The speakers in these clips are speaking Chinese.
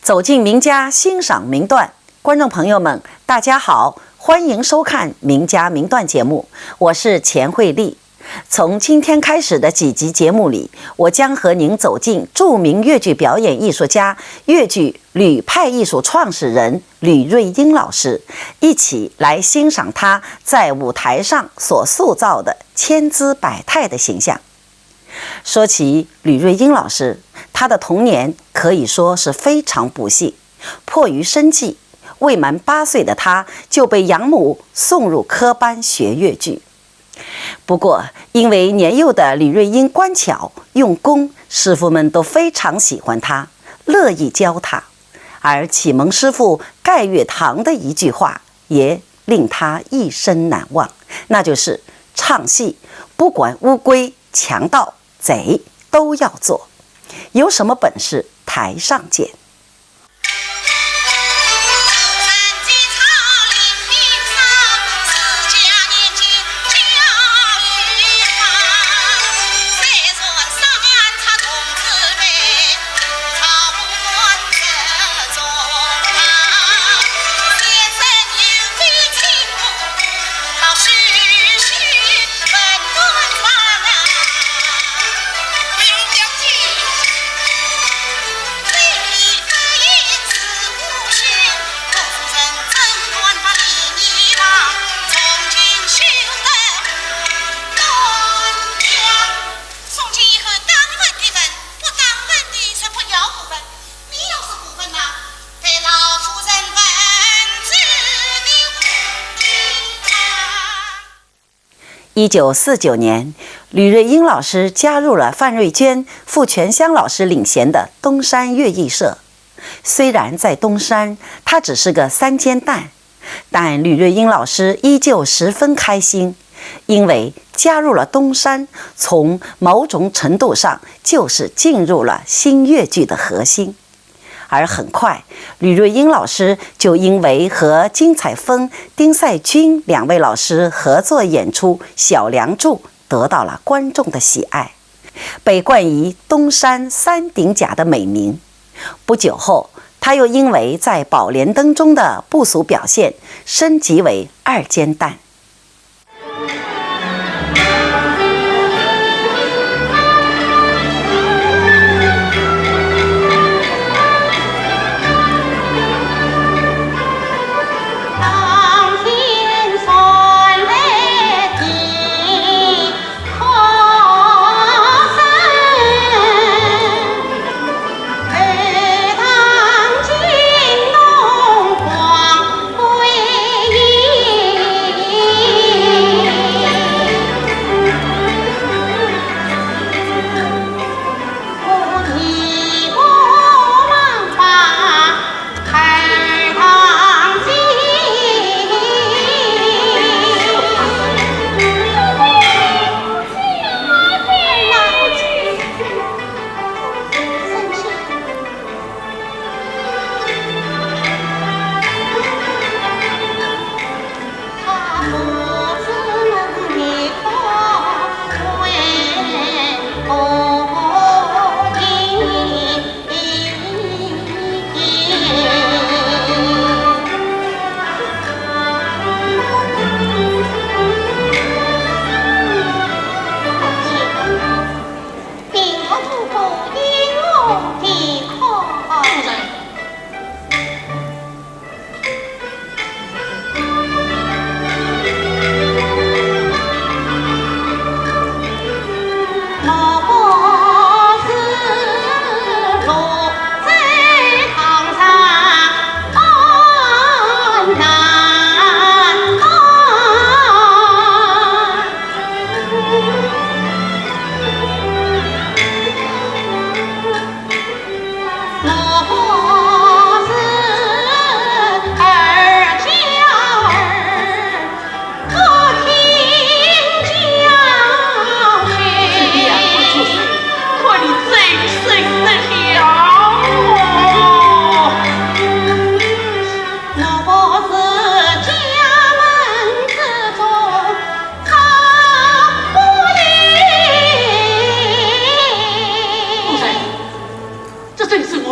走进名家，欣赏名段。观众朋友们，大家好，欢迎收看《名家名段》节目，我是钱慧丽。从今天开始的几集节目里，我将和您走进著名越剧表演艺术家、越剧吕派艺术创始人吕瑞英老师，一起来欣赏他在舞台上所塑造的千姿百态的形象。说起吕瑞英老师，他的童年可以说是非常不幸，迫于生计，未满8岁的他就被养母送入科班学越剧。不过，因为年幼的吕瑞英乖巧用功，师傅们都非常喜欢他，乐意教他。而启蒙师傅盖月堂的一句话也令他一生难忘，那就是唱戏不管乌龟、强盗、贼都要做，有什么本事台上见。1949年，吕瑞英老师加入了范瑞娟、傅全香老师领衔的东山乐艺社。虽然在东山，他只是个3煎蛋，但吕瑞英老师依旧十分开心，因为加入了东山，从某种程度上就是进入了新越剧的核心。而很快，吕瑞英老师就因为和金彩峰、丁赛军2位老师合作演出《小梁祝》，得到了观众的喜爱，被冠以东山3顶甲的美名。不久后，他又因为在《宝莲灯》中的不俗表现，升级为2煎蛋。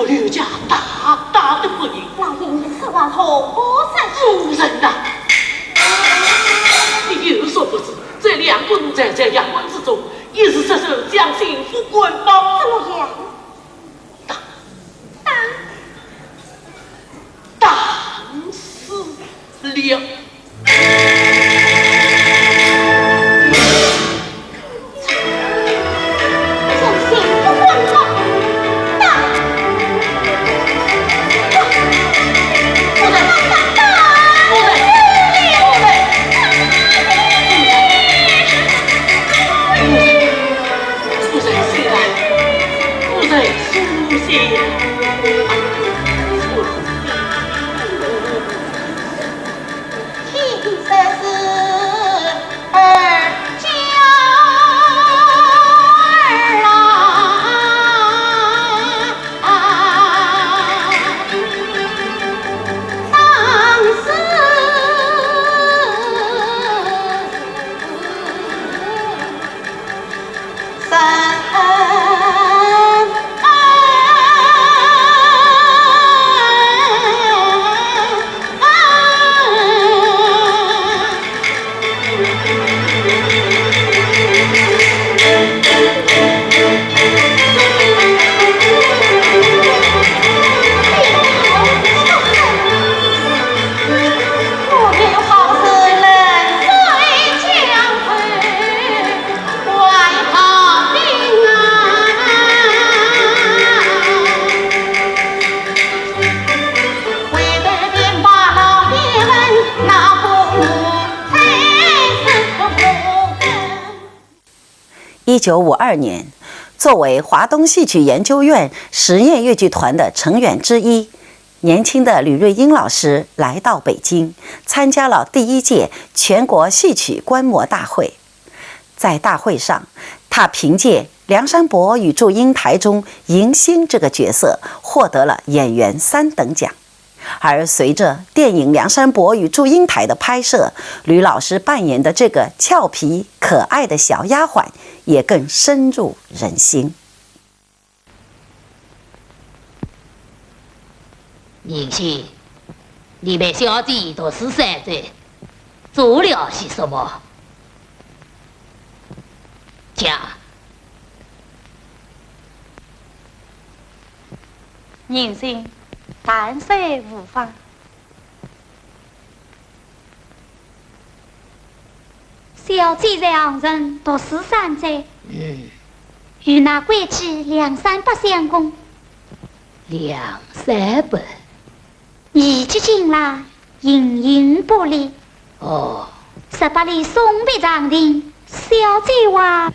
我刘家大大的不义。老爷此话从何算夫人呐，你有所不知，这两个奴才在阳关之中，一时失手将心腹滚包。怎么样？当死了。1952年，作为华东戏曲研究院实验越剧团的成员之一，年轻的吕瑞英老师来到北京，参加了第1届全国戏曲观摩大会。在大会上，他凭借《梁山伯与祝英台》中迎新这个角色，获得了演员3等奖。而随着电影《梁山伯与祝英台》的拍摄，吕老师扮演的这个俏皮可爱的小丫鬟也更深入人心。宁熙，你们小弟都是谁子？做了些什么？讲。宁心但虽无妨。小姐两人都是山贼，与那鬼妻梁山伯相公。梁山伯，一直进来，隐隐不离。哦18里送别长亭，小姐话。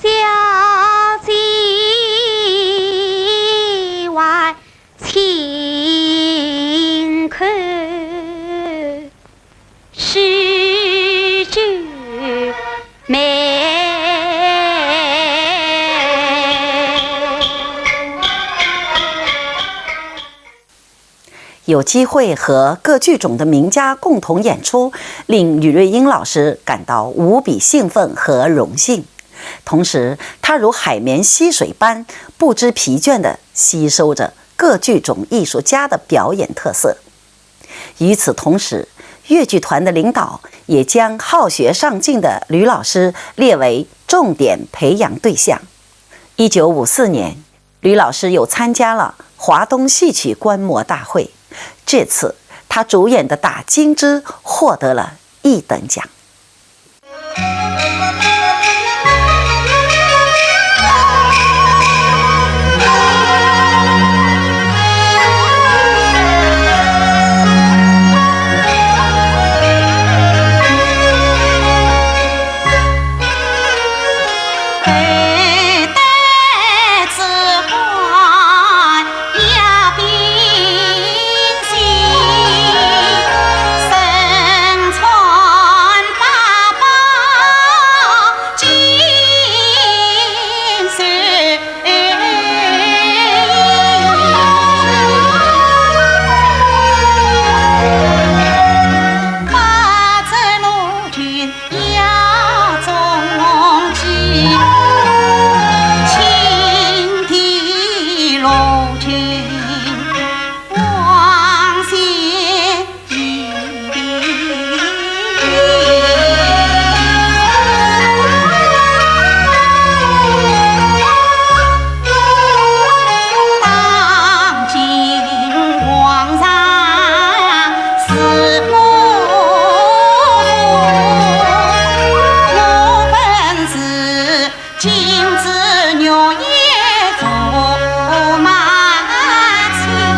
小姐话请看是句美。有机会和各剧种的名家共同演出，令吕瑞英老师感到无比兴奋和荣幸。同时，他如海绵吸水般不知疲倦地吸收着各剧种艺术家的表演特色。与此同时，越剧团的领导也将好学上进的吕老师列为重点培养对象。1954年，吕老师又参加了华东戏曲观摩大会，这次他主演的《打金枝》获得了1等奖。身穿月夜做马骑。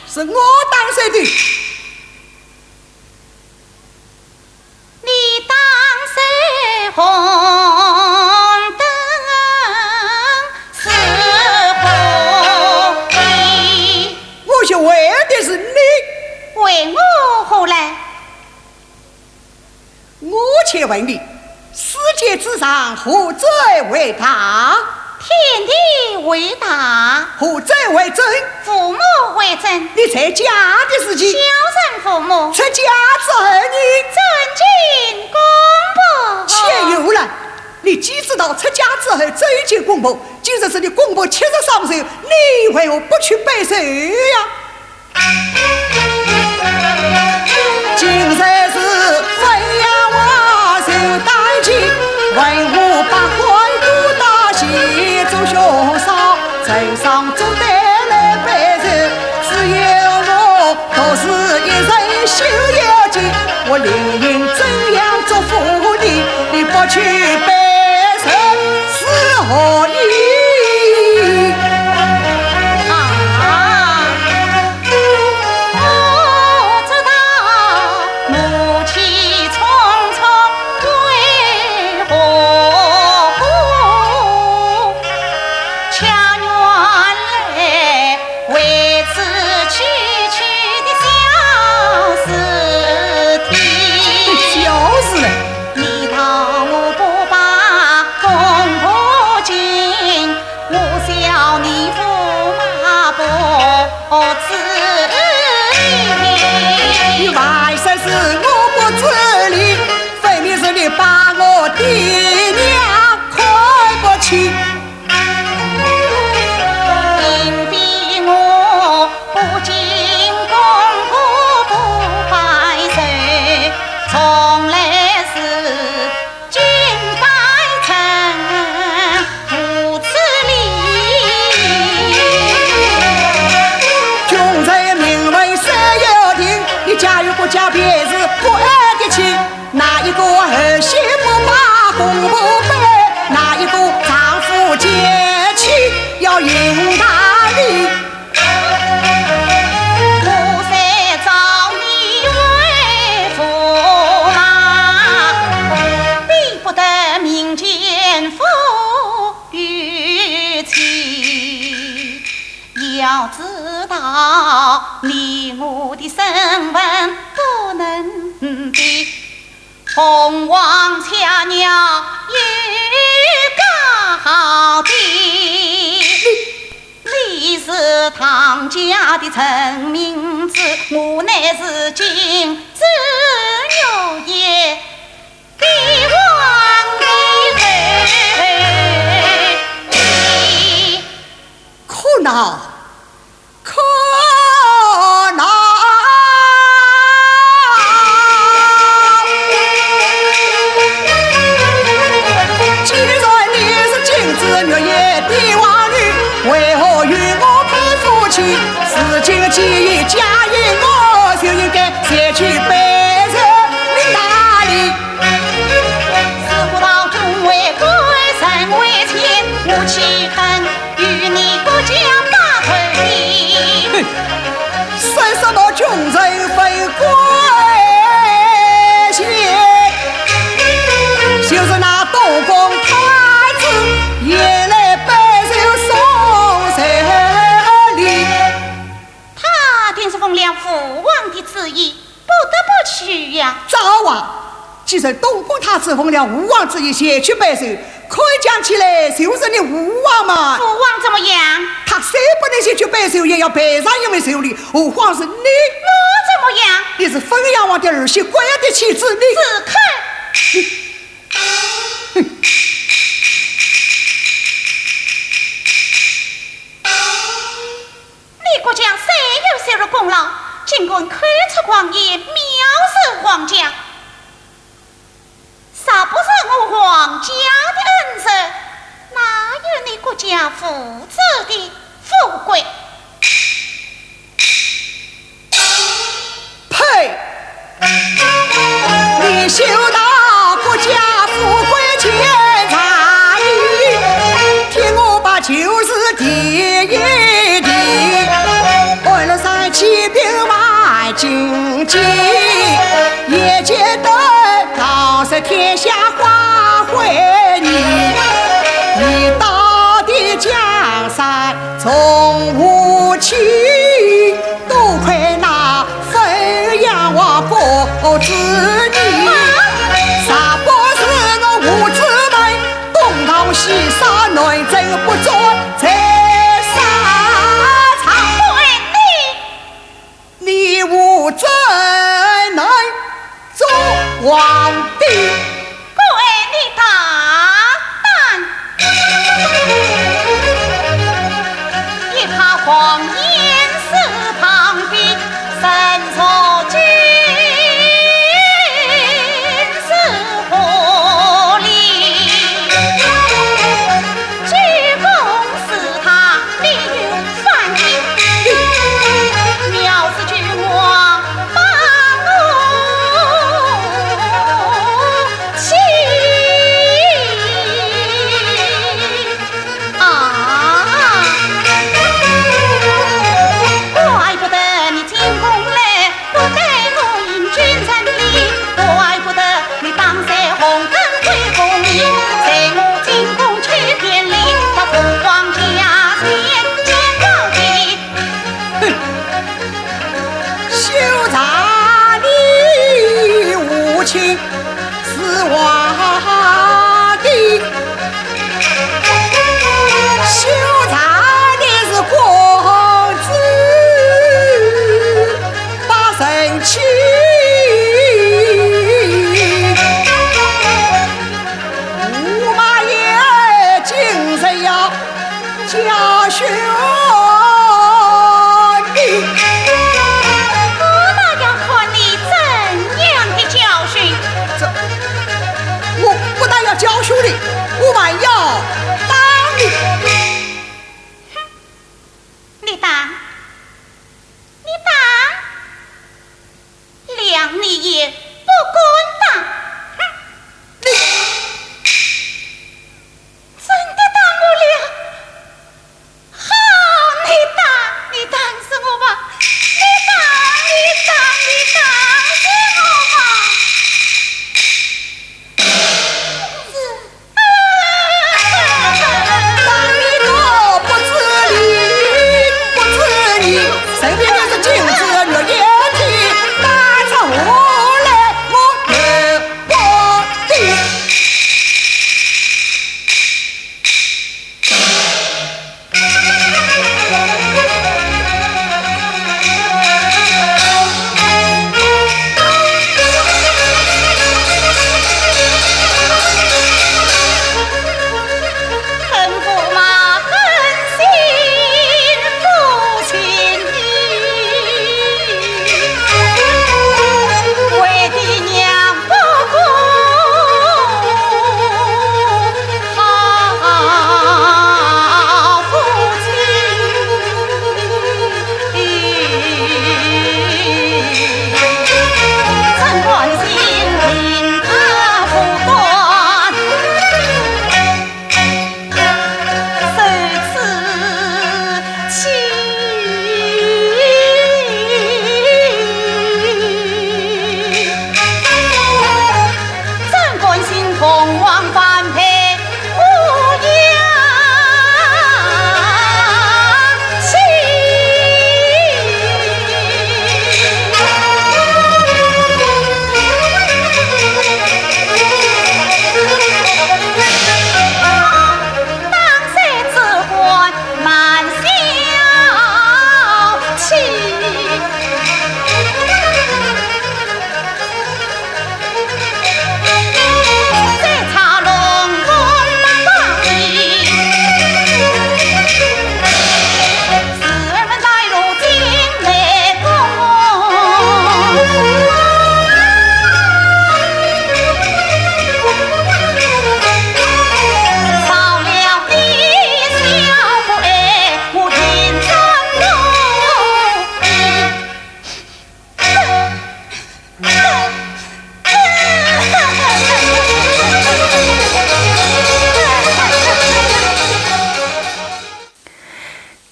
是我当谁的？你当谁红灯是何意？我就为的是你，为我何来？我且问你，世界之上何者为大？天地为大，何者为真？父母为真。你在家的事情，孝顺父母，出家之后你尊敬公婆。且有了，你既知道出家之后尊敬公婆，今日是你公婆73岁，你为何不去拜寿呀？今日是飞呀我受大气，文武百官都大喜，做兄嫂镇上做得来拜寿，只有我独是一人修有情，我灵灵怎样祝福你？你不去拜寿是何意？你当我不好，你我的身份不能比。凤凰恰鸟有高低，你是唐家的陈明子，我乃是金枝玉叶帝王的儿。可恼，可恼！既然你是金枝玉叶帝王女，为何与我配夫妻？事情既已嫁与我，就应该卸去背着领大礼。自古道中为贵，神为亲，我岂肯与你不讲把头理？算什么穷人分贵贱？就是那东宫太子也来摆手送寿礼。他定是奉了父王的旨意，不得不去呀。早啊！既然东宫太子奉了吴王之意前去摆手，可以讲起来就是你吴王嘛。父王怎么样？他虽不能先去摆手，也要摆上一枚寿礼。何况是你？我怎么样？你是汾阳王的儿媳，官的妻子，你只看。你国将虽有昔日功劳，尽管开出狂言，藐视皇家，啥不是我皇家的恩泽？哪有你国家父子的富贵？呸！你休拿国家富贵钱财，替我把旧事提一提。为了三七兵马经济，也觉得当时天下花回你。你到底江山从无期，多亏那汾阳王国子女。啥不是我无子们东逃西杀，内政不做在沙场。你无怎能做皇帝？怪你大胆！一怕谎言是旁边，身错君是何理？鞠躬是他必有反应，藐视君王把我气啊！怪不得你进宫来，不给我迎君成礼；怪不得你当在红灯会功名，在我进宫去典礼，他凤凰家前见到底。休查你无情是皇帝，休查你是公子把神气。驸马爷精神要教训你。我那要看你怎样的教训。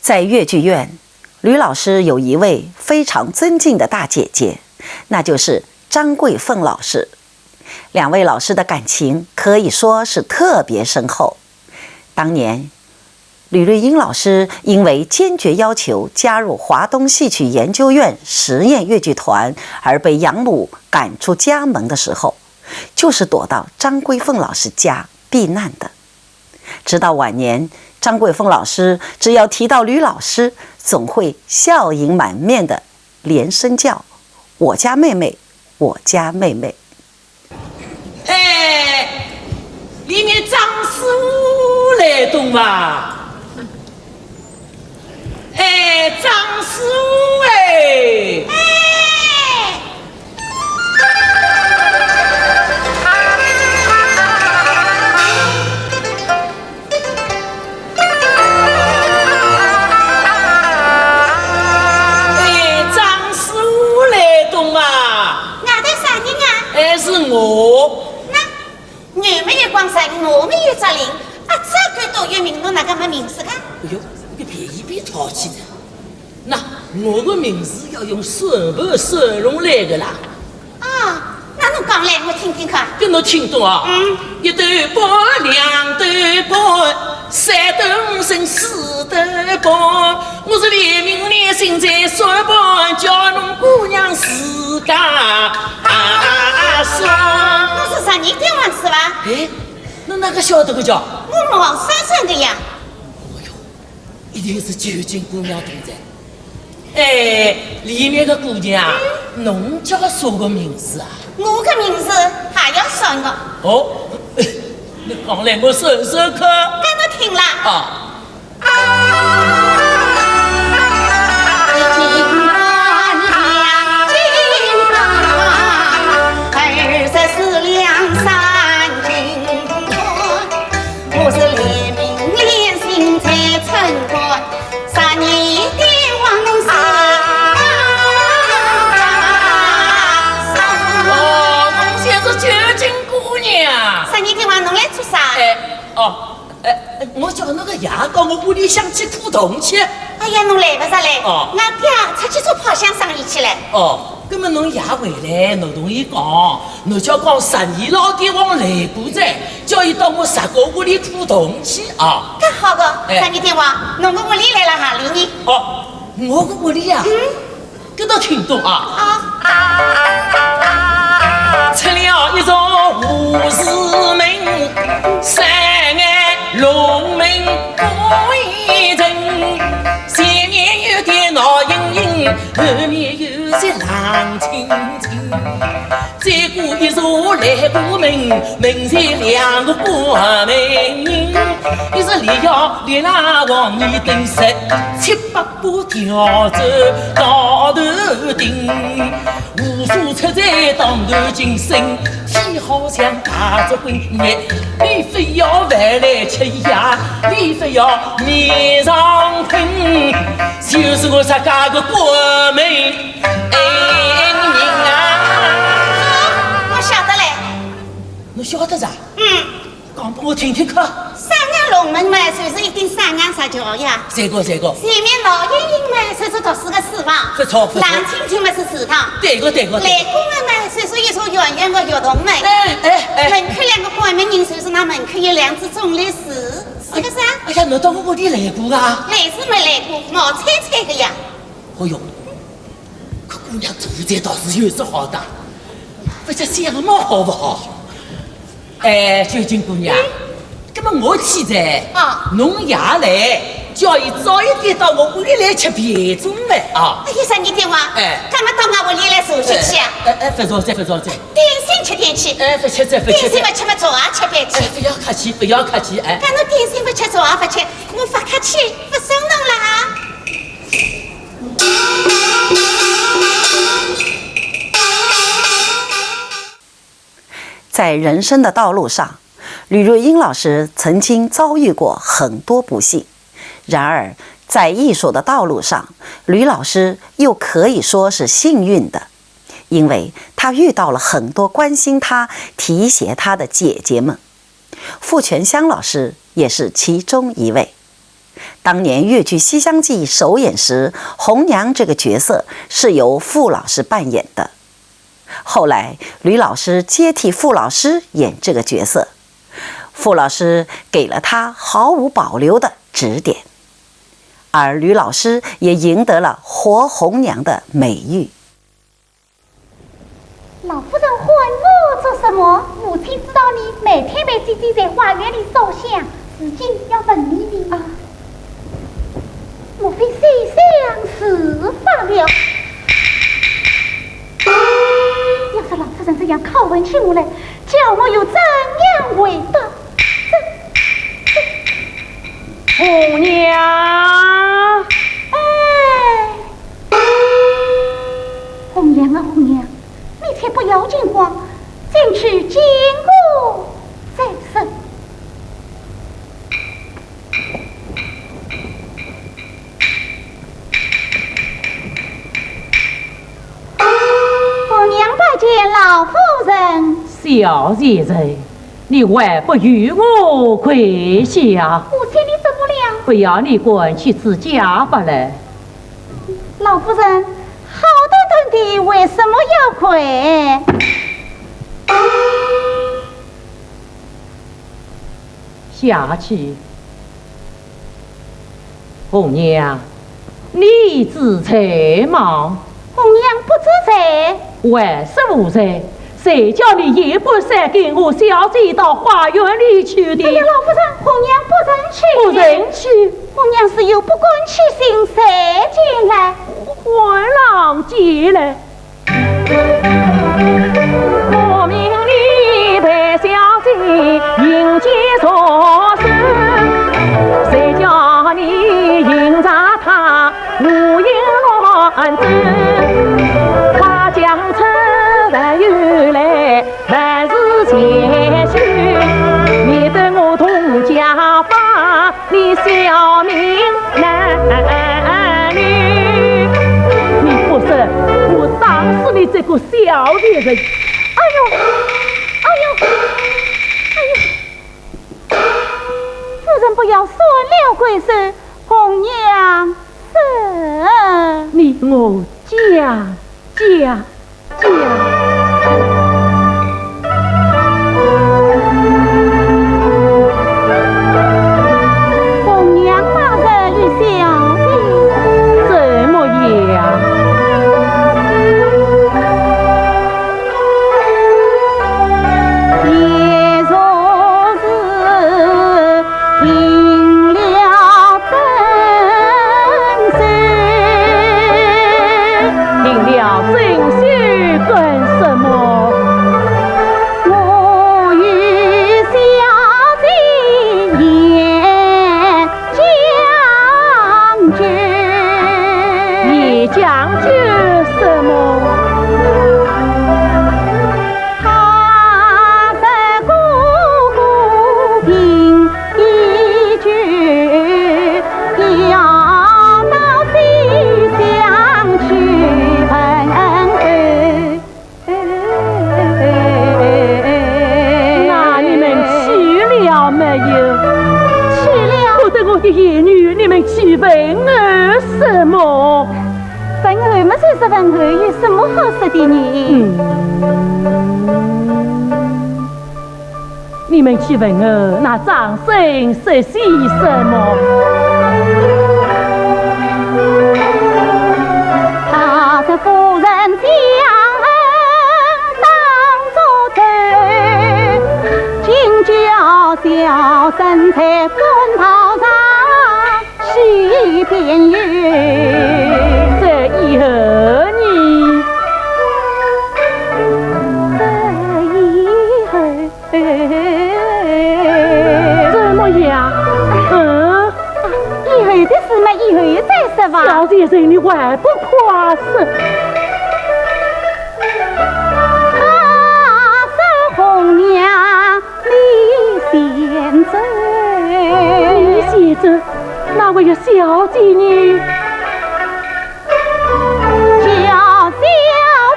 在越剧院，吕老师有一位非常尊敬的大姐姐，那就是张桂凤老师。两位老师的感情可以说是特别深厚。当年吕瑞英老师因为坚决要求加入华东戏曲研究院实验越剧团而被养母赶出家门的时候，就是躲到张桂凤老师家避难的。直到晚年，张桂凤老师只要提到吕老师，总会笑意满面的连声叫：“我家妹妹，我家妹妹。”哎，里面张师傅来懂吧？哎，张师傅哎。我那你们也光晒，我们也责任啊！这个都有名，侬哪个没名字的？哎呦，你别一边淘气的。那我的名字要用手部手容来的啦。啊，那侬讲来，我听听看。跟侬听懂啊？一斗包，两斗包，三斗剩四斗包。我是连名连姓在说包，叫侬姑娘自家说。我是12点晚是吧？哎，侬哪个晓得个叫？我毛山上的呀。哦哟，一定是九斤姑娘同在。哎，里面的姑娘，侬叫啥个名字啊？我的名字还要说我。哦，你讲来我搜搜看。跟我听啦。啊。我叫那个爷到我屋里向去土洞去。哎呀，侬来不着来？哦，俺爹出去做泡香生意去了。哦，那么侬爷回来，侬同伊讲，侬叫讲12老爹王来过在，叫伊到我10个屋里土洞去啊。搿好个，12天王，侬个屋里来了何里呢？哦，我个屋里呀，搿倒听懂啊。出了一座五寺门，三岸龙门过一阵，前面有点闹盈盈，后面有些浪清清。再过一座来过门，门前2个关门人，一是烈要烈那黄泥灯17、8把吊走高头顶，无数出在当头精神，天好像打着滚热，你非要饭来吃呀，你非要面上喷，就是我这家个关门人啊！我晓得嘞。侬晓得啥？讲拨我听听看。三岸龙门嘛，就是一定三岸十桥呀。这个。前面老鹰鹰嘛，就是读书个书房。不错。蓝青青嘛是祠堂。对个。来公的嘛，就是一座圆圆个月洞门。门口2个关门人，就是那门口有2只钟离树，是个啥？哎呀，侬到我屋里来过啊？来是没来过，毛菜菜的呀。哦哟，可姑娘住在倒是有时好的，不知相貌好不好？哎，九斤姑娘，那么我现在侬爷来，叫伊早一点到我屋里来吃便中饭啊！哎呀，12天王，干嘛到俺屋里来坐下去啊？不着急。点心吃点去。不吃。点心不吃嘛，早也吃饭去。不要客气。干侬点心不吃，早也不吃，我不客气，不送侬了啊！在人生的道路上，吕瑞英老师曾经遭遇过很多不幸。然而，在艺术的道路上，吕老师又可以说是幸运的，因为他遇到了很多关心他、提携他的姐姐们。傅全香老师也是其中一位。当年越剧《西厢记》首演时，红娘这个角色是由傅老师扮演的。后来吕老师接替傅老师演这个角色，傅老师给了他毫无保留的指点，而吕老师也赢得了活红娘的美誉。老夫人唤我做什么？母亲知道你每天被姐姐在花园里烧香，如今要问你啊，莫非西厢事发了？要是老夫人这样拷问起我来，叫我又怎样回答？红娘，红娘啊红娘，你且不要惊慌，进去见过再说。红娘拜见老夫人。小姐姐，你还不与我跪下？母亲，你怎么了？不要你滚去自家吧了。老夫人，好端端的为什么要跪？下去。红娘，你知财吗？红娘不知财。还是无财？谁叫你一不三跟我小姐到花园里去的？哎呀，老夫人，红娘不认去。不认去？红娘是有不管去行谁进来？还郎进来。我命你陪小姐迎接所生，谁叫你迎着他无影乱真？他将车来又来，万事谦虚，免得我同家法，你小命难留。你不是，我打死你这个小猎人！哎呦，哎呦，哎呦！夫人不要损了贵手，红娘是你我嫁。红娘大人与小姐怎么样？也若是听了真实，听了真虚干什么？我与小姐言将军，你讲究什么？他是孤凭一句，要到西厢去问候。那你们去了没有？去了，我的言语，你们去问我什么？问候么算是问候，有什么好说的呢？你们去问我那长生实系什么？他的夫人将恩当作仇，今叫小生在公堂上许片约。这以后你怎么样？以后的事嘛，以后再说吧。小姐姐，你还不夸是？他是红娘李先生，李先生，那位有小姐呢？叫小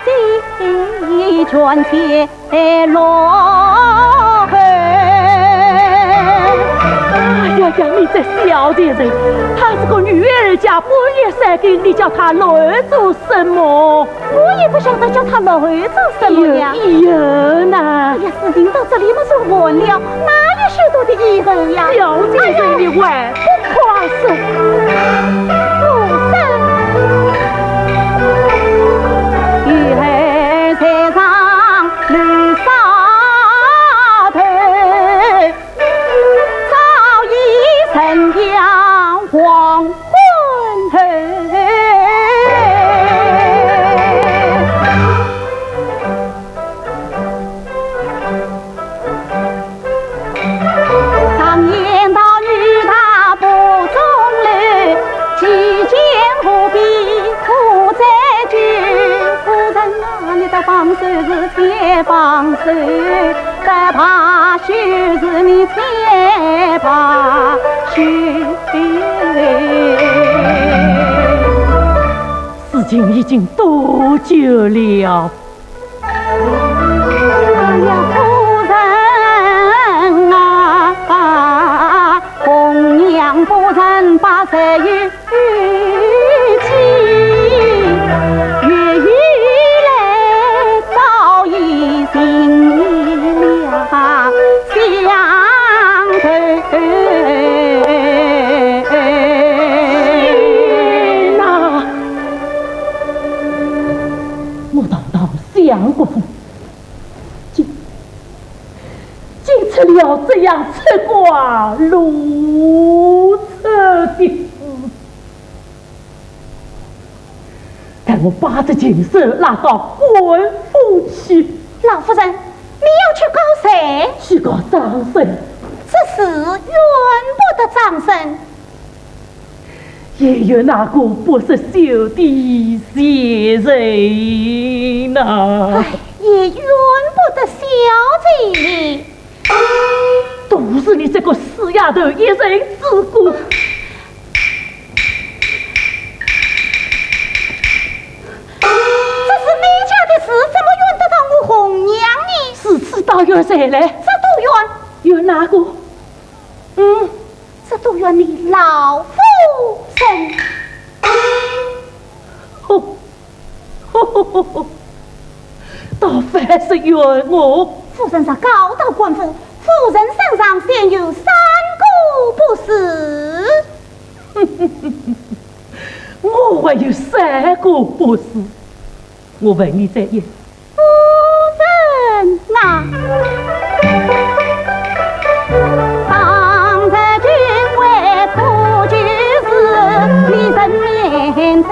姐全天落后。哎呀讲你这小贱人，她是个女儿家，半夜三更，你叫她来做什么？我也不晓得叫她来做什么呀。有呐！哎呀，事情到这里么是完了，哪有许多的以后呀？小贱人，你还不夸胜？不生，女儿在上绿纱头，早已晨阳黄昏后。常言道，女大不中留，其间何必苦在君？夫人啊，你的帮手是铁帮手，不怕羞是你铁怕羞。事情已经多久了？哎呀，夫人啊，红娘夫人80有妻，月雨来早已心了相投。我堂堂相国府，竟出了这样吃瓜如厕的事。待我把这锦瑟拉到官府去。老夫人，你要去告谁？去告张生，这事怨不得张生。也有那个不识秀的贤人呐、哎，也怨不得小姐。都是你这个死丫头一人之过。这是你家的事，怎么怨得到我红娘呢？是知道有谁来？这都怨，有哪个？这都怨你老夫人。倒反是怨我。夫人上告到官府，夫人身上现有3个不是。我还有3个不是。我问你这一，夫人啊，当着君为不就是你人面在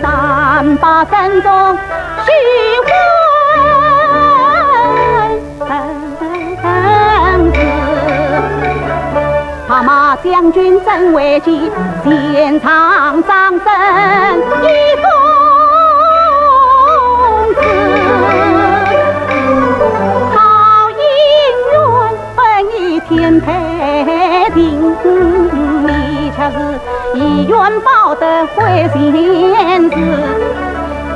3把山中虚婚事，怕马将军真为急，现场掌声一公子，好姻缘本已天配定，你却是一元报得会现实。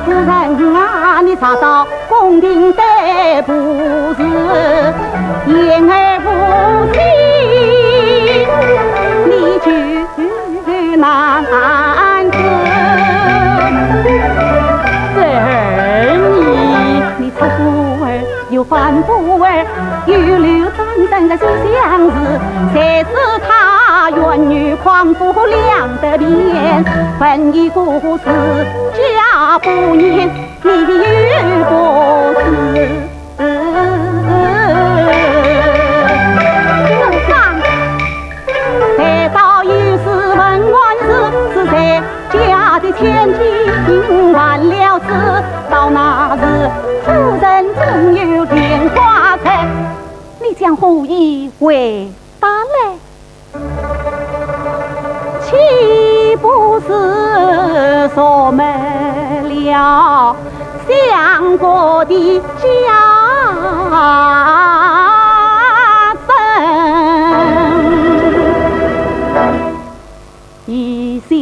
夫人啊，你查到宫廷的不是言而无信，你去难辞。你出夫儿又还夫儿，又留等等的相思，才是他怨女狂夫两得脸，分一故事家不念，你又不是。才到有事问完事，是谁家的千金完了事，到那时夫人总有莲花开，你将何以回答来？岂不是说没了相国的家生一笑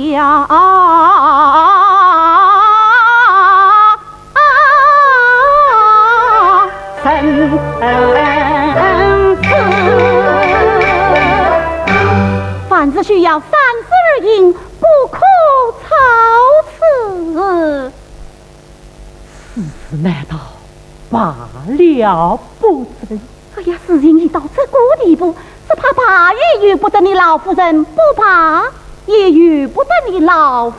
生死。只需要30日银，不可超此。此难道罢了不成？哎呀，事情已到这个地步，只怕罢也由不得你老夫人，不罢也由不得你老夫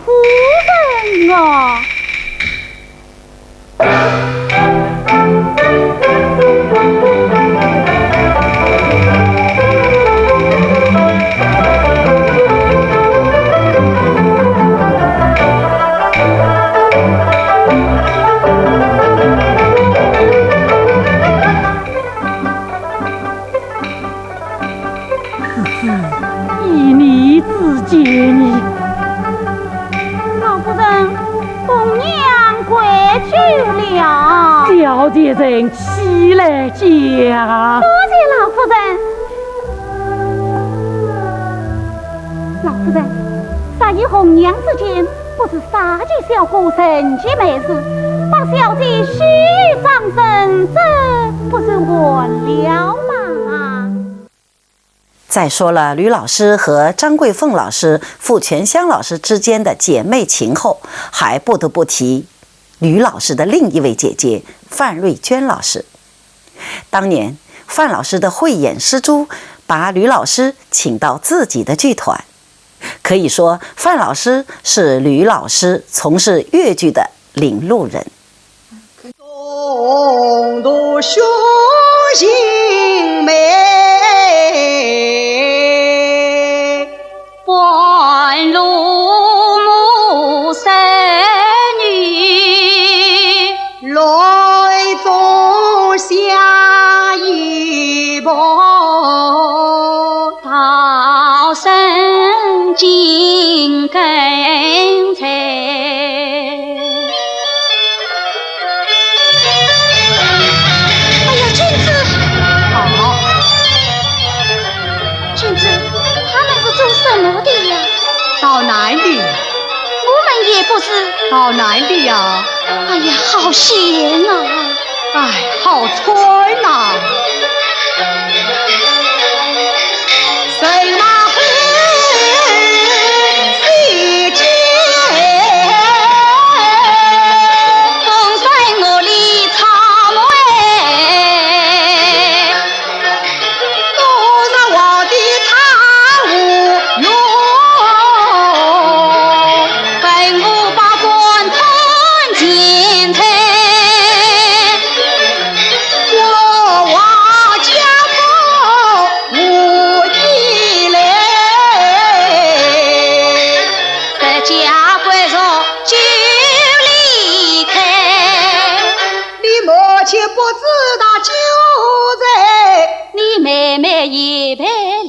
人啊！以你之见你，老夫人，红娘归去了。小姐人起来讲。多谢老夫人。老夫人，杀与红娘之间，不是杀鸡小姑成其美事，把小姐须臾上身，这不是我了吗？再说了，吕老师和张桂凤老师、傅全香老师之间的姐妹情后，还不得不提吕老师的另一位姐姐范瑞娟老师。当年范老师的慧眼识珠，把吕老师请到自己的剧团，可以说范老师是吕老师从事粤剧的领路人。东渡学行美，半路母生女，来中下一步，道生金根才。到哪里？我们也不是。到哪里呀？哎呀，好险啊！哎，好吹呐！谁马黑西街，风吹我里草哎，都是我的贪污哟。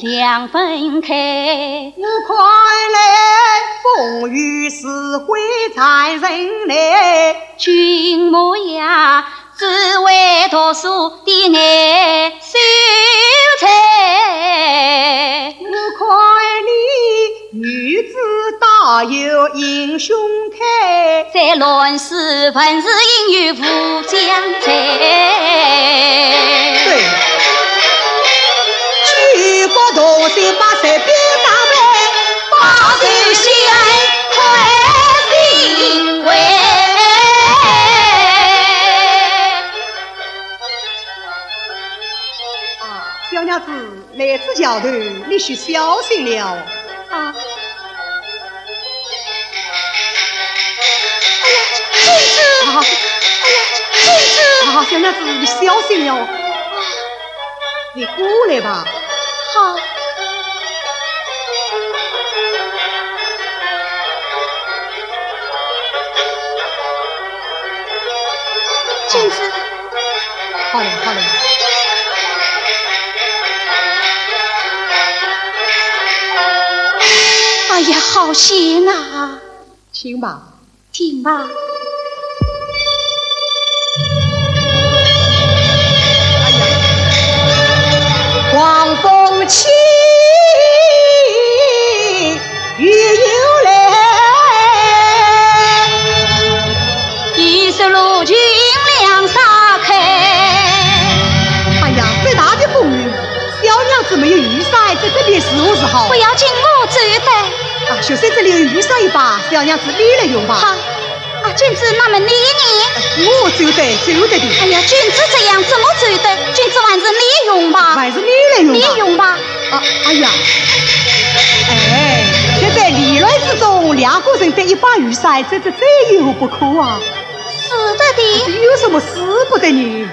两分开，我快来，风雨是会残忍来，君母呀，只为读书的爱秀才。我快你，女子大有英雄态，在乱世本是英勇富将才。对。举国同心把谁兵打败，把谁相快心为。小娘子，来此桥头，你须小心了。啊！哎呀，君子！啊！哎呀，君子！啊，小娘子，你小心了。你过来吧。好。君子。好嘞，好嘞。哎呀，好险啊！请吧，请吧。狂风起，雨又来，一手路军两撒开。哎呀，最大的风雨，小娘子没有雨伞，在这边是不是好？不要紧，我我走的。小三这里有雨伞一把，小娘子你来用吧。好，君子那么你呢？我走的的。哎呀，君子这样怎么走的？君子还是你用吧。还是你来用吧。你用吧。哎呀，现在离乱之中，两个人得一把雨伞，这有不可啊。是的的。有什么使不得你？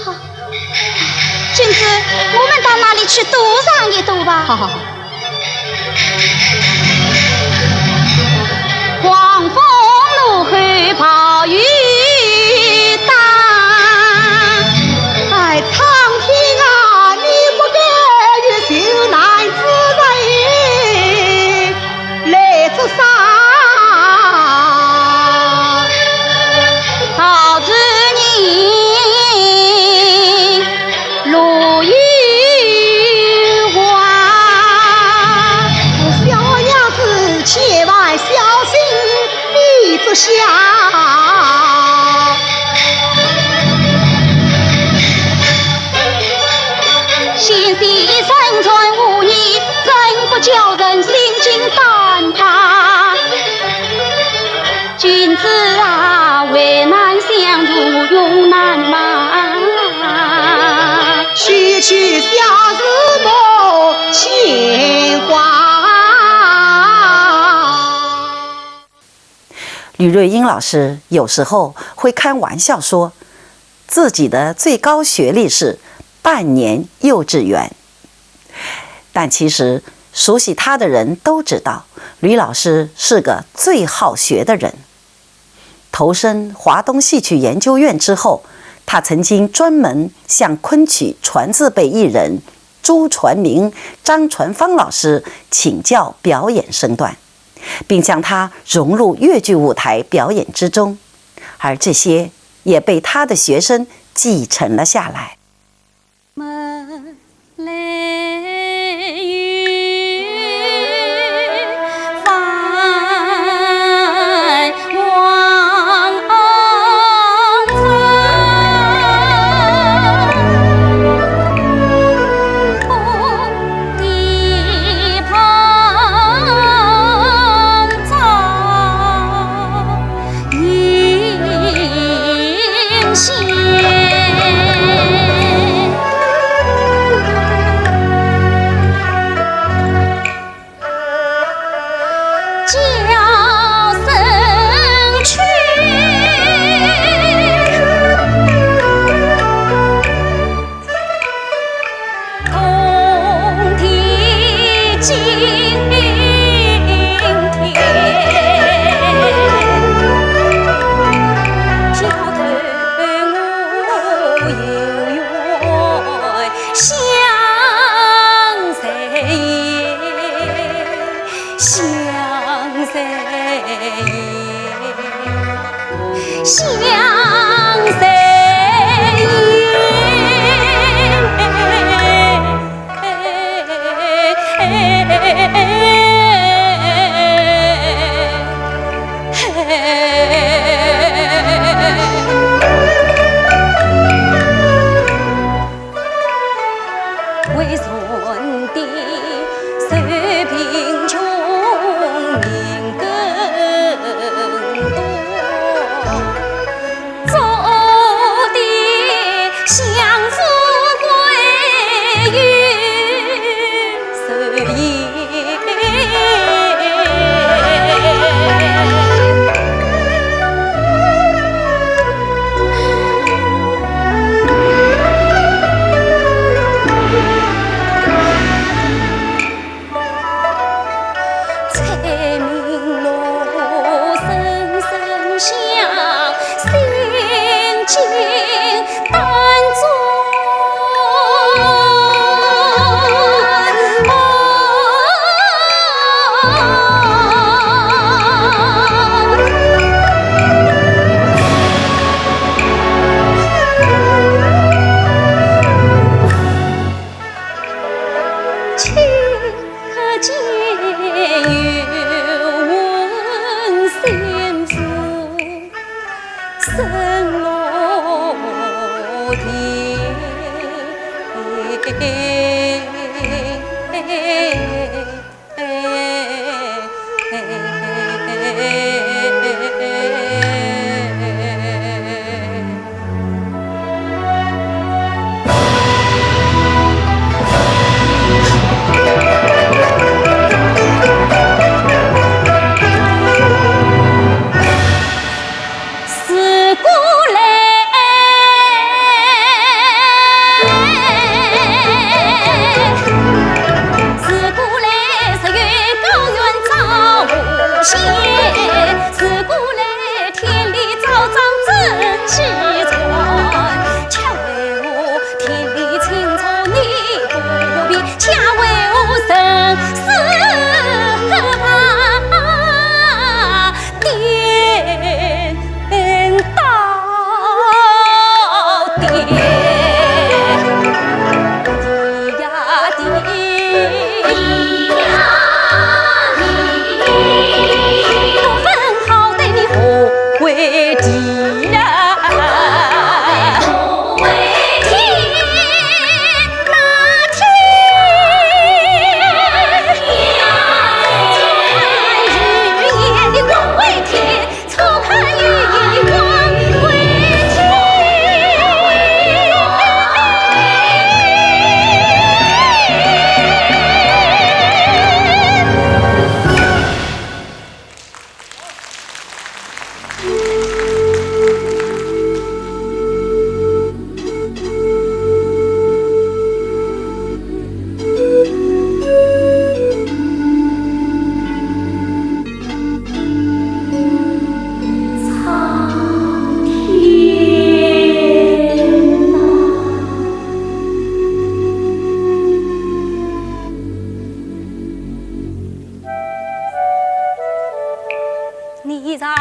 好，君子，我们到那里去赌上一赌吧。好。狂风怒吼暴雨大，哎，苍天啊，你不给予救难之人来做啥？好子你路遇花，小娘子千万小心。你做下，先帝生存无疑，怎不叫人心惊胆怕？君子啊，危难相助永难忘。区区小日梦牵挂。吕瑞英老师有时候会开玩笑说，自己的最高学历是半年幼稚园。但其实熟悉他的人都知道，吕老师是个最好学的人。投身华东戏曲研究院之后，他曾经专门向昆曲传字辈艺人朱传明、张传芳老师请教表演身段，并将它融入越剧舞台表演之中，而这些也被他的学生继承了下来。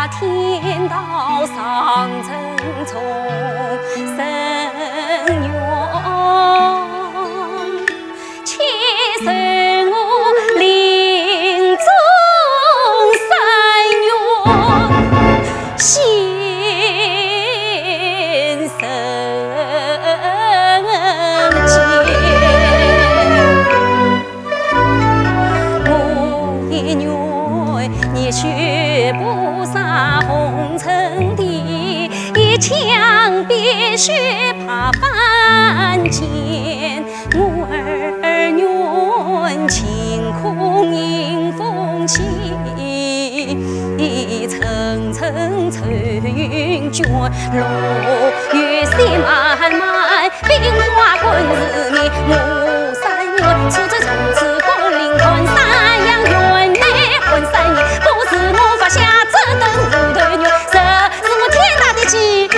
天道上城中生源，且受我临终三愿，先生见。我一愿热血不洒红尘地，一腔碧血怕凡间。我儿愿晴空迎风起，层层彩云卷，落雨水漫漫，冰花滚日面。我三愿出自从此过灵魂山羊原内混三年，不是我发下这等无头鸟，这是我天大的机缘。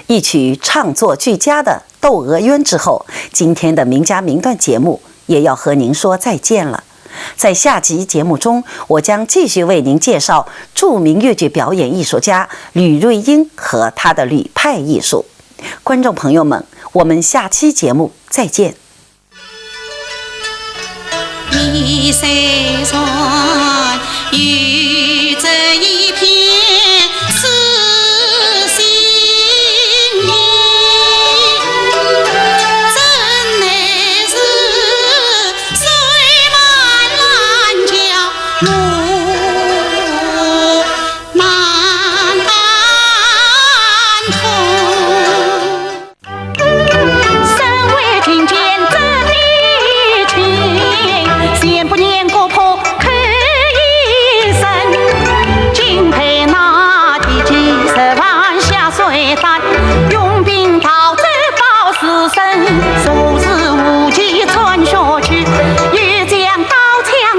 一曲唱作俱佳的《窦娥冤》之后，今天的名家名段节目也要和您说再见了。在下集节目中，我将继续为您介绍著名越剧表演艺术家吕瑞英和他的吕派艺术。观众朋友们，我们下期节目再见。一山上有着一片诗心意，真乃是水漫兰江路难安通。身为军舰这地情，先不念国破口一声，敬佩那第几十万下水弹，用兵逃走保死生，数次无忌穿下去，又将刀枪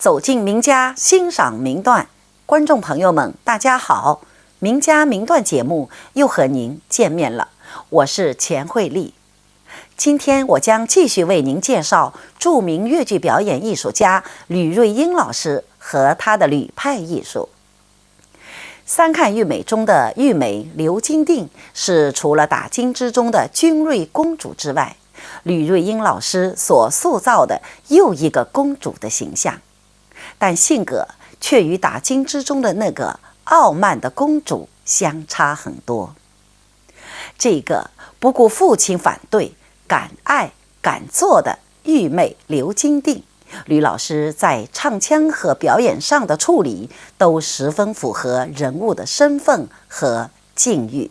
走进名家，欣赏名段。观众朋友们，大家好！名家名段节目又和您见面了，我是钱慧丽。今天我将继续为您介绍著名越剧表演艺术家吕瑞英老师和他的吕派艺术。三看玉美中的玉美刘金定是除了打金之中的君瑞公主之外，吕瑞英老师所塑造的又一个公主的形象，但性格却与打金之中的那个傲慢的公主相差很多。这个不顾父亲反对，敢爱敢做的玉妹刘金定，吕老师在唱腔和表演上的处理都十分符合人物的身份和境遇。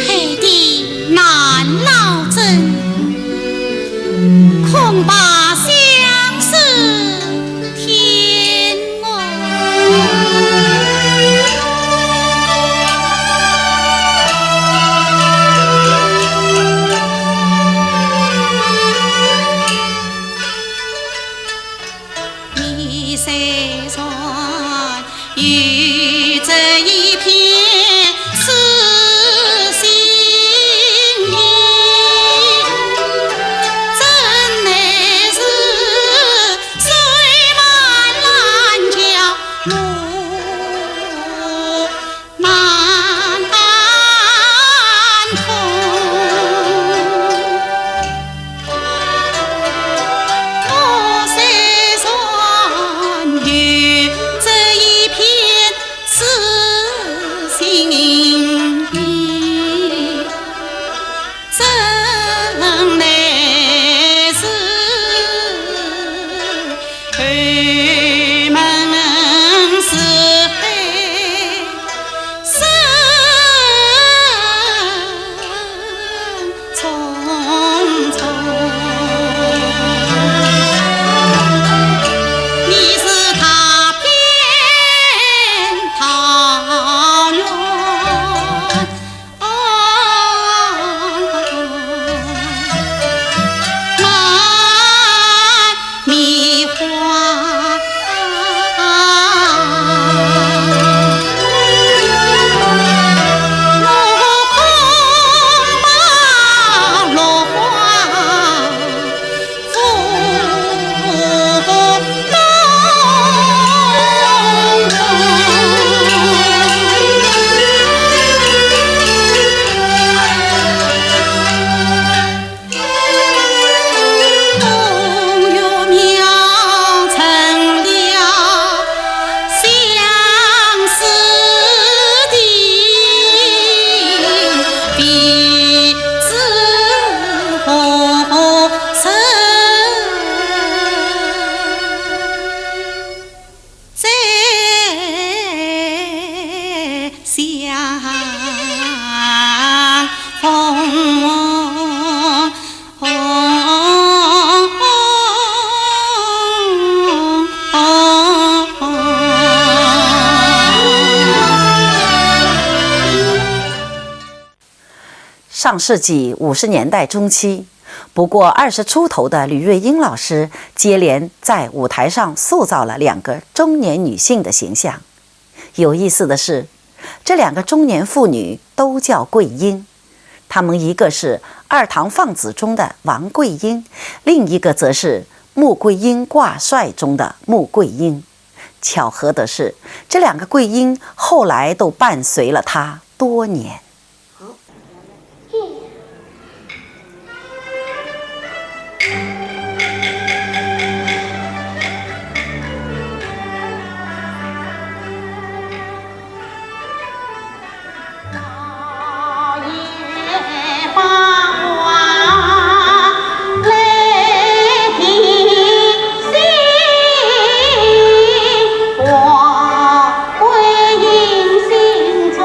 黑帝难老真，恐怕相思天梦。谁说与这一片死心意，真乃是水漫兰桥路难通。我虽说与这一片死心意，真乃是二门是非深重重。你是他偏桃源，满迷花。我恐怕落花风月描成了相思的彼此红尘。再相逢。上世纪50年代中期，不过20出头的吕瑞英老师接连在舞台上塑造了2个中年女性的形象。有意思的是，这2个中年妇女都叫桂英，她们一个是二堂放子中的王桂英，另一个则是穆桂英挂帅中的穆桂英。巧合的是，这2个桂英后来都伴随了她多年。我归隐心中。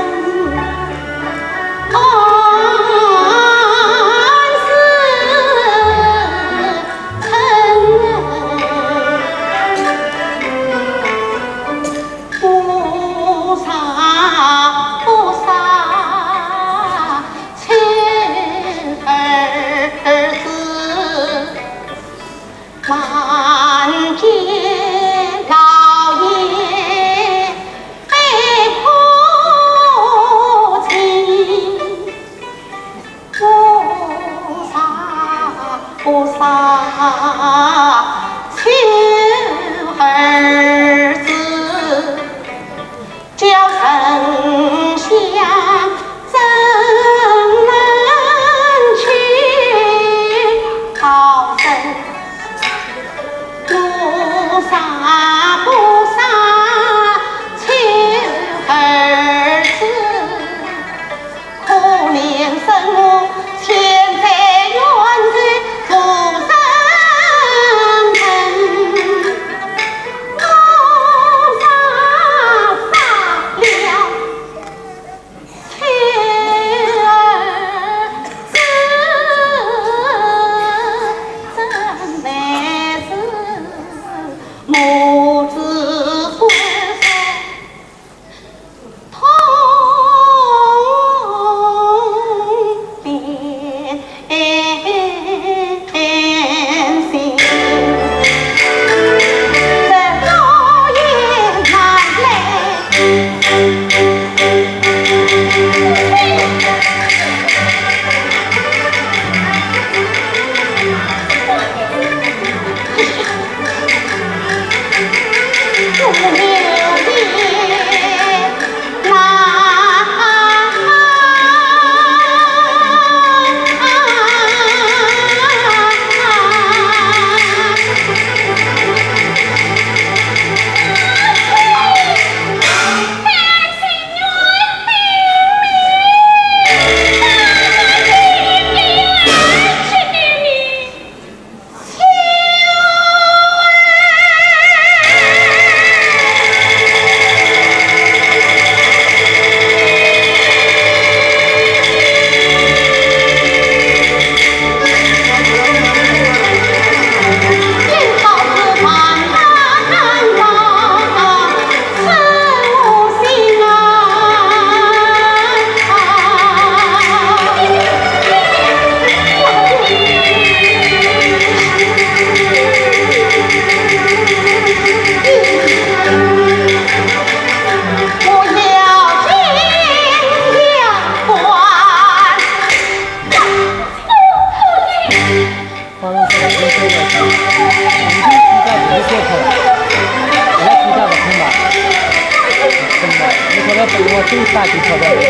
大体漂亮的。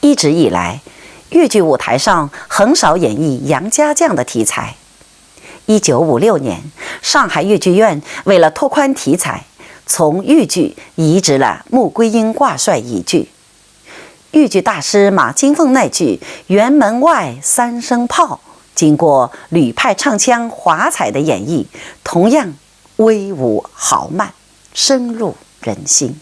一直以来，越剧舞台上很少演绎杨家将的题材。1956年，上海越剧院为了拓宽题材，从豫剧移植了穆桂英挂帅一剧。豫剧大师马金凤那句“辕门外三声炮”，经过吕派唱腔华彩的演绎，同样威武豪迈，深入人心。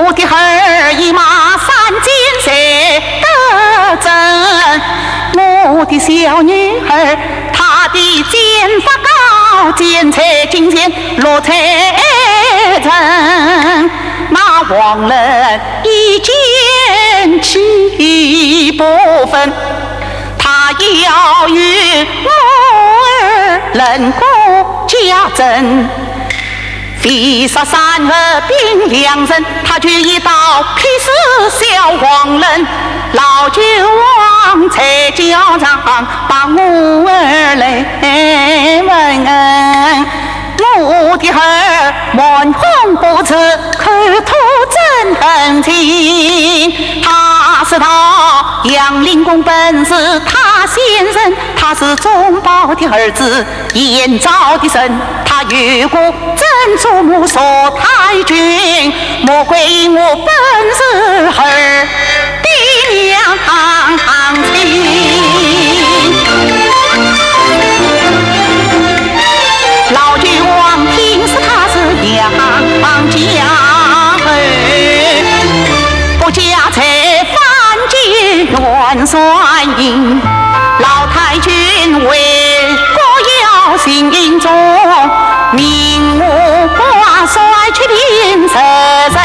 我的儿姨妈三金蛇。我的小女儿，她的剑法高，剑才金剑落彩成。那王人一剑起不分，他要与我儿人过家珍。飞杀三儿并两人，他举一刀劈死小黄人。老君王才教长，把我儿来问。我的儿满红不辞，口吐真恨情。他是他杨凌公本是他先生，他是忠保的儿子，燕赵的神。他越过真祖母锁太君，莫怪我本是儿的娘亲。老君王听说他是杨家儿，不家才反击元帅营。老太君为国要心中，命我挂帅去拼责任。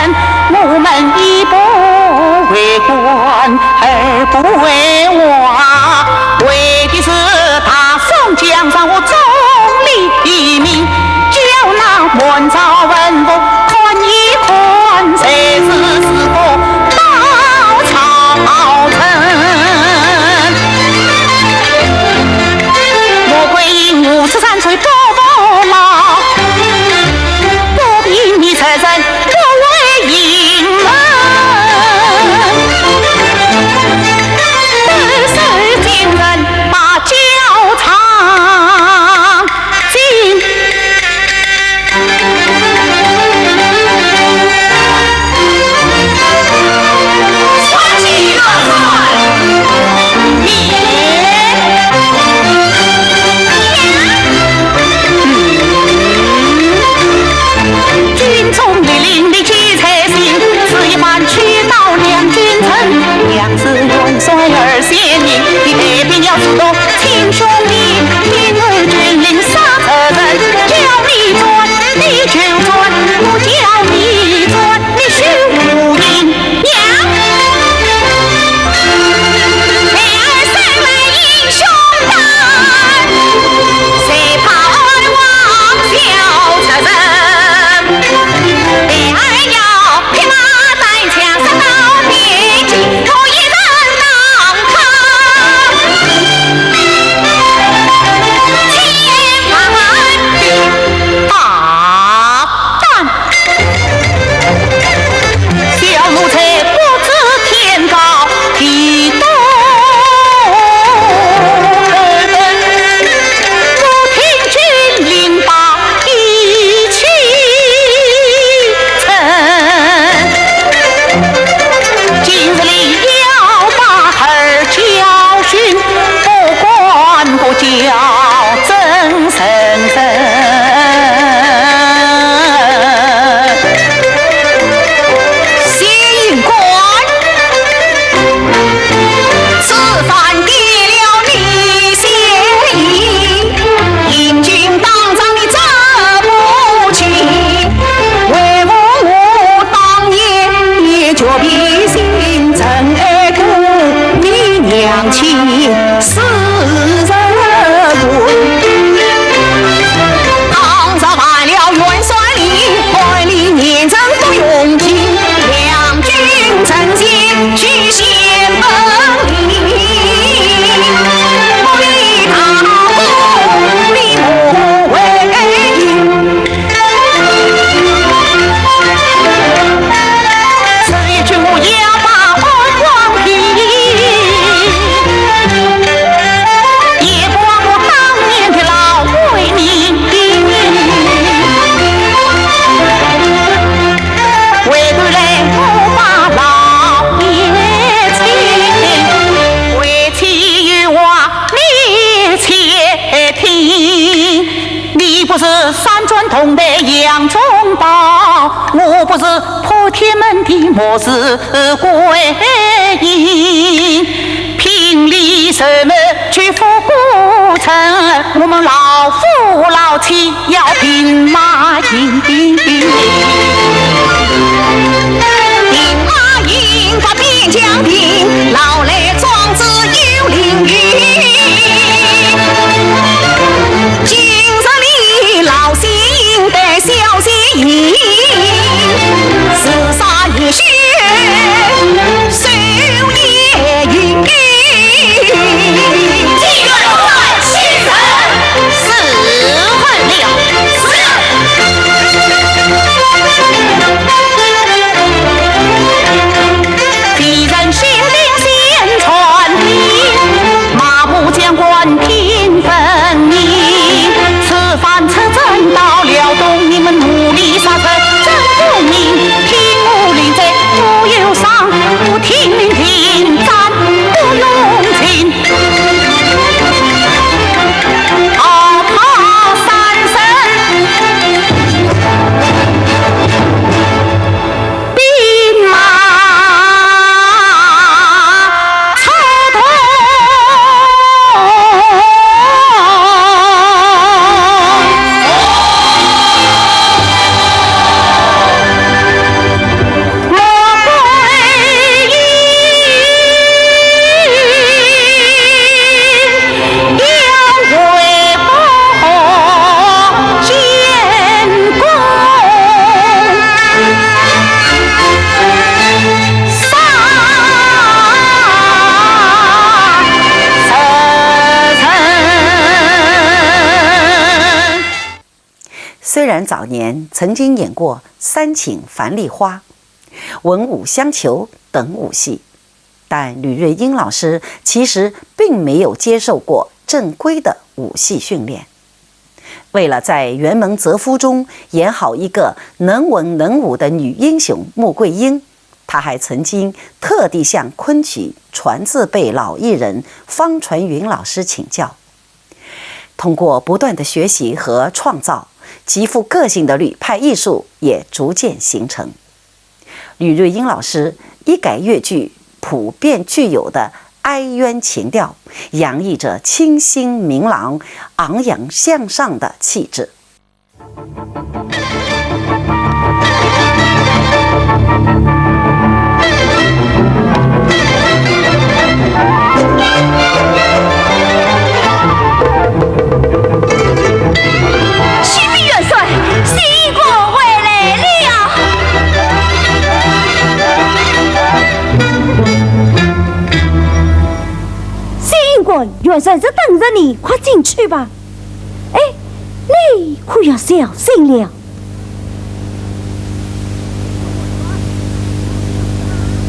我们一不为官而不为王，为的是大宋江山我忠立命，叫那满朝文武看一看，谁是个大朝臣。莫怪53岁不老，不比你才人我为隐瞒。本是今人把教场进。双喜元帅军中的领的去才行，此一番去到两军城。娘是元帅儿先明，你北平要出动亲兄弟，因为军令杀责人，叫你转你就转，不叫你转你须无应。娘，妹儿生来英雄胆，谁怕二王小责人？妹儿要匹马带枪杀到边境，我一人难扛。千万兵大胆，小奴才不知天高地厚。我听军令把一气沉，今日里要把儿教训，不管不教真神县官此番跌了你先意，英军当场你这不起，为我当年也就必心真爱顾你娘亲是人贵。当上完了元帅令，怀里年人不用听，两军阵线去先本领。我与他不离莫为营，此一句我要把二光平，也不忘我当年的老为民。为对来不把老爷亲，为妻与我你且听。你不是三转同的杨宗保，我不是破天门的莫是归隐。凭理什么去去赴古城，我们老夫老妻要兵马营。兵马营把边疆定，老来壮志有凌云。今日里老先应得小先赢，厮杀热血手也云。既然万世人死恨了，敌人心领先传递，麻木将官拼分明。此番车阵到辽东，你们努力杀阵真不明。听武令贼不忧伤，不听命听战不用情。讨他三声兵马操头。虽然早年曾经演过《三请樊梨花》《文武相求》等武戏，但吕瑞英老师其实并没有接受过正规的武戏训练。为了在辕门责夫中演好一个能文能武的女英雄穆桂英，他还曾经特地向昆曲传字辈老艺人方传云老师请教。通过不断的学习和创造，极富个性的吕派艺术也逐渐形成。吕瑞英老师一改粤剧普遍具有的哀怨情调，洋溢着清新明朗、昂扬向上的气质。启禀元帅，西国回来了。新官元帅在等着你，快进去吧。哎，你可要小心了。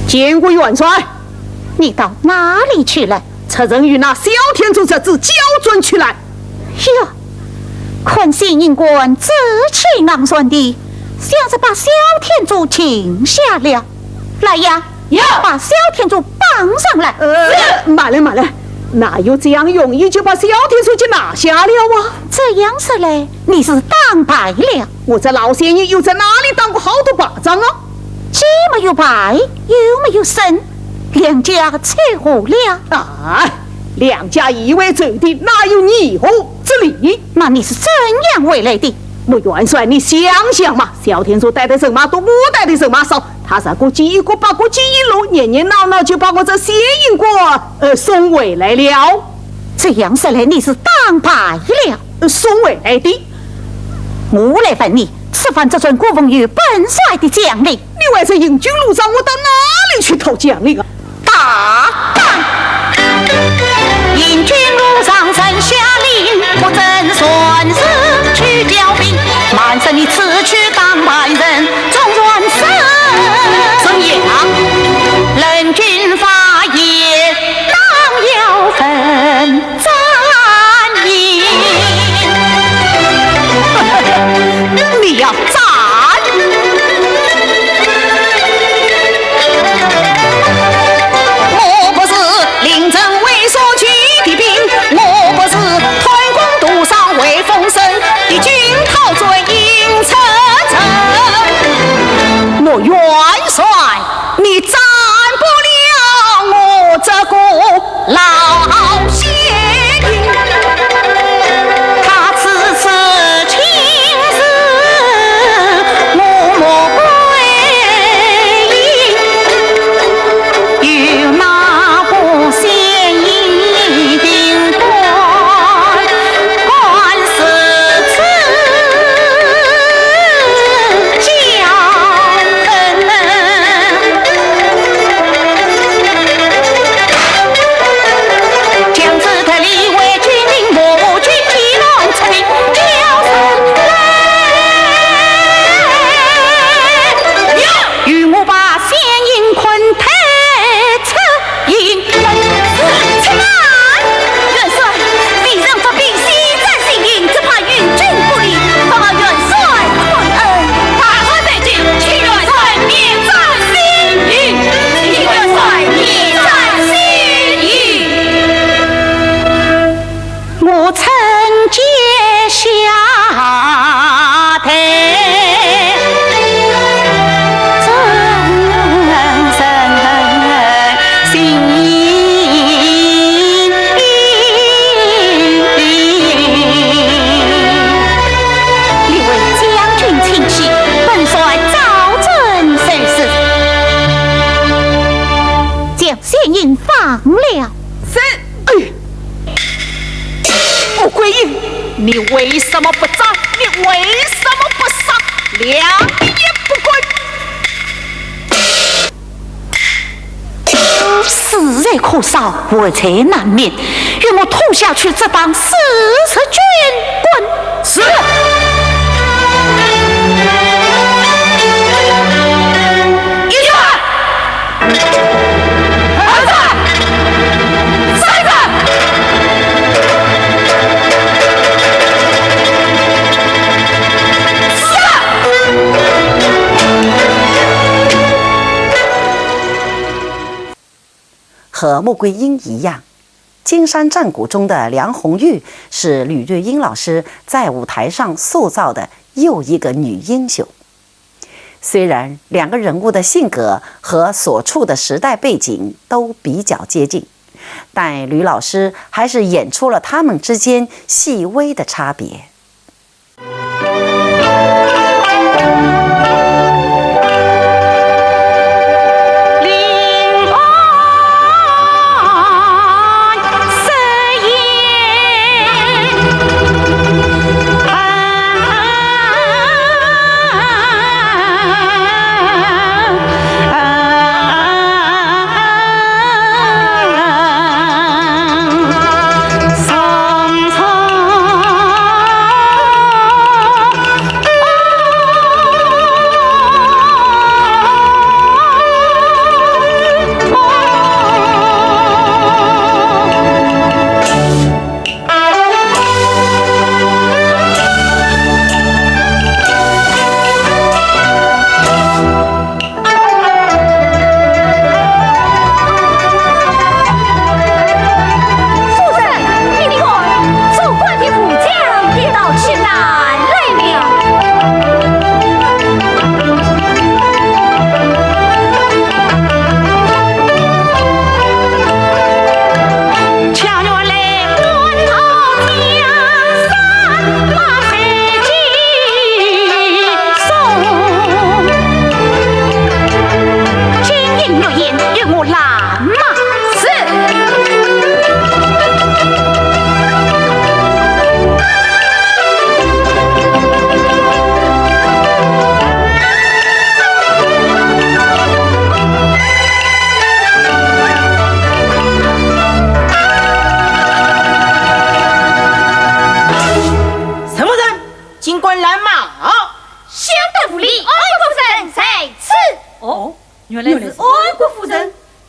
见过元帅，你到哪里去了？此人与那小天竺之子交准去来。哟，看新营官自气囊算的，像是把小天竺请下了。来呀，把小天竺绑上来。慢了慢了，哪有这样容易就把小天竺就拿下了啊？这样是嘞，你是当白了。我这老先爷又在哪里当过好多把仗啊？既没有白，又没有胜，两家扯和了啊！两家以为走的，哪有你我之理？那你是怎样为来的？我元帅，你想想嘛，小天竺带的人马多，我带的人马少，他三个几个把过几一路，年年闹闹就把我这谢英国送回来了。这样说来，你是当败了，送回来的。我来问你，此番这尊国风与本帅的将领，你为这英军路上，我到哪里去讨将领啊？打败！英军路上曾下令，我真算是去交兵，满身你辞去当败人，总算是怎样？任军法也，当要分战赢。你要战？我你为什么不杀？你为什么不杀？两眼不滚！死人可少，为财难免，与我吐下去这帮四十军棍。是。一转，二转，三转。和穆桂英一样，金山战鼓中的梁红玉是吕瑞英老师在舞台上塑造的又一个女英雄。虽然两个人物的性格和所处的时代背景都比较接近，但吕老师还是演出了他们之间细微的差别。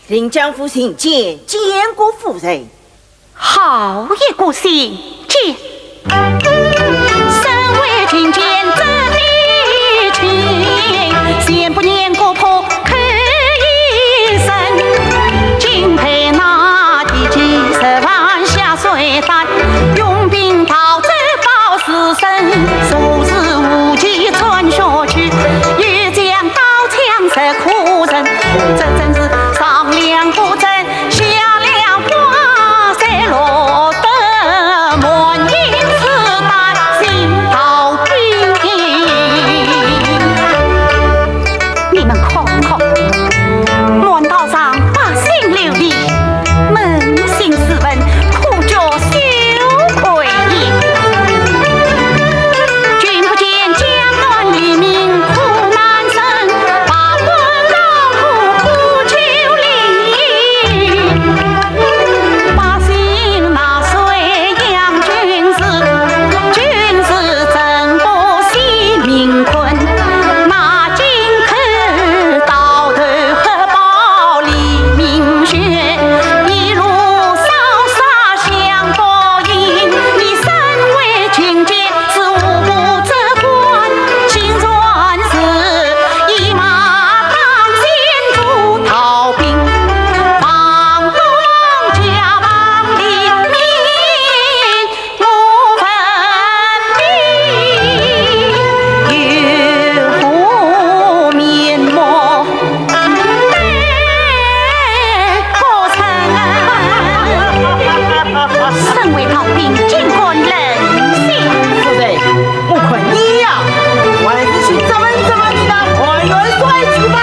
临江府信见监国夫人，好一个信件！身为军监这必情，先不念国破口一声，敬佩那第几10万下水弹，用兵讨贼报死生，数日无忌穿下去，欲将刀枪射苦人，这真是上梁不正下梁花，谁落得满营子弹心逃兵。你们看看，乱道上百姓流离，扪心自问，苦觉羞愧也。君不见江南黎民苦难生，把官让苦苦求理，百姓纳税养军事，军事怎不惜民困？那荆轲到头何报黎民血，一路烧杀相报应。你身为军监，是无不责官，心软是一马当先出逃兵，放浪家亡黎民无分离，有何面目可称？身为逃兵，尽管人心。夫人，我看你呀，还是去质问质问你的还元帅去吧。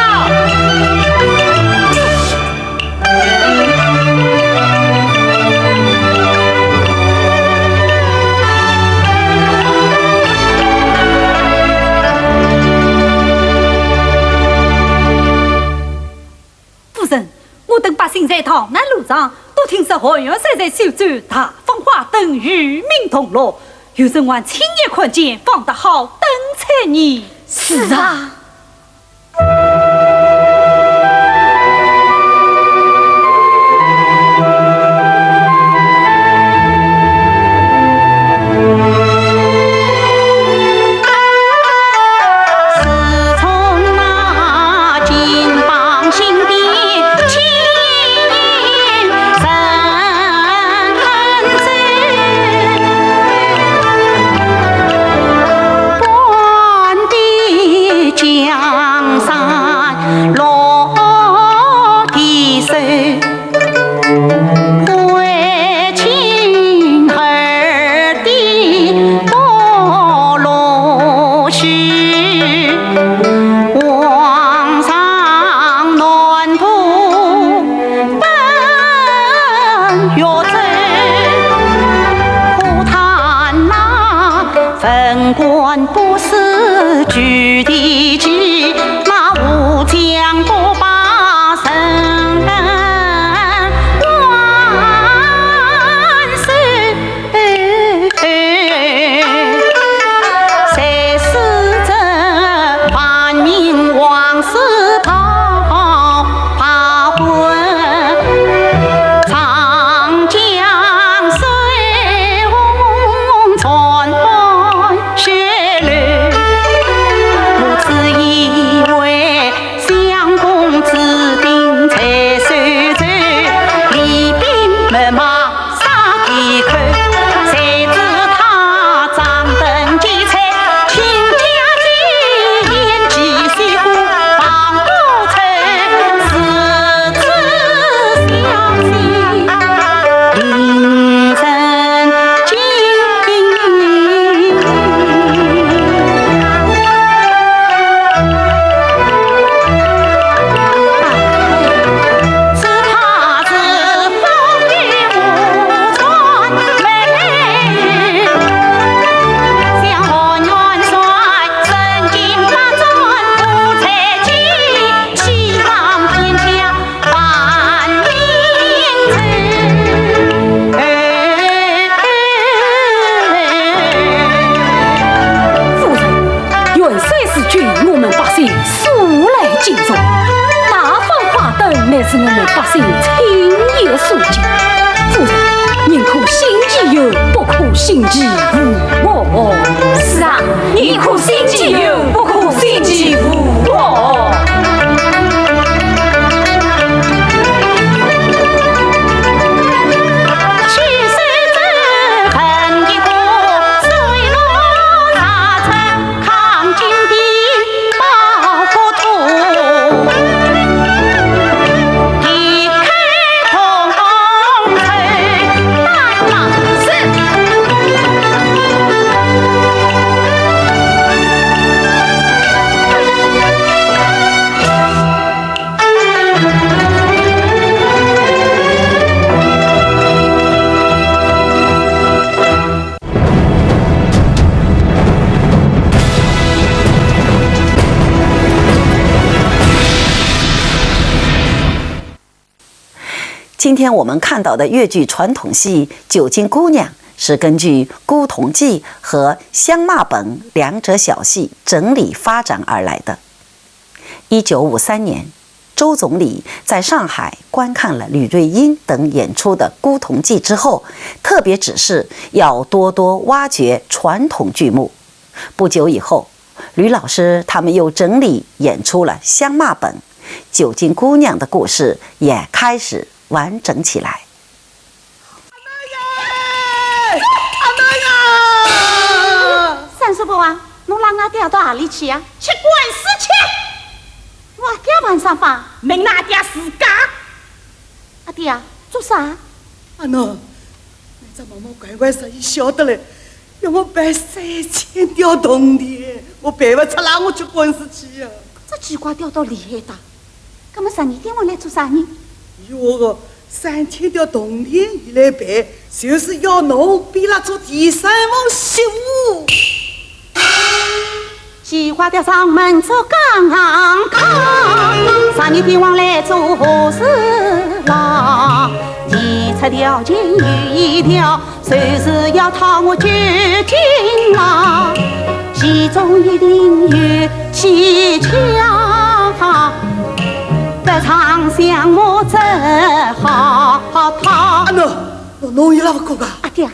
在塘南路上，都听说花园山在修筑大风花灯与民同乐，有人还亲眼看见放得好灯彩呢。是啊。文官不思举地志，那吴江不把身份万岁。谁是这万民王室跑魂？长江水洪传血泪，如此以为相公治病才收走，李兵没马杀敌口，谁知他张灯结彩，亲家姐演技水火放不成，是知相信令人惊。是他是风雨无传美人，像汉元帅身经百战不才气，气往天下万民城。夫人，元帅是君，我们百姓素来敬重。大放花灯乃是我们百姓亲眼所见。夫人，宁可信其有，不可信其无。是啊，宁可信其有，不可信其无。去世之恨一个，水落沙场抗金兵保国土，离开同城担马是。今天我们看到的越剧传统戏《九斤姑娘》是根据《孤童记》和《香骂本》两者小戏整理发展而来的。1953年，周总理在上海观看了吕瑞英等演出的《孤童记》之后，特别指示要多多挖掘传统剧目。不久以后，吕老师他们又整理演出了《香骂本》，九斤姑娘的故事也开始完整起来。三叔伯啊，侬让我爹到哪里去呀？去管事去。我爹晚上发，命俺爹自家。阿爹啊，做啥？阿侬，你这毛毛怪怪生意晓得嘞，要我办3000条铜钿，我办不出来，我去管事去呀。这奇怪调到厉害的，那么12点我来做啥呢？哟个，3000条铜钿一来办，就是要侬比那做第三房媳妇。奇怪调上门走刚刚，12点往来做何事？啦。提出条件有一条，就是要讨我究竟啦。其中一定有蹊跷，不常想我只好逃。侬有哪个哥阿爹，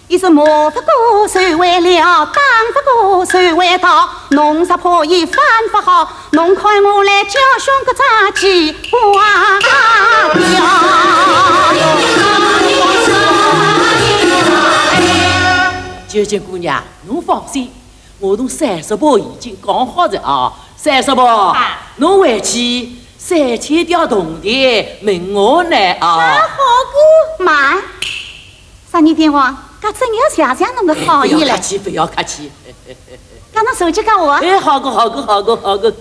伊是磨不过手为了，打不过手为刀。侬杀破伊反不好，侬看我来教训个杂技花雕。九姐姑娘，侬放心，我同三叔伯已经讲好了啊。三叔伯，侬回去3千条铜钿问我呢啊。好过慢，啥人电话？搿真要谢谢侬个好意嘞。不要客气。搿侬手机给我。哎，好个。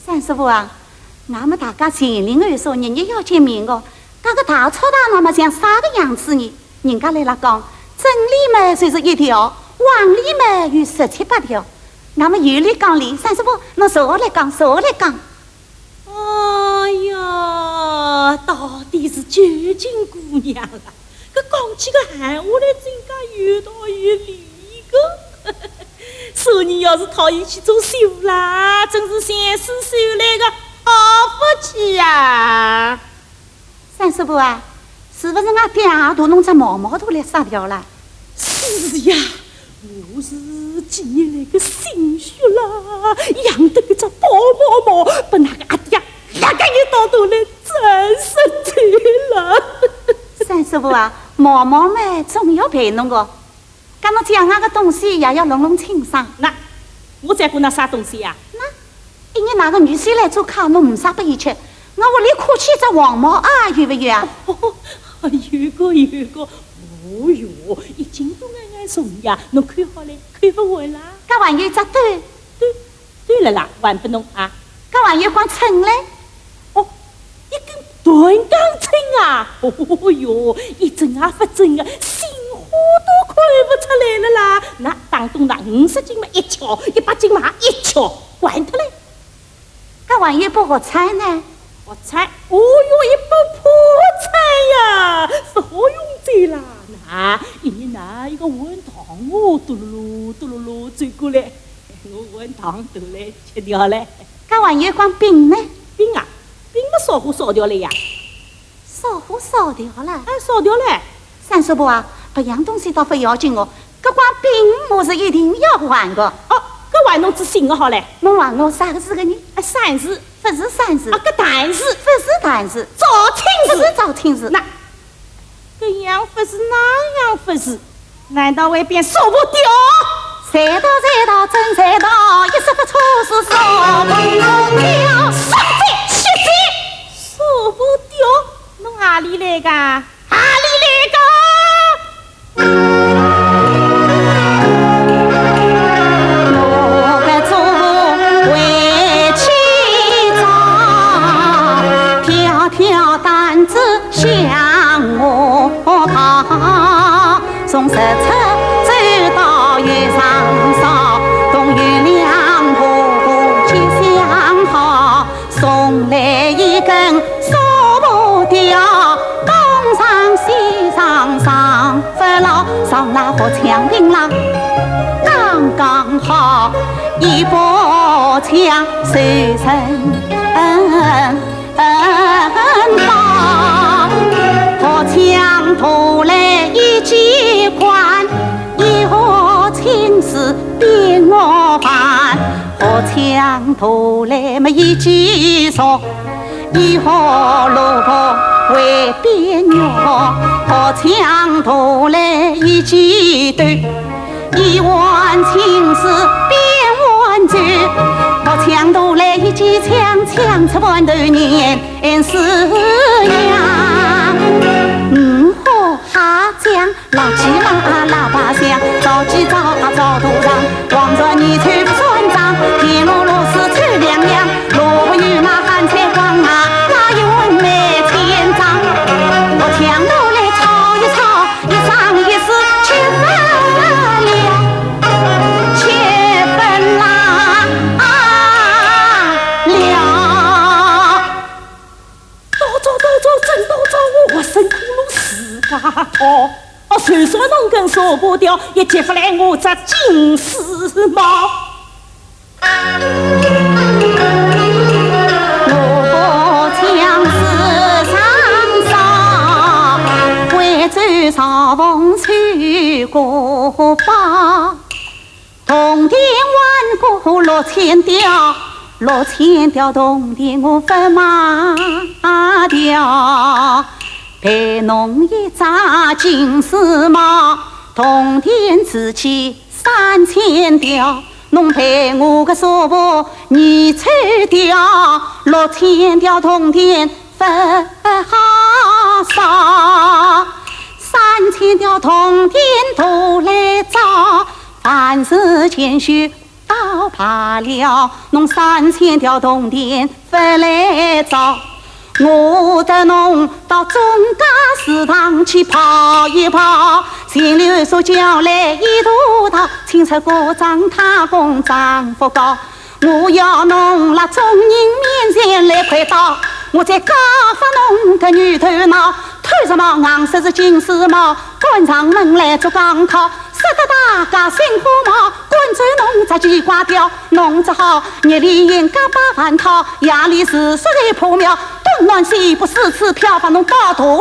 三师傅啊，俺们大家前灵后说，日日要见面的。搿个大操场那么像啥个样子呢？人家来了讲，真理嘛就是一条，往里嘛有17、18条。俺们有理讲理，三师傅，侬坐下来讲，坐下来讲。哎呀，到底是究竟姑娘了。搿讲起个闲话来，真噶有道有理个。说你要是讨伊去做媳妇啦，真是前世修来个好福气呀！三师傅啊，是不是俺爹大弄只毛毛头来杀掉了？是呀，我是几年来个心血啦，养得个只宝毛毛，把那个阿爹哪个一刀头来真是对了。三师傅啊，毛毛嘛总要陪侬个。刚侬讲那个东西也要弄弄清爽。那我再给那啥东西呀？那因为那个女婿来做客，侬唔杀不伊吃。我屋里哭起只黄毛啊，有不有啊？有个。哦哟，已经都暗重呀，侬看好嘞，看不完啦。搿还有只对了啦，还不弄啊？搿还有光秤嘞？哦，一根断钢秤啊！哦哟，一针也不针啊，心花都看不出来了啦。那当中那50斤嘛一敲，100斤嘛一敲，管他嘞。搿还有不学菜呢？学菜？哦哟，一把破菜呀，是好用嘴啦。那一年拿一个碗糖哦，嘟噜噜走过来，我碗糖都来吃掉了。搿还有光饼呢？饼嘛烧火烧掉了呀。烧火烧掉了？哎，烧掉了。三叔伯啊，别样东西倒不要紧哦，搿光饼我是一定要还的。哦，搿还侬只新的好嘞。侬还我啥个字个人？善事，不是善事。啊，搿谈事，不是谈事。找亲事，不是找亲事。那搿样不是那样不是？难道会变烧不掉？财道真财道，一时不错是烧不掉。烧贼血贼，烧不掉？侬哪里来个？哪里来个？我该做为妻长，挑担子向我扛，从日出走到月上梢，东有两步结相好，送来一根烧不掉。西上不牢，上那火枪兵郎，刚好一把枪手成刀，火枪头来一记关，一何亲事变我烦，火枪头来么一记说，一何路途为边缘，火枪头来一记断，一碗青丝变碗酒，火枪头来一记枪，枪出碗头年是样。河哈江，老鸡马喇叭响，早鸡早土上，望着你吹不算账，天罗罗是吹凉凉，罗不有那寒菜光啊，哪有文来天长，我枪头来吵一吵，一上一世7分了，7分啦了。套。虽说侬跟说不掉，也结不来我这金丝帽。我将世上少，贵州朝凤去过吧。铜钿万古6000吊，6000吊铜钿我不卖掉。陪侬一扎金丝帽，铜钿值起3000吊。侬陪我个说服你吹掉，6000吊铜钿不好少，3000吊铜钿都来找，凡事谦虚倒怕了，侬3000吊铜钿不来找。我带侬到中家祠堂去跑一跑，前流所叫来一大道，清出歌唱太公丈夫高。我要侬拉众人面前来快到，我再教发侬个女头脑，头上帽硬色是金丝帽，关上门来做钢套，识得大家新花帽，关住侬只鸡瓜雕，侬只好日里应家把饭讨，夜里是说来破庙。暖西不四次漂，把侬到大路，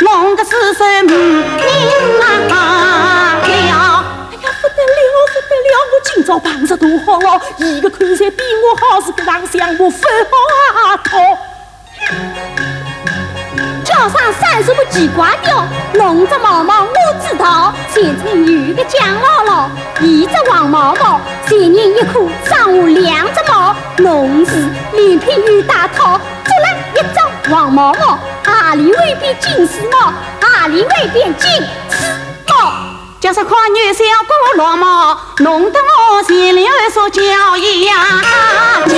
弄个四身明啊了。哎呀，不得了，不得了！我今朝碰着多好哦，一个看起比我好，是个让相我分好啊头。脚上30部鸡瓜雕，弄只毛毛我知道，前村有个蒋姥姥，一只黄毛毛，前人一颗，上下2只毛，弄是连片有大套。一张黄毛毛，阿里未变金丝帽，阿里未变金丝帽。就是看女小姑落帽，弄得我心里说叫呀叫。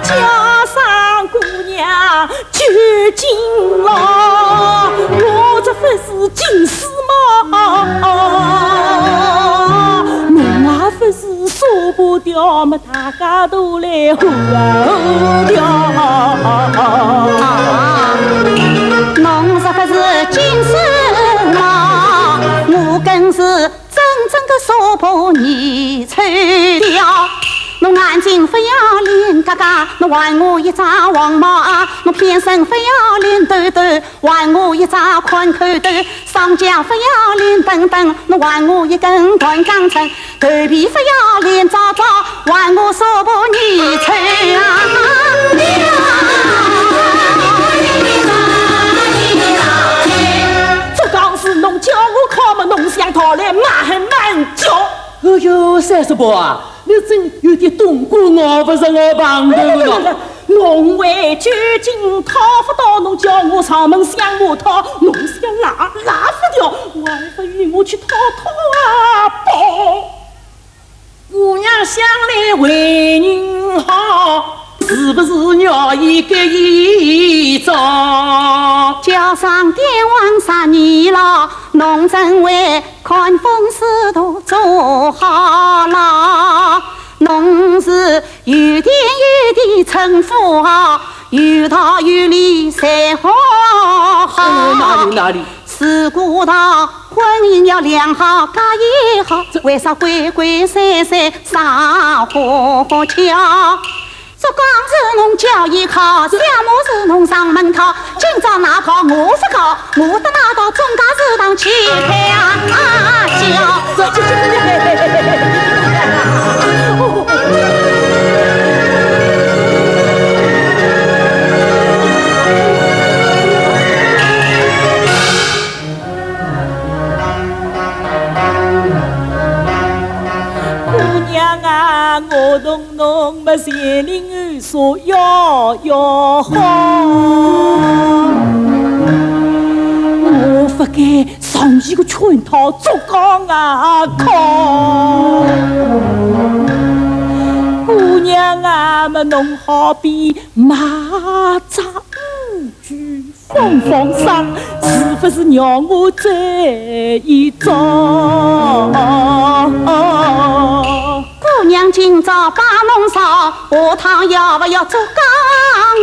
家上姑娘究竟了，我这不是金丝帽，侬啊不是说不掉嘛，大家都来吼掉。侬这不是金丝帽，我更是真正的说不你吹掉。侬眼睛不要脸嘎嘎，侬还我一扎黄毛啊！侬偏身不要脸短短，还我一扎宽口头；上脚不要脸等等，侬还我一根断钢针；头皮不要脸早早，还我说不你吹啊！这刚是侬叫我靠嘛，侬想讨来慢叫。哎呦，30伯啊，你真有点懂过我，不是我旁头了。侬为究竟讨不到，侬叫我上门向我讨，侬想拉不掉，我还不与我去讨啊包。姑娘想来为人好，是不是鸟一个一招？叫上帝王3年了，侬真为看风使舵做好了。侬是有田有地称富豪，有道有理才好。哪里？是古道婚姻要良好，家也好，为啥鬼鬼祟祟撒花俏？这刚是侬叫一考，小木是侬上门讨。今朝哪考我不考，我得拿到中家祠堂去叫。姑娘啊，我同侬么前人说要好，我不该上一个圈套做讲啊靠。姑娘啊，么侬好比马扎5句风风霜，是不是让我这一遭？姑娘今朝把侬烧，下趟要不要做钢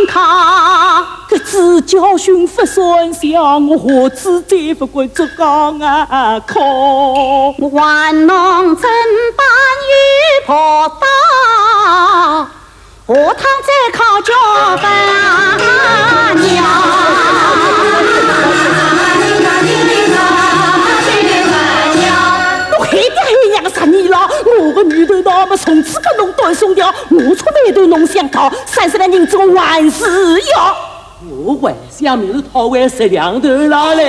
卡？搿只教训不算像我何止再不管做钢啊靠！我还侬真把玉婆刀，下趟再靠叫伴娘。我海爹海娘10年了，我个女头脑么从此跟侬断松掉，我出眉头侬想讨，30两银子我还是要。我还想明日讨回10两头拿来，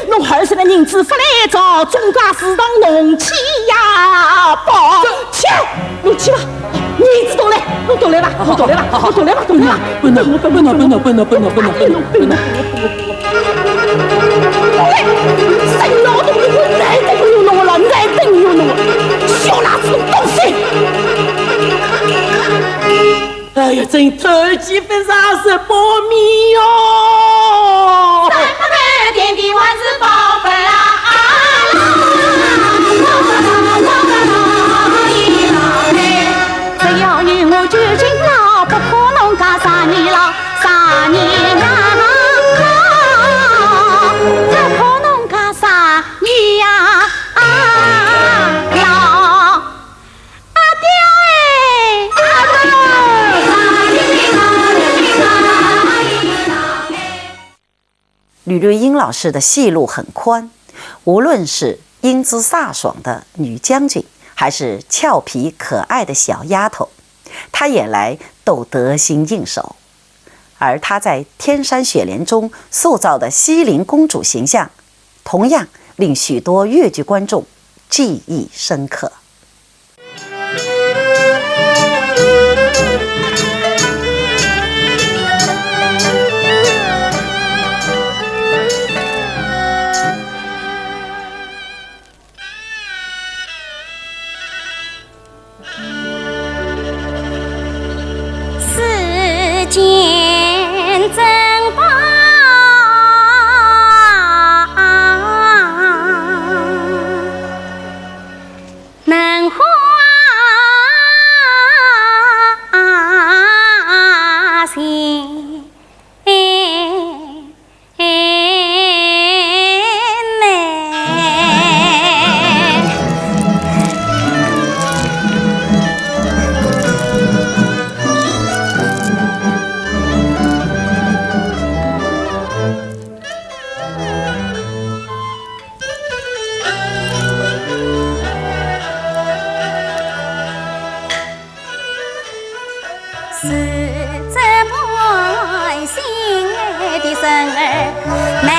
侬20两银子发来找中家市场侬去呀包去，侬去吧，儿子都来，侬都来吧，侬都来吧，侬都来吧，都来吧，不能，谁劳动力我再等有侬了，再等有侬了，小哪子东西！哎呀，真偷鸡不上是保密哟！三不半天地万事报本啊！只要与我究竟老，不可能干3年牢，3年呀！不可能干3年呀！老阿爹哎，吕瑞英老师的戏路很宽，无论是英姿飒爽的女将军，还是俏皮可爱的小丫头，她也来斗得心应手。而她在《天山雪莲》中塑造的西陵公主形象，同样令许多粤剧观众记忆深刻。世间珍宝能花心是这般心爱的生儿难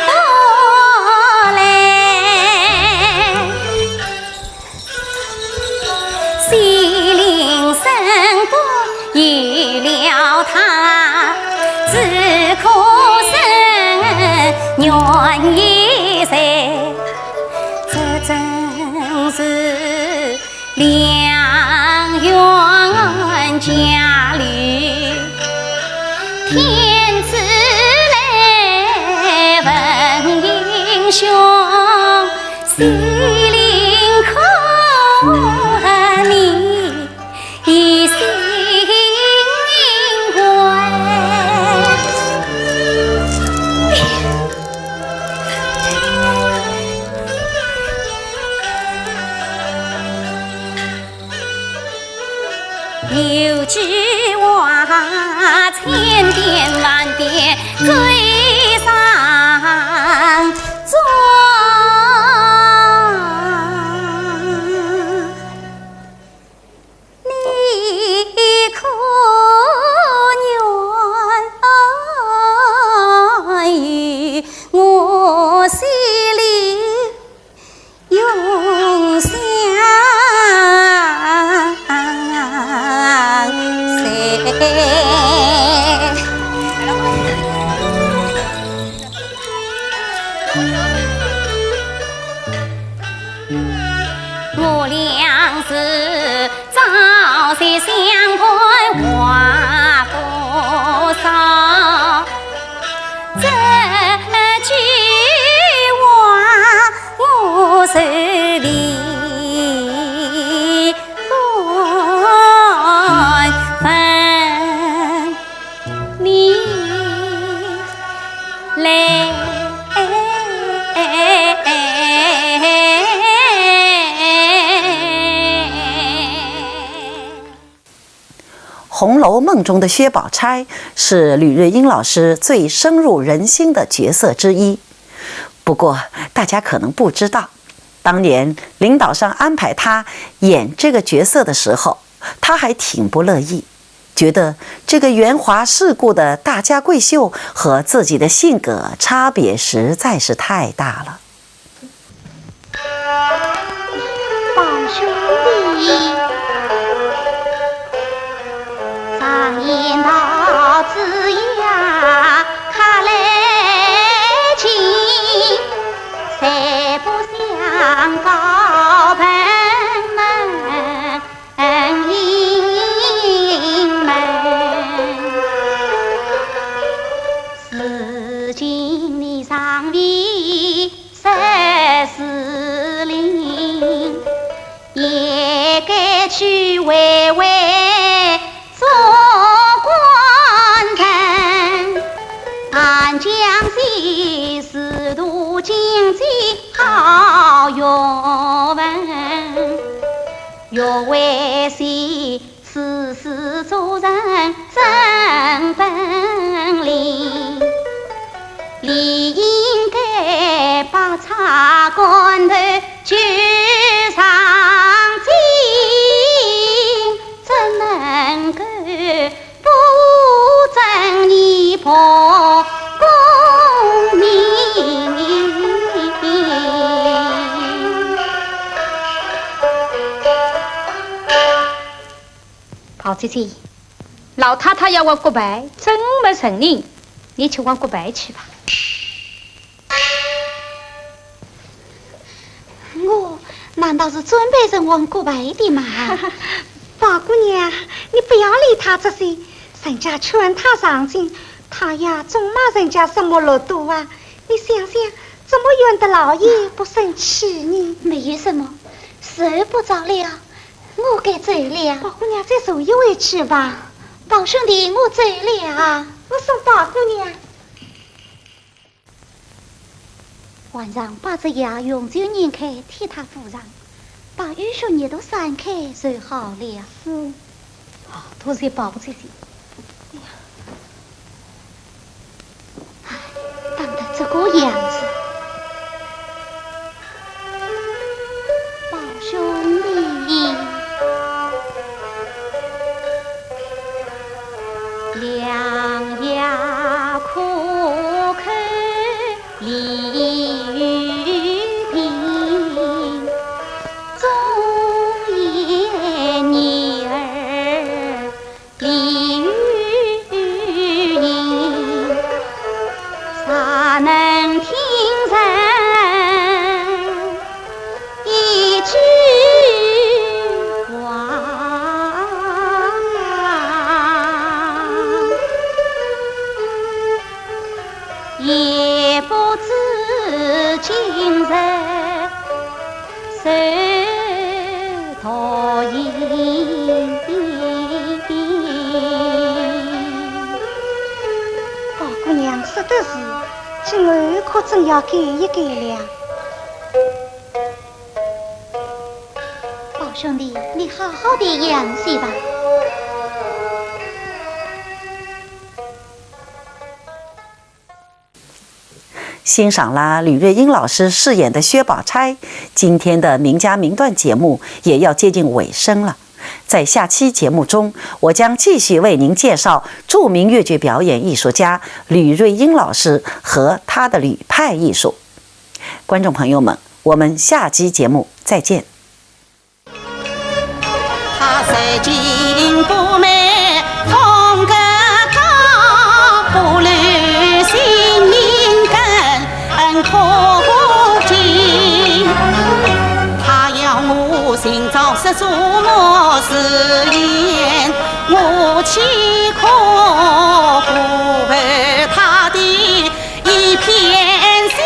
不来，西陵神官遇了他，只可生愿一在，这真是良缘家侣，天子来问英雄，西陵可你一心怀。有句话千遍万遍最上装，你可愿与我心里永相我俩是朝夕相伴话不少，红楼梦》中的薛宝钗是吕瑞英老师最深入人心的角色之一。不过，大家可能不知道，当年领导上安排她演这个角色的时候，她还挺不乐意，觉得这个圆滑世故的大家闺秀和自己的性格差别实在是太大了。宝兄弟，常言道子呀卡来亲，谁不想高朋门迎门？如今你上位14令，也该去为做官臣，俺将谁仕途经济好学问，要为谁事事做人真本领，理应该把茶竿头举上进，怎能够不正义破公明？宝姐姐，老太太要往国外，真没承认，你去往国外去吧。我难道是准备人往国外的吗？宝姑娘，你不要理他这些，人家劝他上进，他呀总骂人家什么路多啊！你想想，怎么远的老爷不生气呢？没有什么，时不早了，我该走了。宝姑娘，再走一回去吧。宝兄弟，我走了。我送宝姑娘。晚上把这牙用酒拧开，替他敷上，把雨水热都散开就好了。好，多谢宝姐姐。当得这个样子，宝兄弟，良牙苦口利于贫，忠言逆耳利于淫，啥能听人一句话？也不知今日受陶饮。宝姑娘说的是，今后可真要改一改了。宝兄弟，你好好的养息吧。欣赏了吕瑞英老师饰演的薛宝钗，今天的名家名段节目也要接近尾声了。在下期节目中，我将继续为您介绍著名越剧表演艺术家吕瑞英老师和他的吕派艺术。观众朋友们，我们下期节目再见。他虽进不美，风格高，不履性命更可敬。他要我寻找失主莫是言，我岂可不陪他的一片心？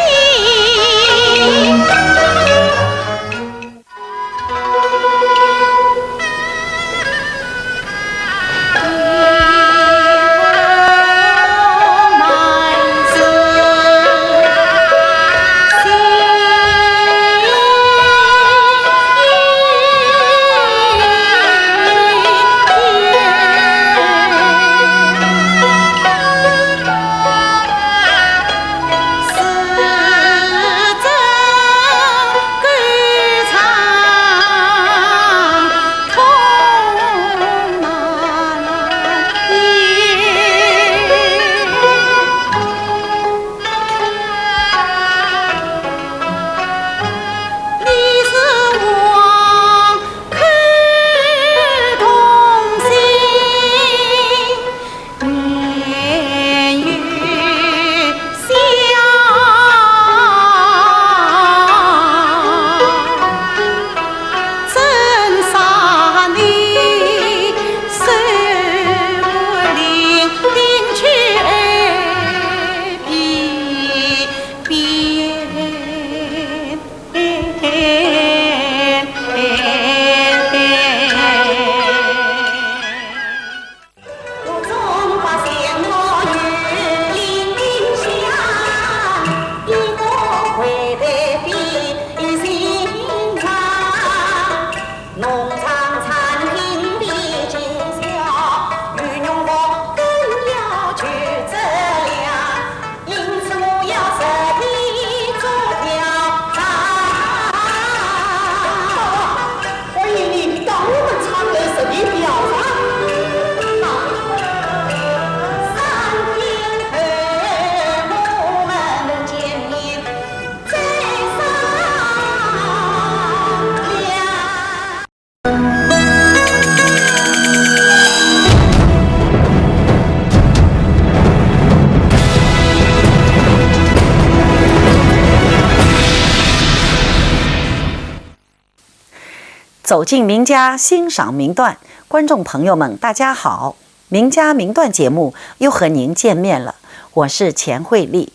走进名家欣赏名段，观众朋友们，大家好！名家名段节目又和您见面了，我是钱慧丽。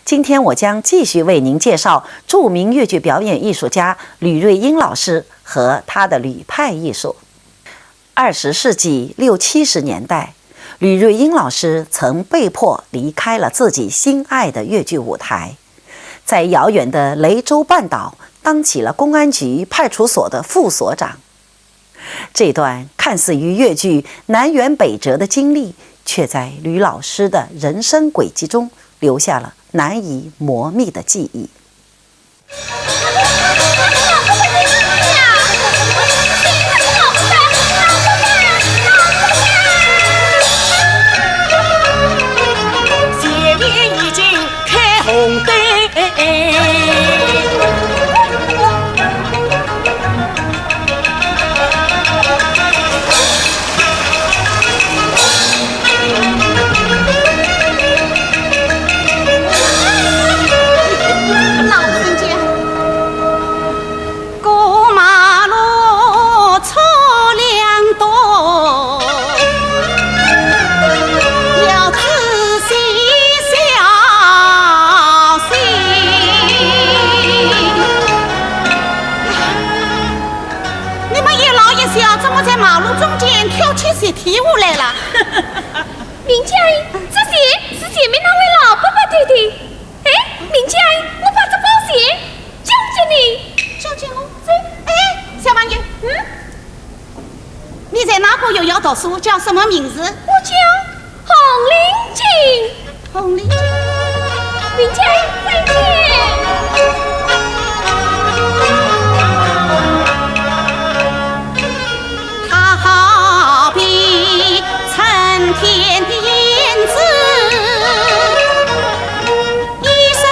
今天我将继续为您介绍著名越剧表演艺术家吕瑞英老师和他的吕派艺术。20世纪60、70年代，吕瑞英老师曾被迫离开了自己心爱的越剧舞台，在遥远的雷州半岛当起了公安局派出所的副所长。这段看似与越剧南辕北辙的经历，却在吕老师的人生轨迹中留下了难以磨灭的记忆。前面已经开红灯，提舞来了，明家姨，这鞋是前面那位老伯伯推的。哎，明家姨，我把这包鞋交给你，交给我。哎，小朋友，你在哪个学校读书？叫什么名字？我叫洪玲静。洪玲静，明家姨再见。天的燕子一身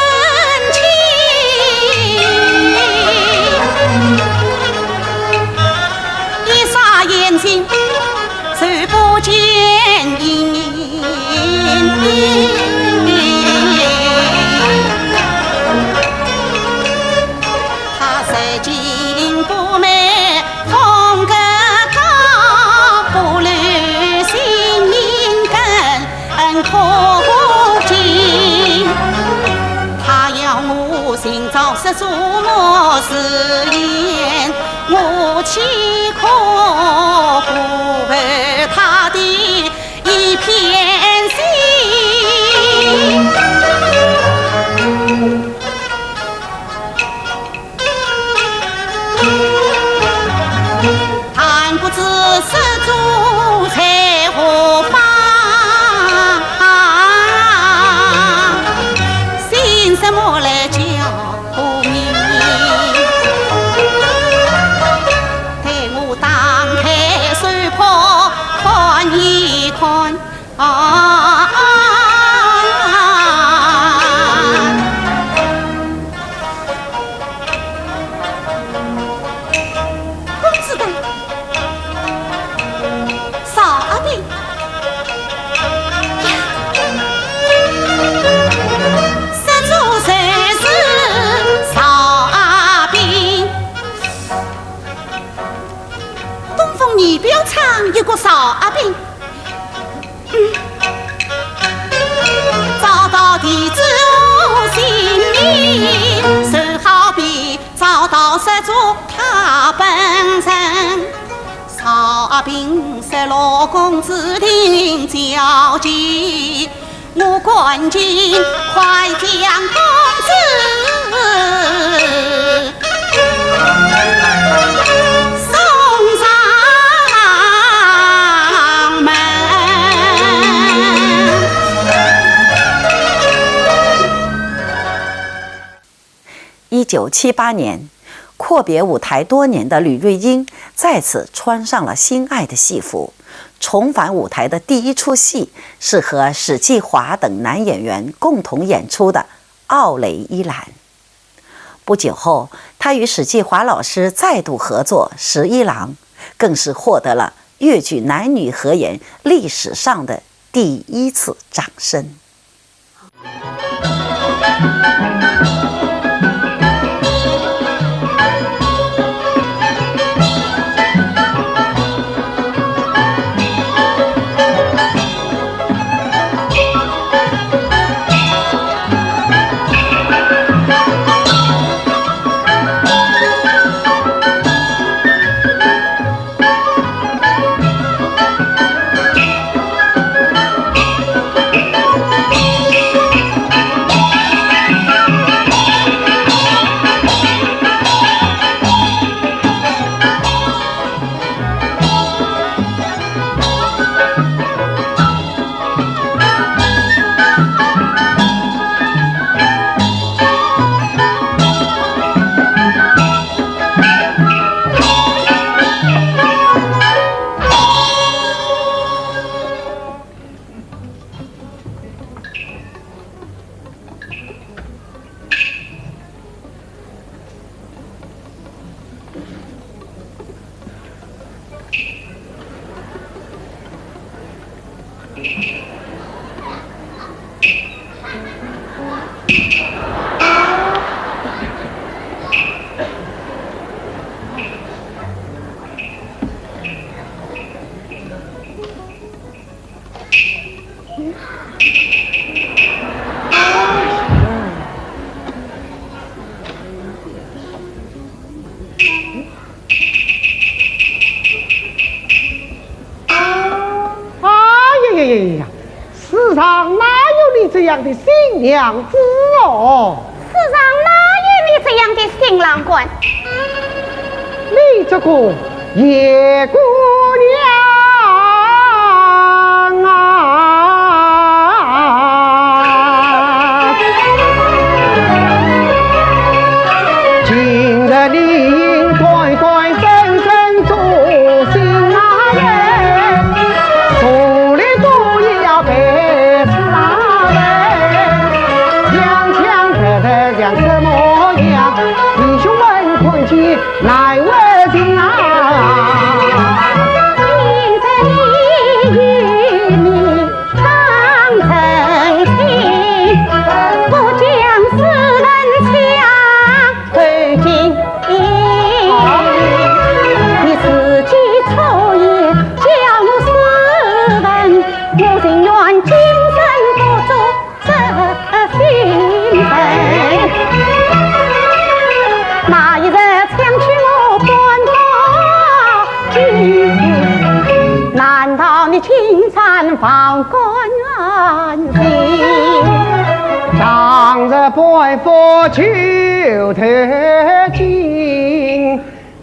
轻，一眨眼睛就不见影。他虽金不美，风格高，不留可敬，他要我寻找失主莫是言，我岂可辜负他的一片心？但不知失主在何方？什么来叫名？待我打开手帕看一看公子的少阿弟。仪表厂有个少阿兵，找到地址无姓名，就好比找到失主他本人。少阿兵说老公子听交集，我赶紧快将公子1978年，阔别舞台多年的吕瑞英再次穿上了心爱的戏服，重返舞台的第一出戏是和史继华等男演员共同演出的《奥雷伊兰》。不久后，他与史继华老师再度合作《十一郎》，更是获得了越剧男女合演历史上的第一次掌声。爷呀，世上哪有你这样的新娘子哦？世上哪有你这样的新郎官？你这个叶姑娘啊！今日你应端端正正做新郎人，手里都要陪他们，强强得得像什么样？弟兄们困起来为情啊！放官安心，当日拜佛求得经，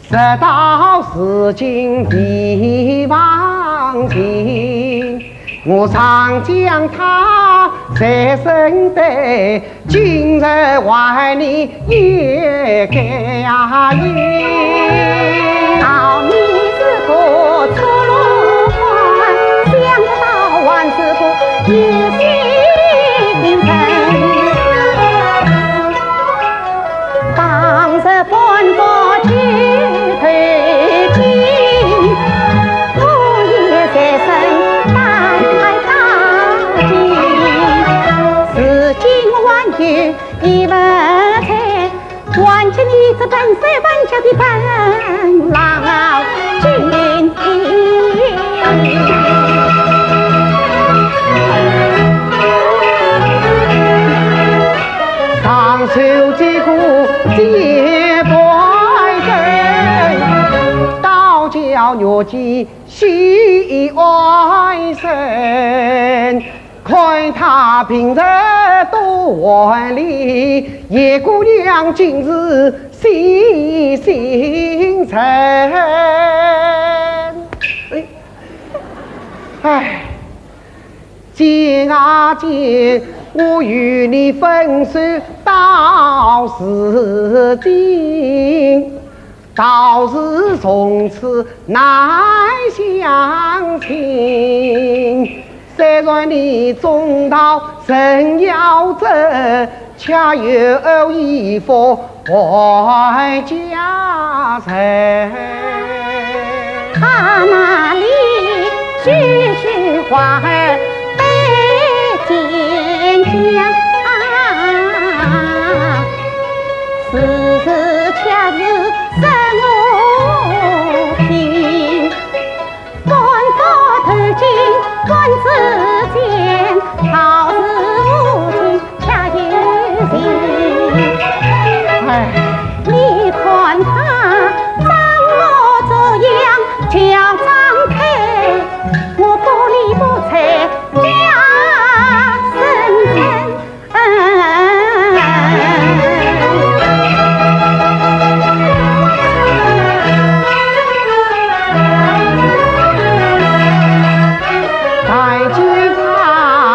直到如今地忘情。我常将他在身带，今日为你也该呀应。到你是个出路宽，想得到万事不也心疼。当日半佛去推进，我也在身担大金。此今万语已不在，还请你这本色本家的本老君。上手这个结拜根，道教乐器喜爱神，看他平日多爱理，叶姑娘今日细心诚。哎，见啊见，我与你分手到是今，到是从此难相亲。虽然你中道人要走，恰有一副坏家人。他那里句句话儿被坚强，时时恰是生我心。官法头进官之间，好事无情恰有情。你看他张我这样叫张开，我不理不睬家生人。太君他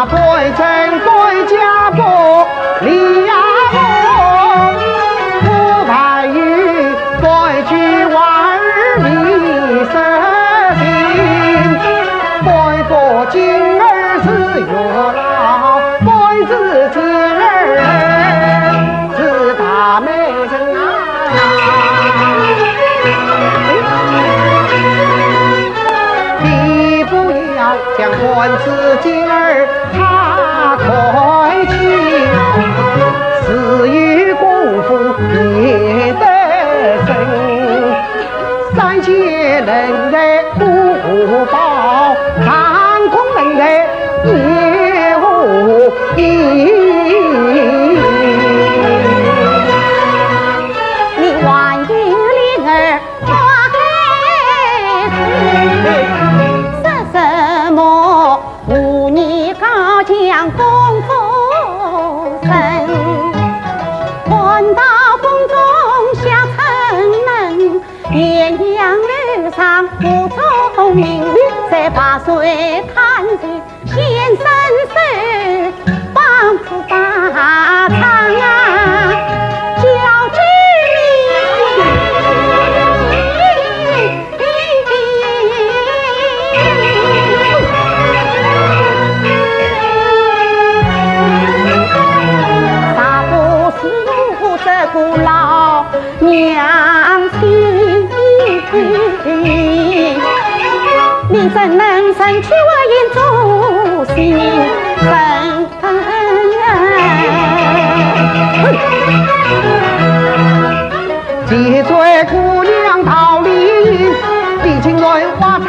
拜真拜家婆李呀婆，我拜玉拜举万里生心，拜佛今儿是月老，拜子今儿是大美人你不要将官司今儿他快去，私欲功夫也得生，三界人来不报，看空人来也无益。你万有灵儿花开时，说什么无将功夫深，混到风中下沉能，艳阳路上不聪明，在把水滩前先生手，帮助把唱啊，叫知古老娘亲，你怎能生去我眼中心恨？几岁姑娘桃李，李青来花城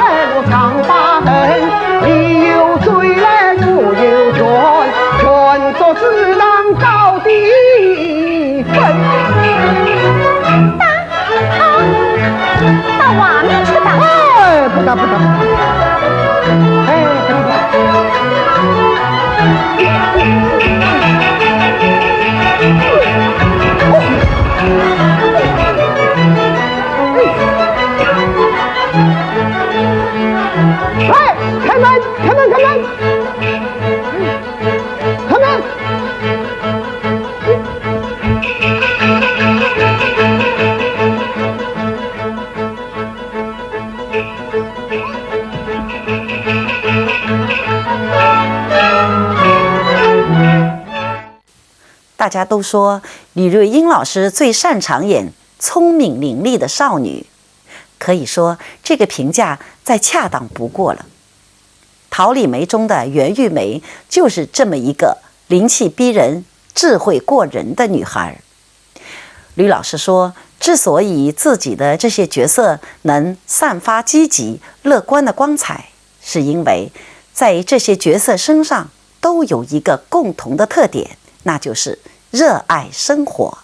长疤痕，你有罪来我有权，权做只当到底分。到瓦面去打！哎，不打不打。哎，来，开门，开门，开门，开门。大家都说李瑞英老师最擅长演聪明伶俐的少女，可以说这个评价再恰当不过了。桃李梅中的袁玉梅就是这么一个灵气逼人、智慧过人的女孩。吕老师说，之所以自己的这些角色能散发积极、乐观的光彩，是因为在这些角色身上都有一个共同的特点，那就是热爱生活。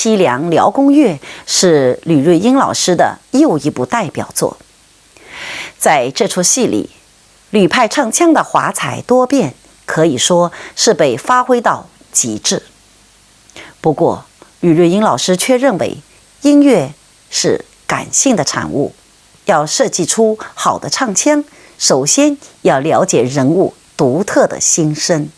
凄凉辽宫乐》是吕瑞英老师的又一部代表作。在这出戏里，吕派唱腔的华彩多变，可以说是被发挥到极致。不过，吕瑞英老师却认为，音乐是感性的产物，要设计出好的唱腔，首先要了解人物独特的心声。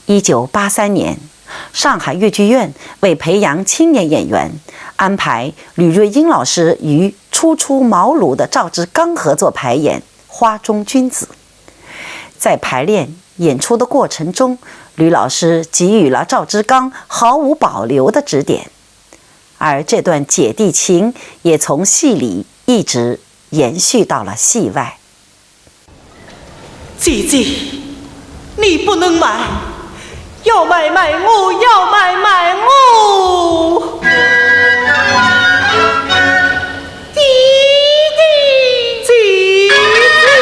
1983年，上海粤剧院为培养青年演员，安排吕瑞英老师与初出茅庐的赵志刚合作排演《花中君子》。在排练演出的过程中，吕老师给予了赵志刚毫无保留的指点，而这段姐弟情也从戏里一直延续到了戏外。姐姐，你不能买，要买买我，要买买我。弟弟，姐姐。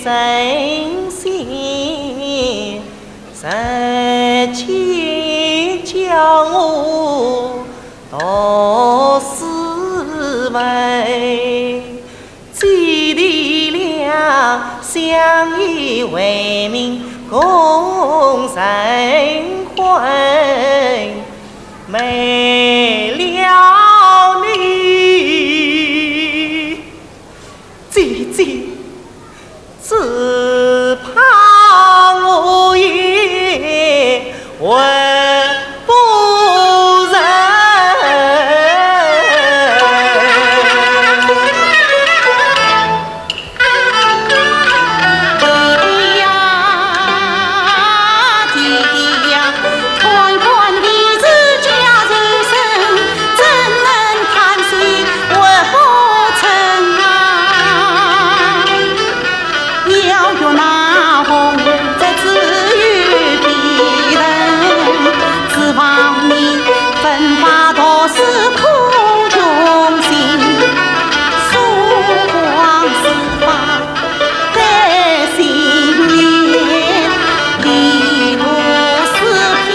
真心，实情叫我读思维，既力量相依为命，共生活，没了你，姐姐。只怕我也闻不人。弟弟呀，看看你自家人生，怎能看谁我不成啊？要有那红在自于敌人，指望你奋发多是苦中心，曙光四方在心连，离我四天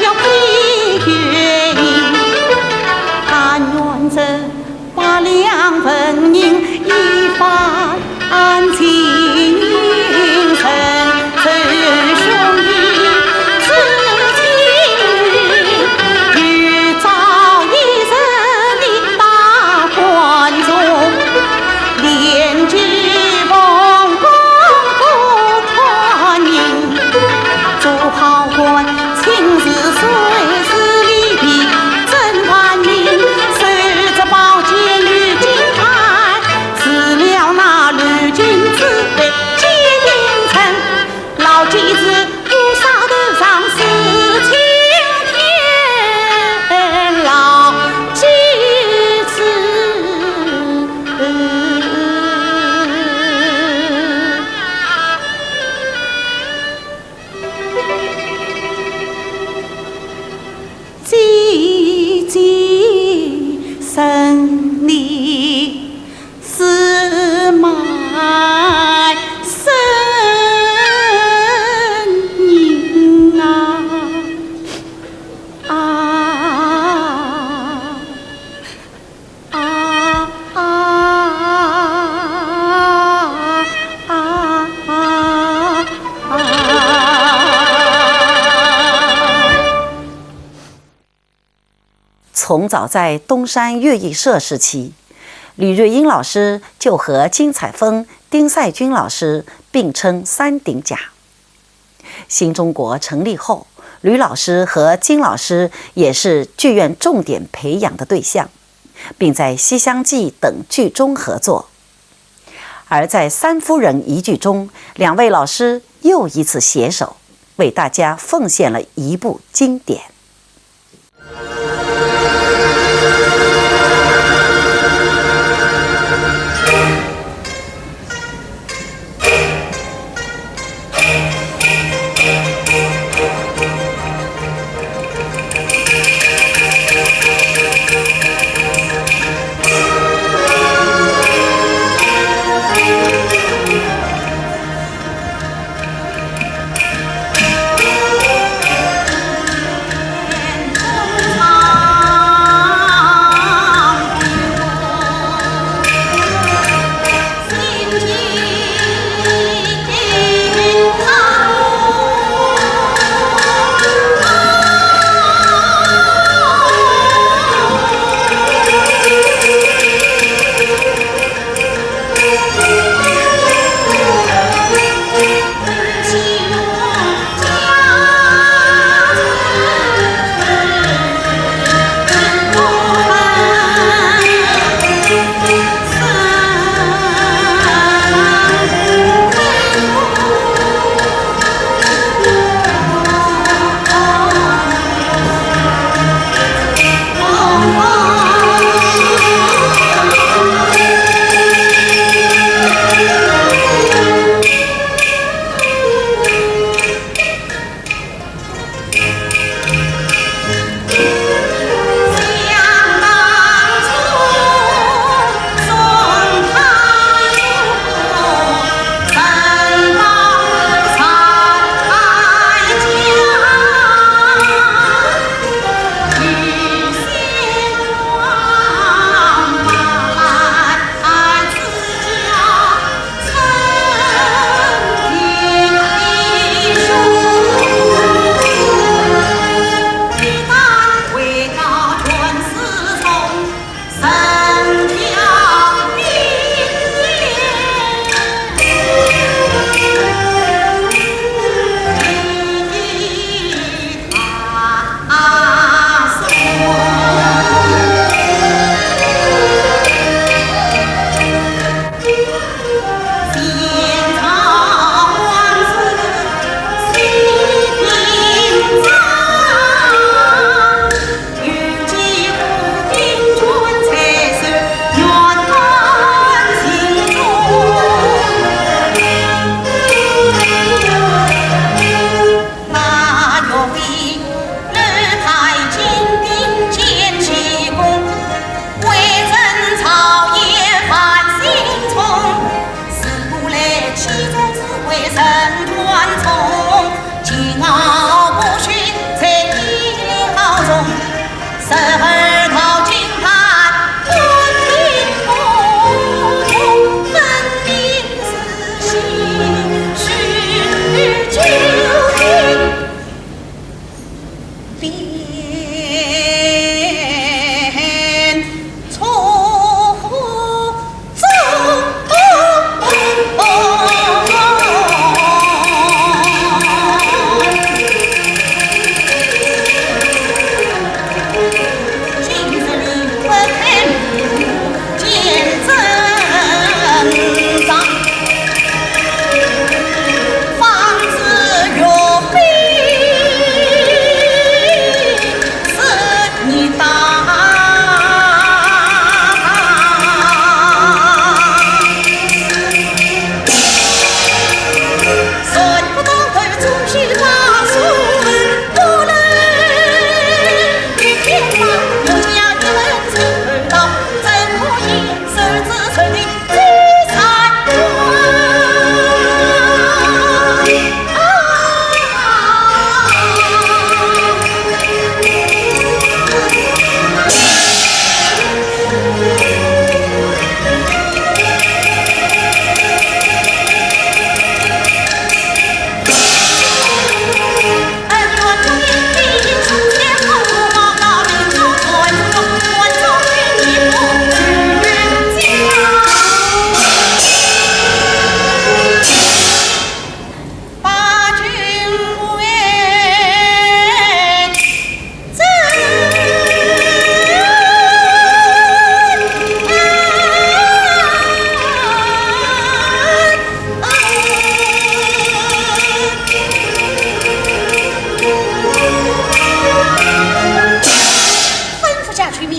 要披月影，但愿这把两份人一番情。胜利是埋生人从早在东山乐艺社时期，吕瑞英老师就和金彩峰、丁赛军老师并称三鼎甲。新中国成立后，吕老师和金老师也是剧院重点培养的对象，并在《西厢记》等剧中合作。而在《三夫人》一剧中，两位老师又一次携手，为大家奉献了一部经典。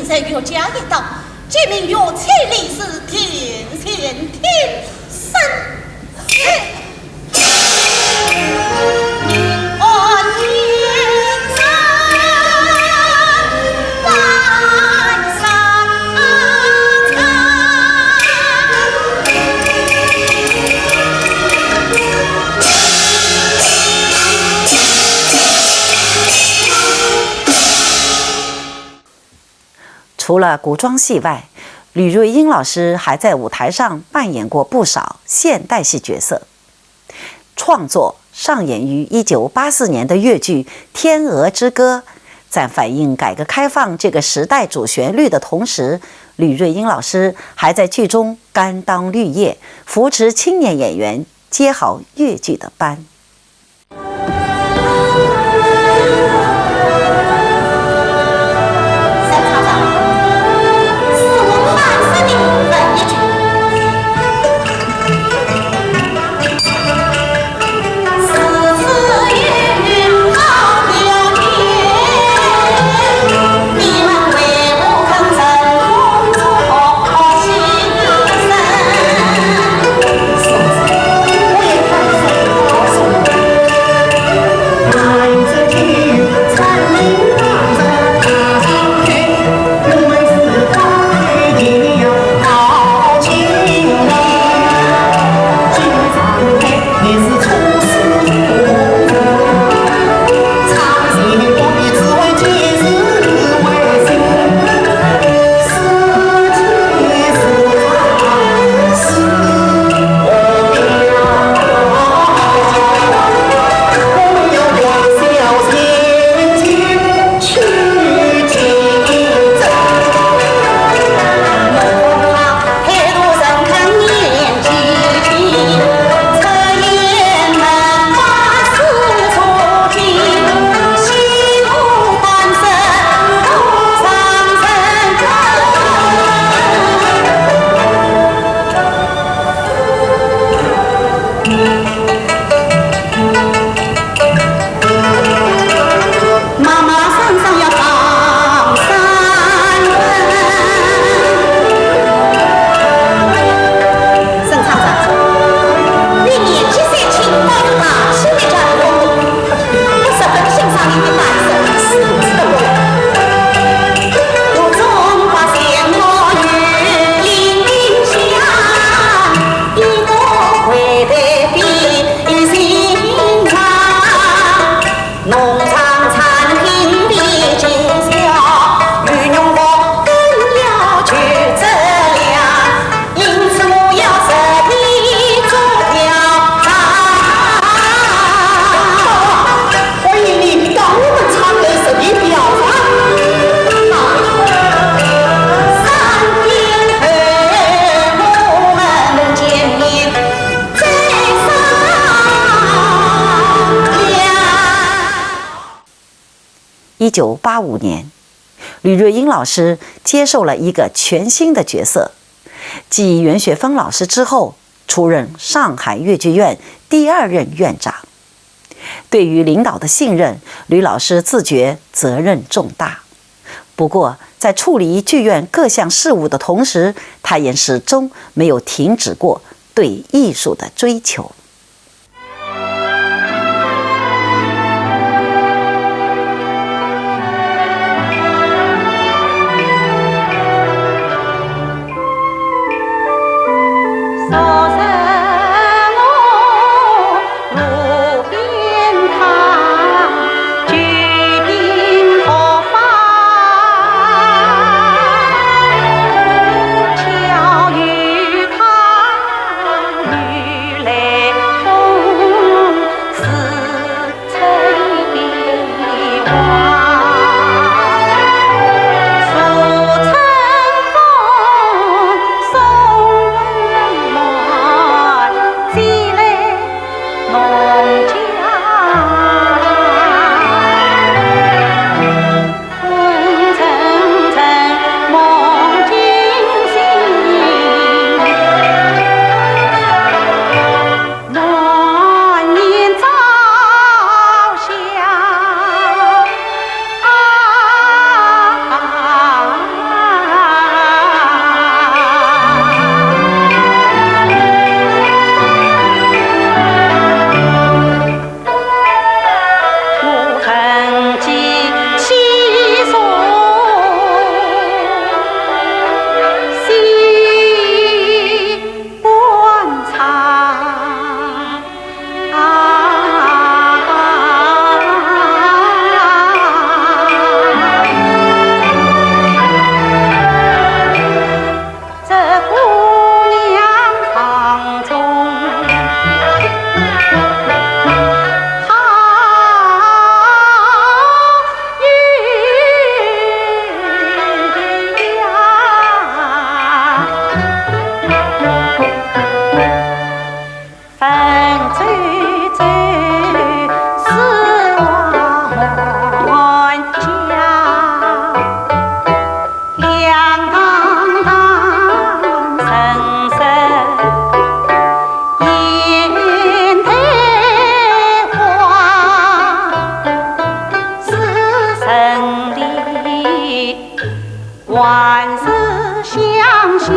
在岳家一道，这名岳才立是天仙天生。除了古装戏外，吕瑞英老师还在舞台上扮演过不少现代戏角色。创作上演于1984年的粤剧《天鹅之歌》，在反映改革开放这个时代主旋律的同时，吕瑞英老师还在剧中甘当绿叶，扶持青年演员接好粤剧的班。1985年，吕瑞英老师接受了一个全新的角色，继袁雪峰老师之后，出任上海粤剧院第2任院长。对于领导的信任，吕老师自觉责任重大。不过，在处理剧院各项事务的同时，他也始终没有停止过对艺术的追求。来。万事相向。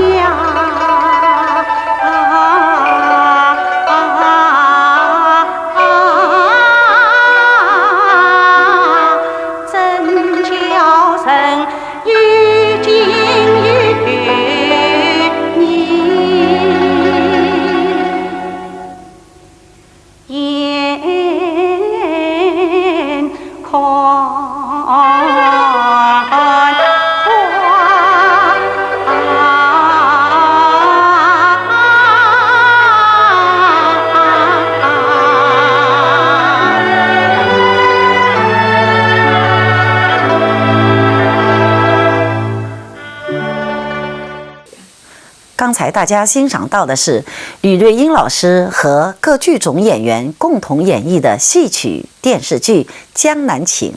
刚才大家欣赏到的是吕瑞英老师和各剧种演员共同演绎的戏曲电视剧《江南情》。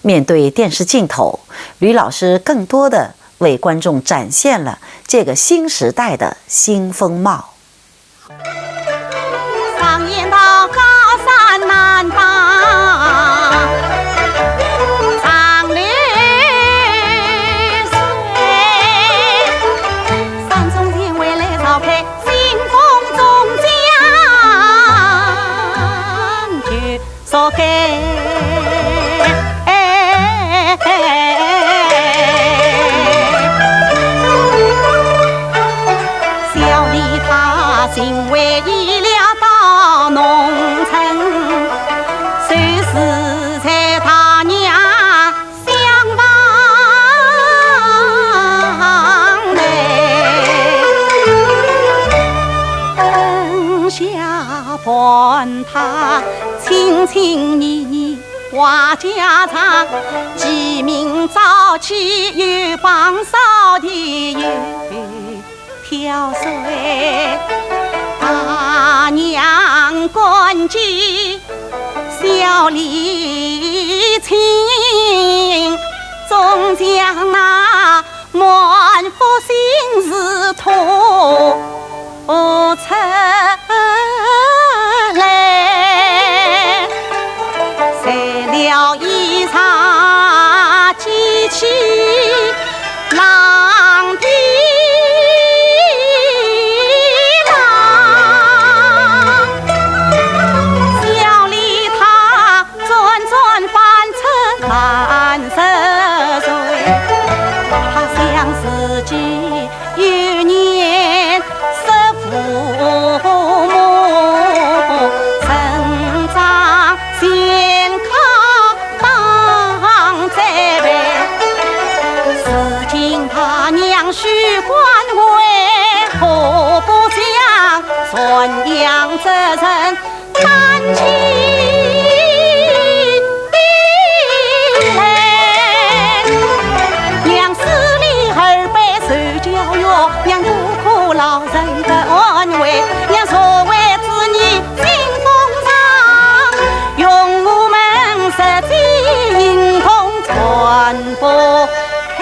面对电视镜头，吕老师更多的为观众展现了这个新时代的新风貌。上演到高山南方，长流水，山中天未来朝开，新风中将就说开。因为移了到农村，虽是在他娘相望来，灯下伴他亲亲昵昵话家常，鸡鸣早起又帮扫地又挑水。大娘关机小李情，终将那满腹心事吐出来，谁料一场激起浪的半十岁，他想自己有年失父母，成长健康当在位，如今他娘许官为何不将顺养责任担起？让孤苦老人的安慰，让所谓子女心风畅，用我们实际行动传播开。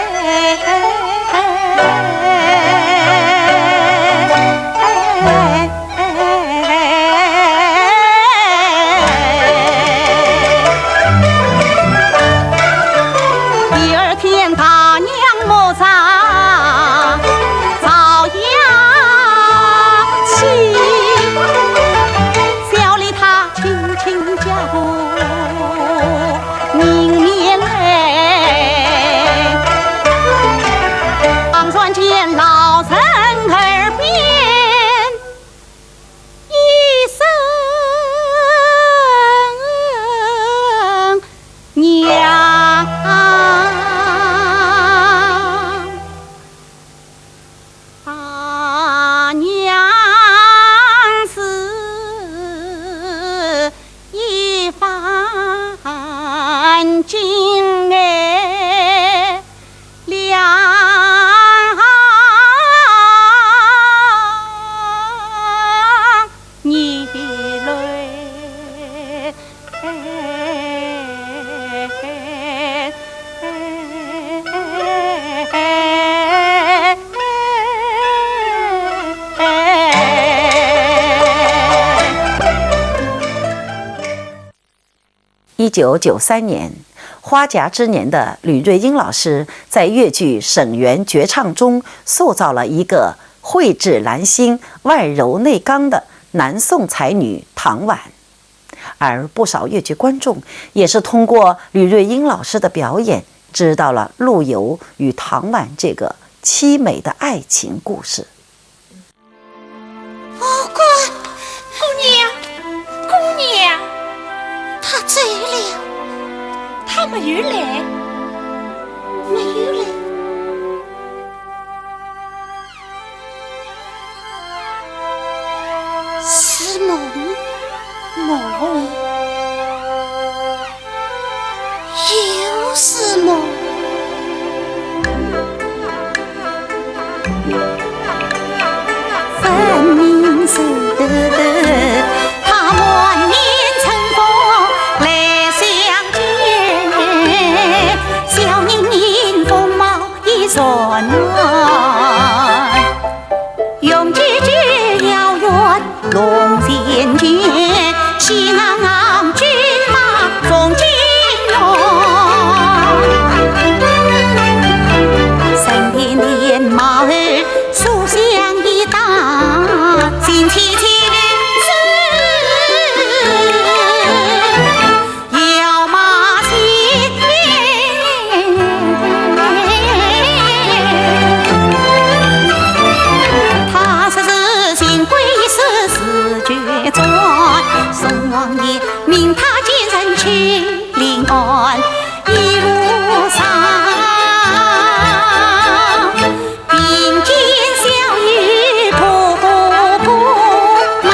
第二天他娘莫上老人耳边一声娘，大娘是一番经哎两。1993年，花甲之年的吕瑞英老师在越剧沈园绝唱中塑造了一个蕙质兰心、外柔内刚的南宋才女唐婉，而不少越剧观众也是通过吕瑞英老师的表演，知道了陆游与唐婉这个凄美的爱情故事。姑娘，他走了，他没有来，没有来。是梦，又是梦。分明是他万年春风来相见，小宁宁风貌已若暖，用句句遥远龙涧间，喜昂昂骏马风景远，神殿殿马儿书香一打，心凄凄要马前，他是新贵是四绝传，宋王爷命他进人去临安，一路上并肩小雨扑扑满，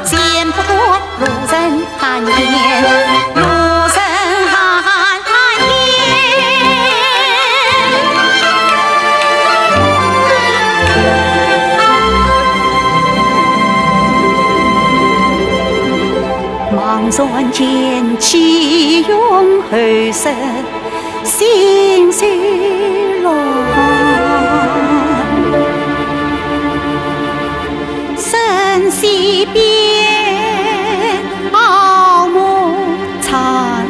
见不得路人寒烟，路人寒烟。茫然间起涌后生心绪乱，神西边傲目残，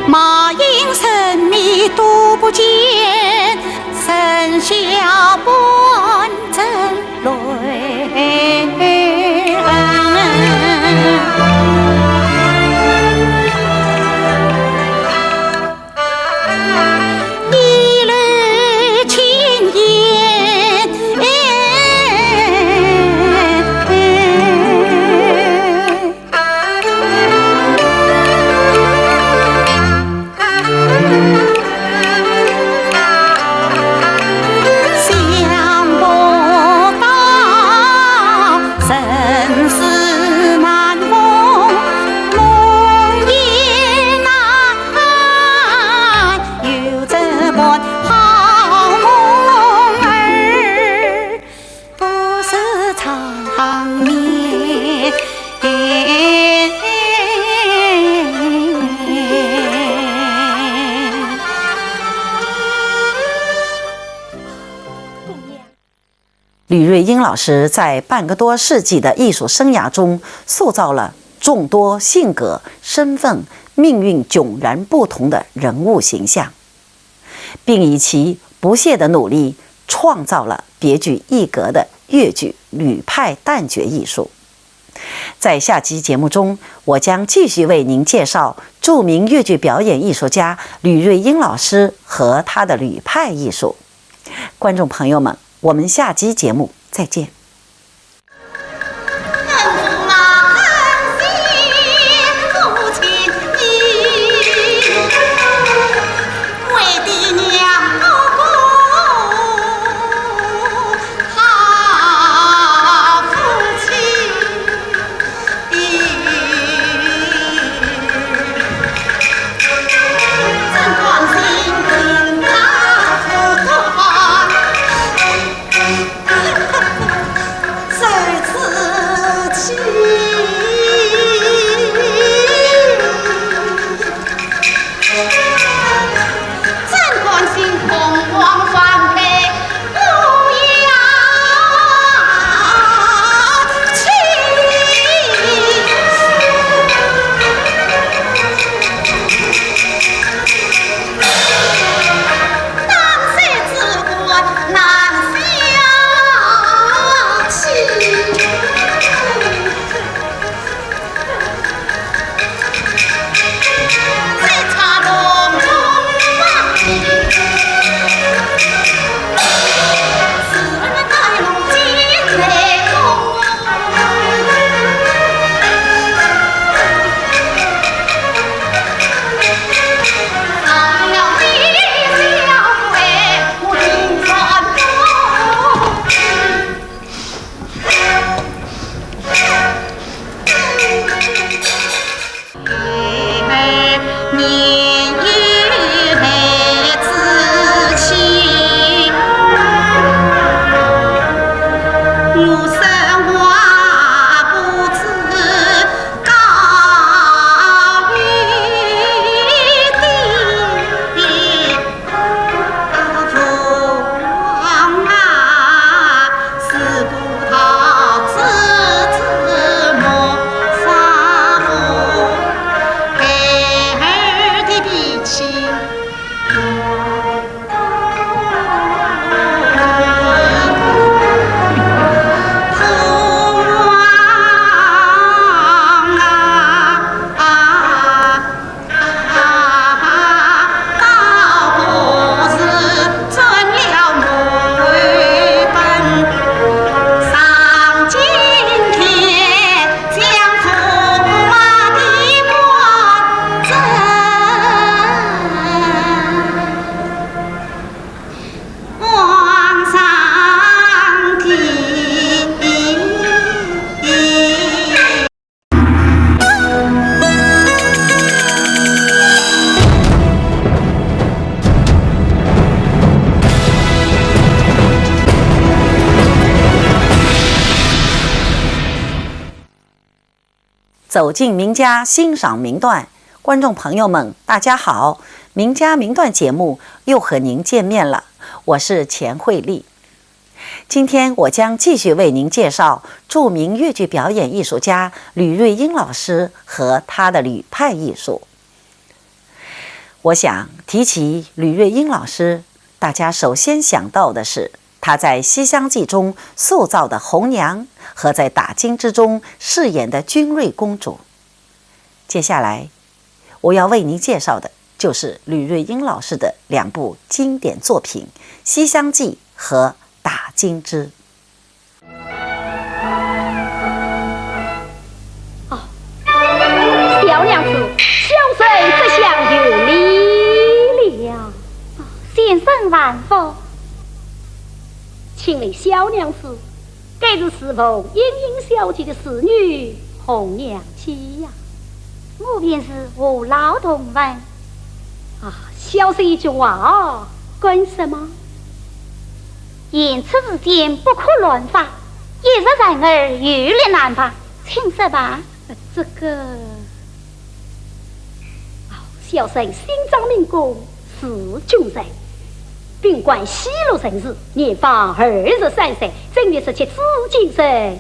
马影神秘都不见，神笑半真泪。一缕青烟，想不到生死难逢，梦也难，有这般好梦儿，不是长眠。吕瑞英老师在半个多世纪的艺术生涯中，塑造了众多性格、身份、命运迥然不同的人物形象，并以其不懈的努力，创造了别具一格的越剧吕派旦角艺术。在下期节目中，我将继续为您介绍著名越剧表演艺术家吕瑞英老师和他的吕派艺术。观众朋友们，我们下期节目再见。走进名家，欣赏名段。观众朋友们，大家好！名家名段节目又和您见面了，我是钱慧丽。今天我将继续为您介绍著名越剧表演艺术家吕瑞英老师和他的吕派艺术。我想提起吕瑞英老师，大家首先想到的是他在《西厢记》中塑造的红娘和在《打金枝》中饰演的君瑞公主。接下来我要为您介绍的就是吕瑞英老师的两部经典作品《西厢记》和《打金枝》。小娘子，小生只想有礼了。先生万福。请问小娘子，该是侍奉莺莺小姐的侍女红娘妻呀？我便是吴老同文。小生一句话哦，关什么？言辞之间不可乱发，一日人儿有力难拔，请说吧。这个，小生心脏明公是君人，并管西路城市，年方23岁，正月17紫禁生，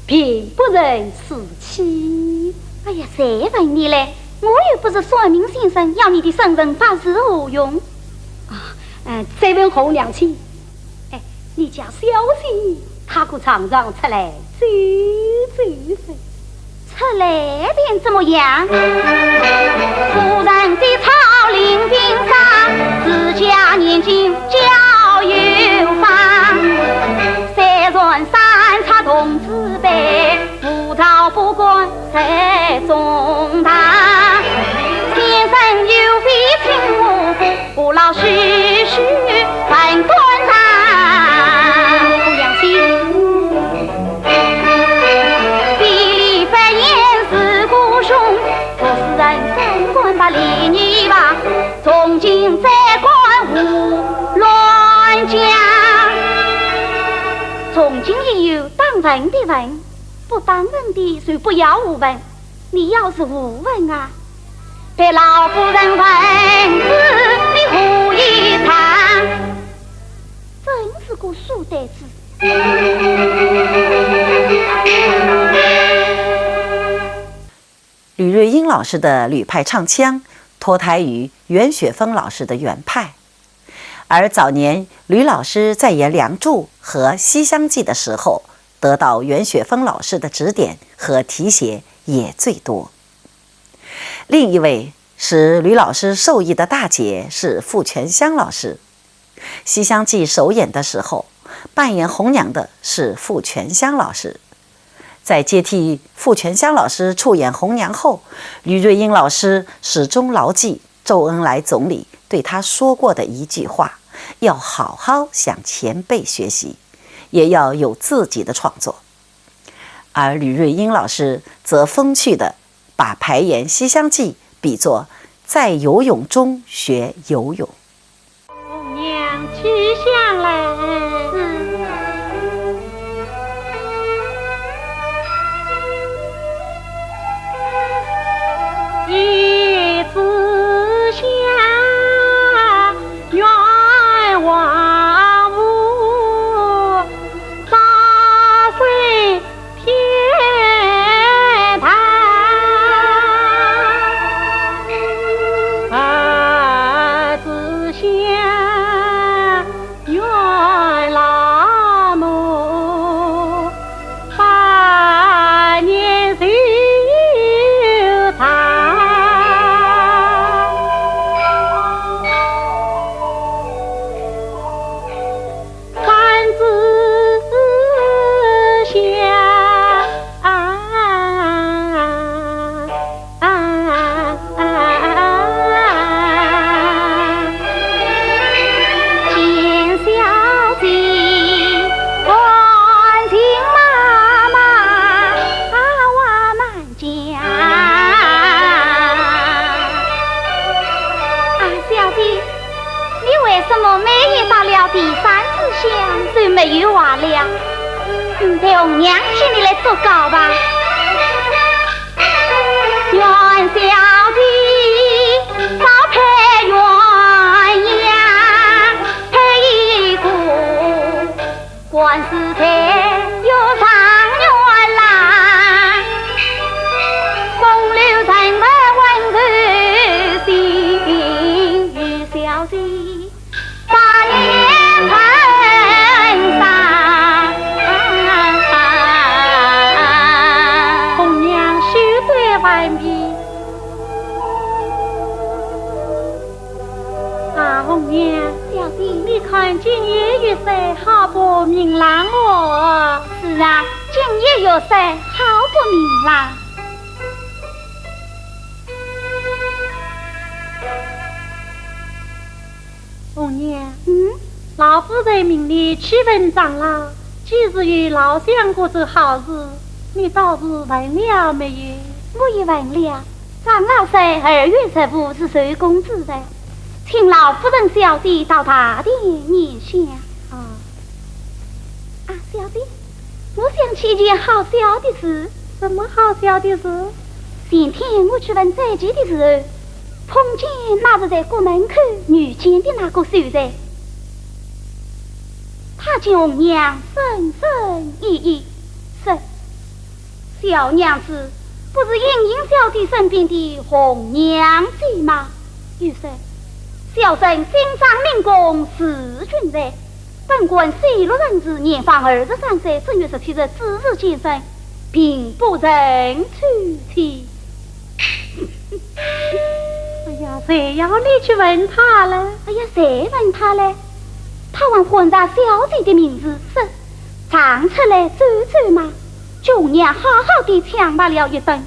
并不忍死妻。哎呀，谁问你嘞？我又不是算命先生，要你的生辰八字何用？再问红娘亲，你家小姐她可常常出来走走噻？出来便怎么样？夫人的草林冰上，自家年轻较有方。三船三叉同志辈，葡萄不管在中堂。先生有非请我，不劳须须本官上。红娘亲，把礼仪吧，从今再管无乱讲。从今以后，当文的文，不当文的就不要无文。你要是无文啊，被老夫人文字你胡一谈，真是个书呆子。吕瑞英老师的吕派唱腔脱胎于袁雪峰老师的袁派，而早年吕老师在演《梁祝》和《西厢记》的时候，得到袁雪峰老师的指点和提携也最多。另一位使吕老师受益的大姐是傅全香老师，《西厢记》首演的时候，扮演红娘的是傅全香老师。在接替傅全香老师出演红娘后，吕瑞英老师始终牢记周恩来总理对他说过的一句话：要好好向前辈学习，也要有自己的创作。而吕瑞英老师则风趣地把排演《西厢记》比作在游泳中学游泳。红娘去向来，一次下远望无，大水天堂。儿子下远老母，百年修堂。三子下见小姐关心妈妈我们家。小姐，你为什么每夜到了第三次香就没有话了？带红娘请你来做告吧。元小姐早配鸳鸯配一个，官司台有常元郎，风流成了温柔心，与小姐把年成上。红娘羞在外面。红娘，小姐，你看今夜月色好不明朗哦。是啊，今夜月色好不明朗。红娘，老夫人命你去问长老，几时与老相过这好日？你倒是问了没有？我也问了，长老说2月15是寿公之日，请老夫人小弟到大殿念香。小弟，我想起一件好笑的事。什么好笑的事？前天我去问再见的时候，碰见那是在国门口遇见的那个秀才，他见红娘深深意意，说：“小娘子不是莺莺小弟身边的红娘姐吗？”又说：“小生心上明公是君才，本官西路人士，年方23岁，正月17日自日见生，并不认出妻。”哎呀，谁要你去问他了？哎呀，谁问他嘞？他问混杂小姐的名字是唱出来走走嘛，舅娘好好的抢罢了一顿。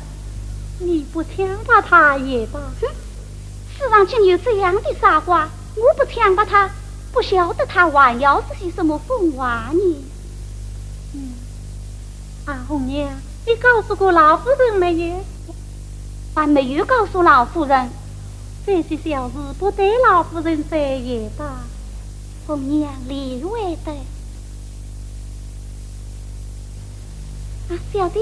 你不抢罢他也罢。世上竟有这样的傻瓜，我不抢罢他，不晓得他还要是些什么疯话呢？红娘，你告诉过老夫人没有？还没有告诉老夫人。这些小事不得老夫人说也罢。红娘理会的。小弟，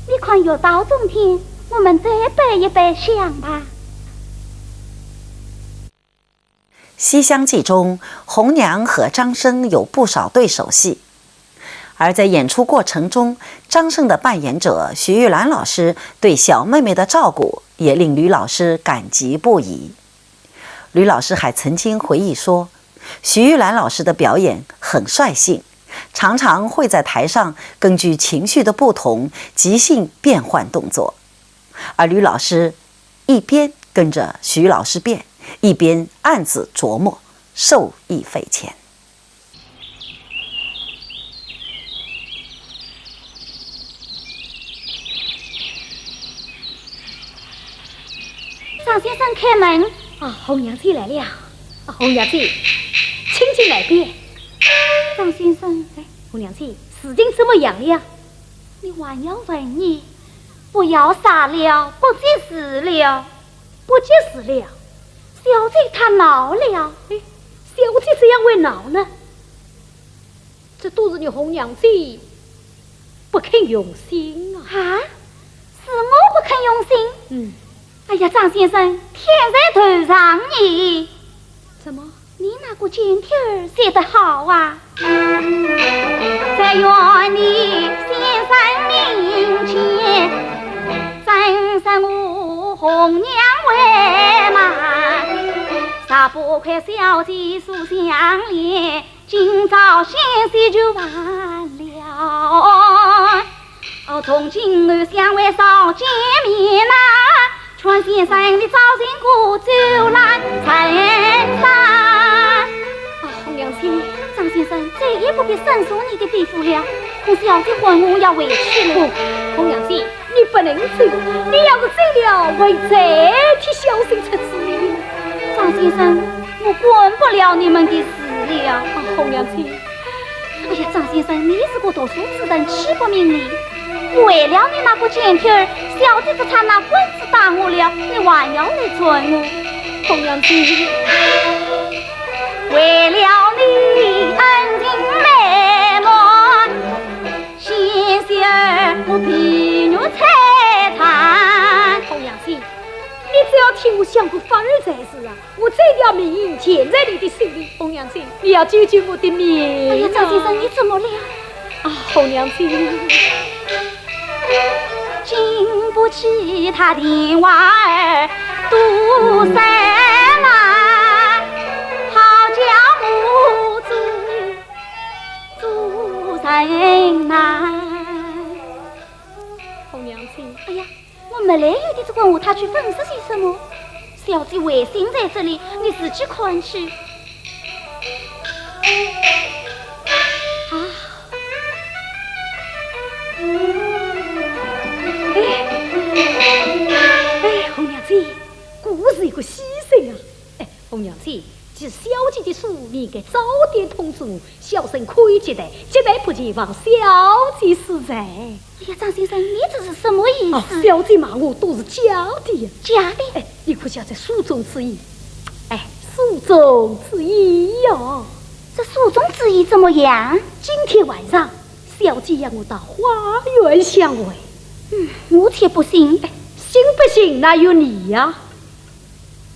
你看月到中天，我们再摆一摆香吧。《西厢记》中，红娘和张生有不少对手戏，而在演出过程中，张生的扮演者徐玉兰老师对小妹妹的照顾也令吕老师感激不已。吕老师还曾经回忆说，徐玉兰老师的表演很率性，常常会在台上根据情绪的不同即兴变换动作，而吕老师一边跟着徐老师变，一边暗自琢磨，受益匪浅。张先生开门。红娘子来了。红娘子，请进来便。张先生，红娘子，事情怎么样了？你还要问你，不要傻了，不解释了。不及时了，小姐她恼了。哎，小姐这样会恼呢？这都是你红娘子不肯用心啊！啊，是我不肯用心。哎呀，张先生，天在头上你。怎么？你那个剪贴儿写得好啊！在愿你先生面前，真是我红娘为满，啥不快小姐素相恋，今朝先先就完了。哦，从今后相会少见面呐，劝先生你早点过走来陈山。红娘子，张先生，再也不必申诉你的背负了，可小姐婚我要回去了。红娘子，你不能走，你要是走了，会再替小生出主意。张先生，我管不了你们的事了。红娘子，哎呀，张先生，你是个读书之人，岂不明理？为了你那个剪贴儿，小姐这才拿棍子打我了，你还要来准我？红娘子，为了你恩情美满，先生儿我皮肉财产。红娘子，你只要替我想个法儿才是啊！我这条命牵在你的手里，红娘子，你要救救我的命！哎呀，张先生，你怎么了？红娘子，经不起他的娃儿独生来，好叫母子主人难。红娘子，哎呀，我没来由的就问我他去粉饰些什么？小姐为心在这里，你自己看去。红娘子，故是一个牺牲啊！红娘子，既小姐的书，你应该早点通知我，小生可以接待，接待不前往小姐死在。哎呀，张先生，你这是什么意思？小姐骂我都是假的呀，假的！你可晓得书中之意？书中之意呀，这书中之意怎么样？今天晚上，小姐让我到花园相会。我却不信。信不信那有你呀。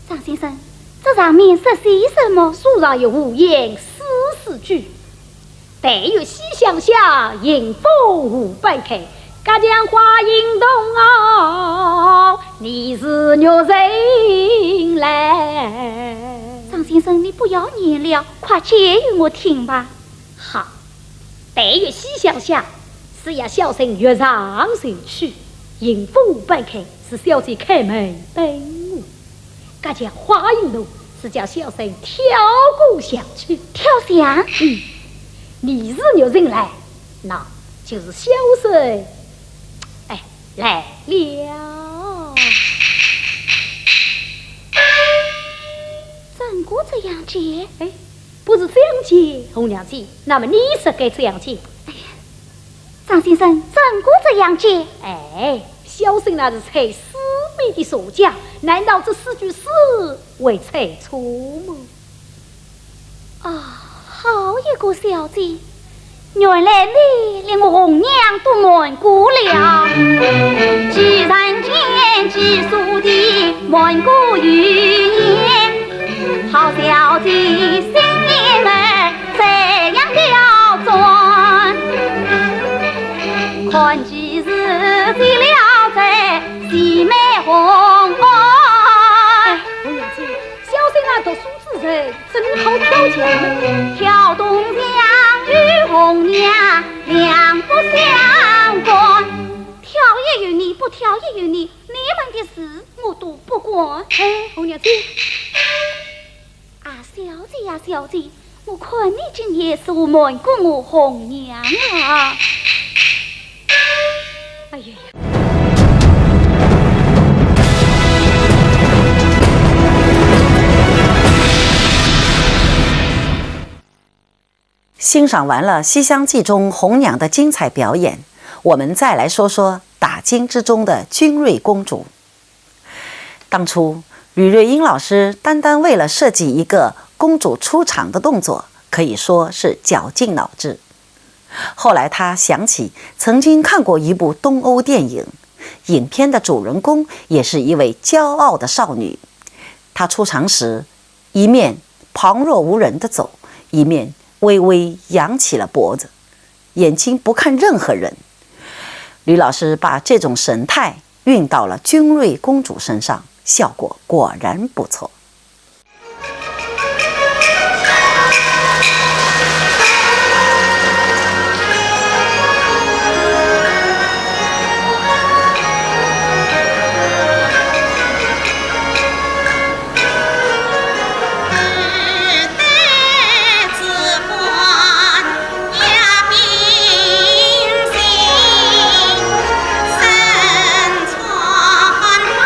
张先生，这上面是写什么？书上有五言四句：待月西厢下，迎风500开。家将花影动哦，你是玉人来。张先生，你不要念了，快解与我听吧。好，待月西厢下，是要小生跃上前去。迎风500开，是小姐开门等我。家将花影动，是叫小生跳过墙去。跳墙？你是玉人来，那就是小生来了。怎过这样解？不是这样解，红娘子，那么你是该这样解。张先生，怎过这样解？小生那是猜私密的所讲，难道这4句诗为猜错吗？好一个小姐，原来你连我红娘都瞒过了。既然见寄书的瞒过语言，好小姐心眼儿这样刁钻，看几日记了在西美红。红娘子，小生那读书之人真好挑拣，挑东墙与红娘两不相干，挑也有你，不挑也有你，你们的事我都不管。红娘子，小姐呀，小姐，我看你今夜是我瞒过我红娘啊！哎呀呀！欣赏完了《西厢记》中红娘的精彩表演，我们再来说说打金之中的君瑞公主。当初吕瑞英老师单单为了设计一个公主出场的动作，可以说是绞尽脑汁。后来他想起曾经看过一部东欧电影，影片的主人公也是一位骄傲的少女。她出场时，一面旁若无人地走，一面微微扬起了脖子，眼睛不看任何人。吕老师把这种神态运到了君瑞公主身上，效果果然不错。身穿花袍，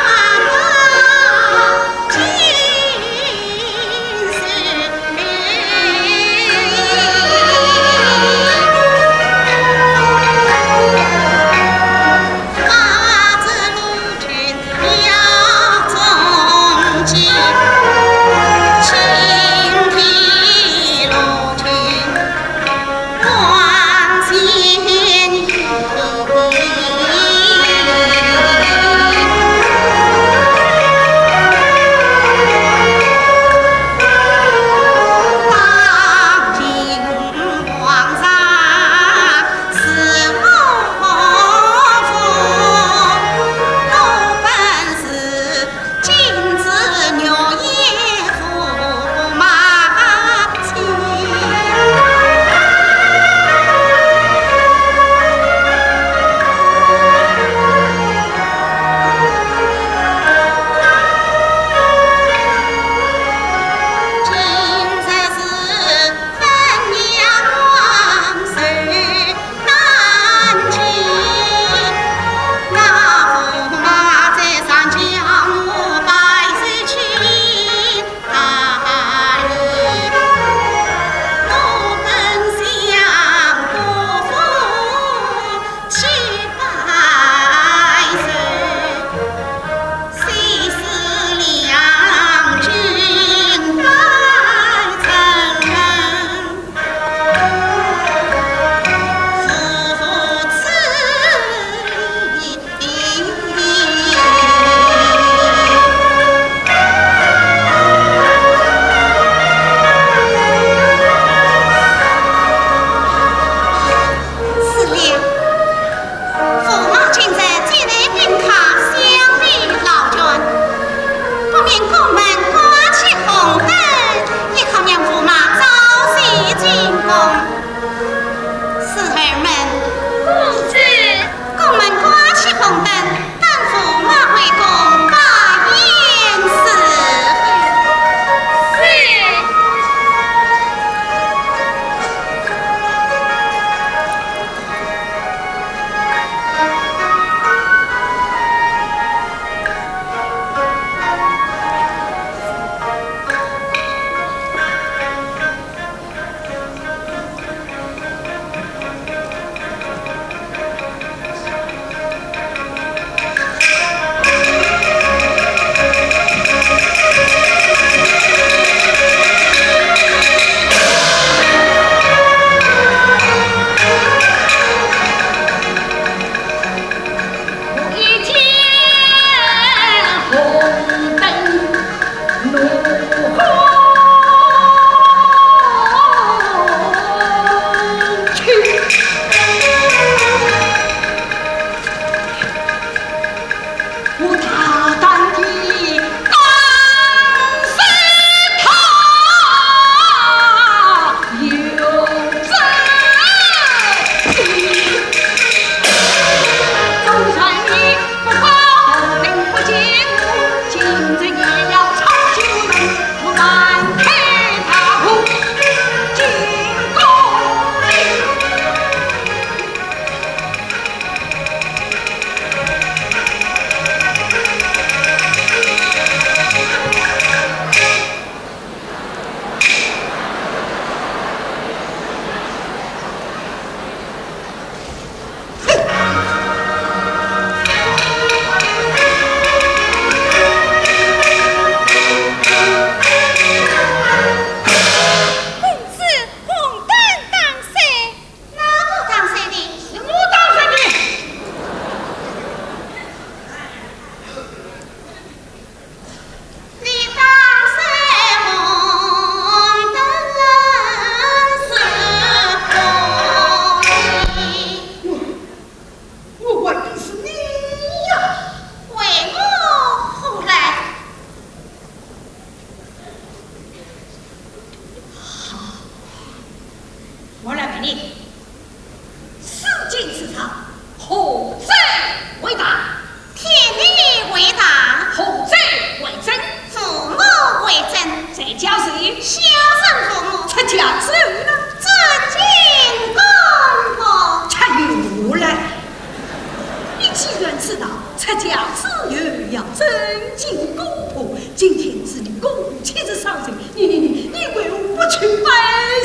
今日你公妻之上身，你为何不去拜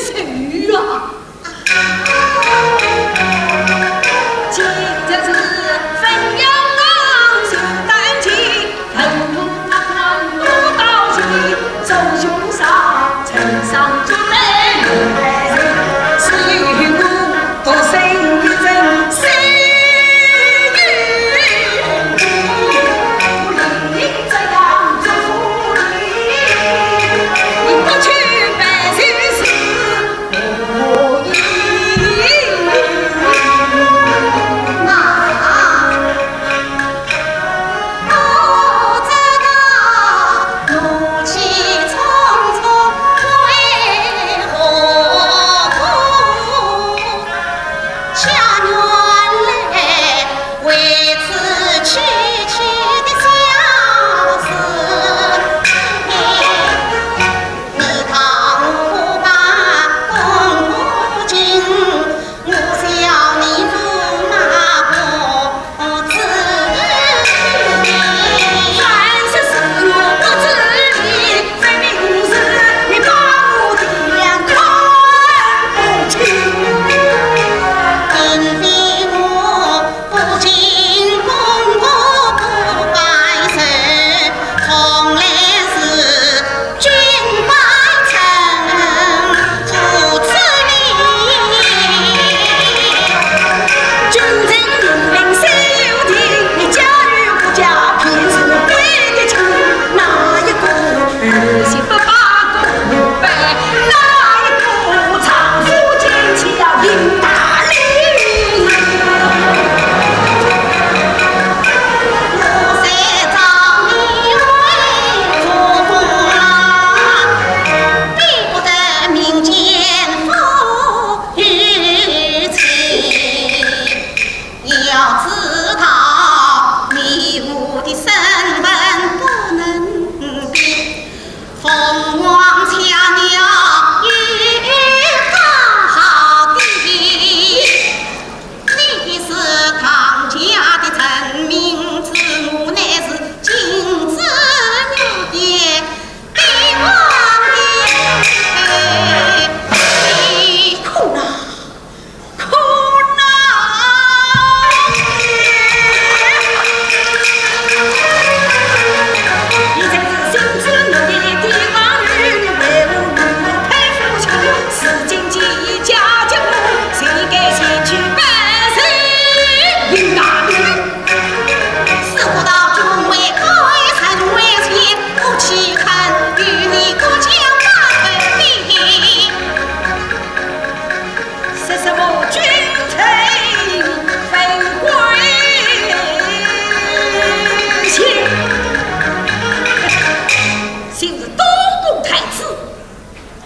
寿啊？今日是分阳刚，心丹气，腾腾光不到齐，手胸上呈上准备。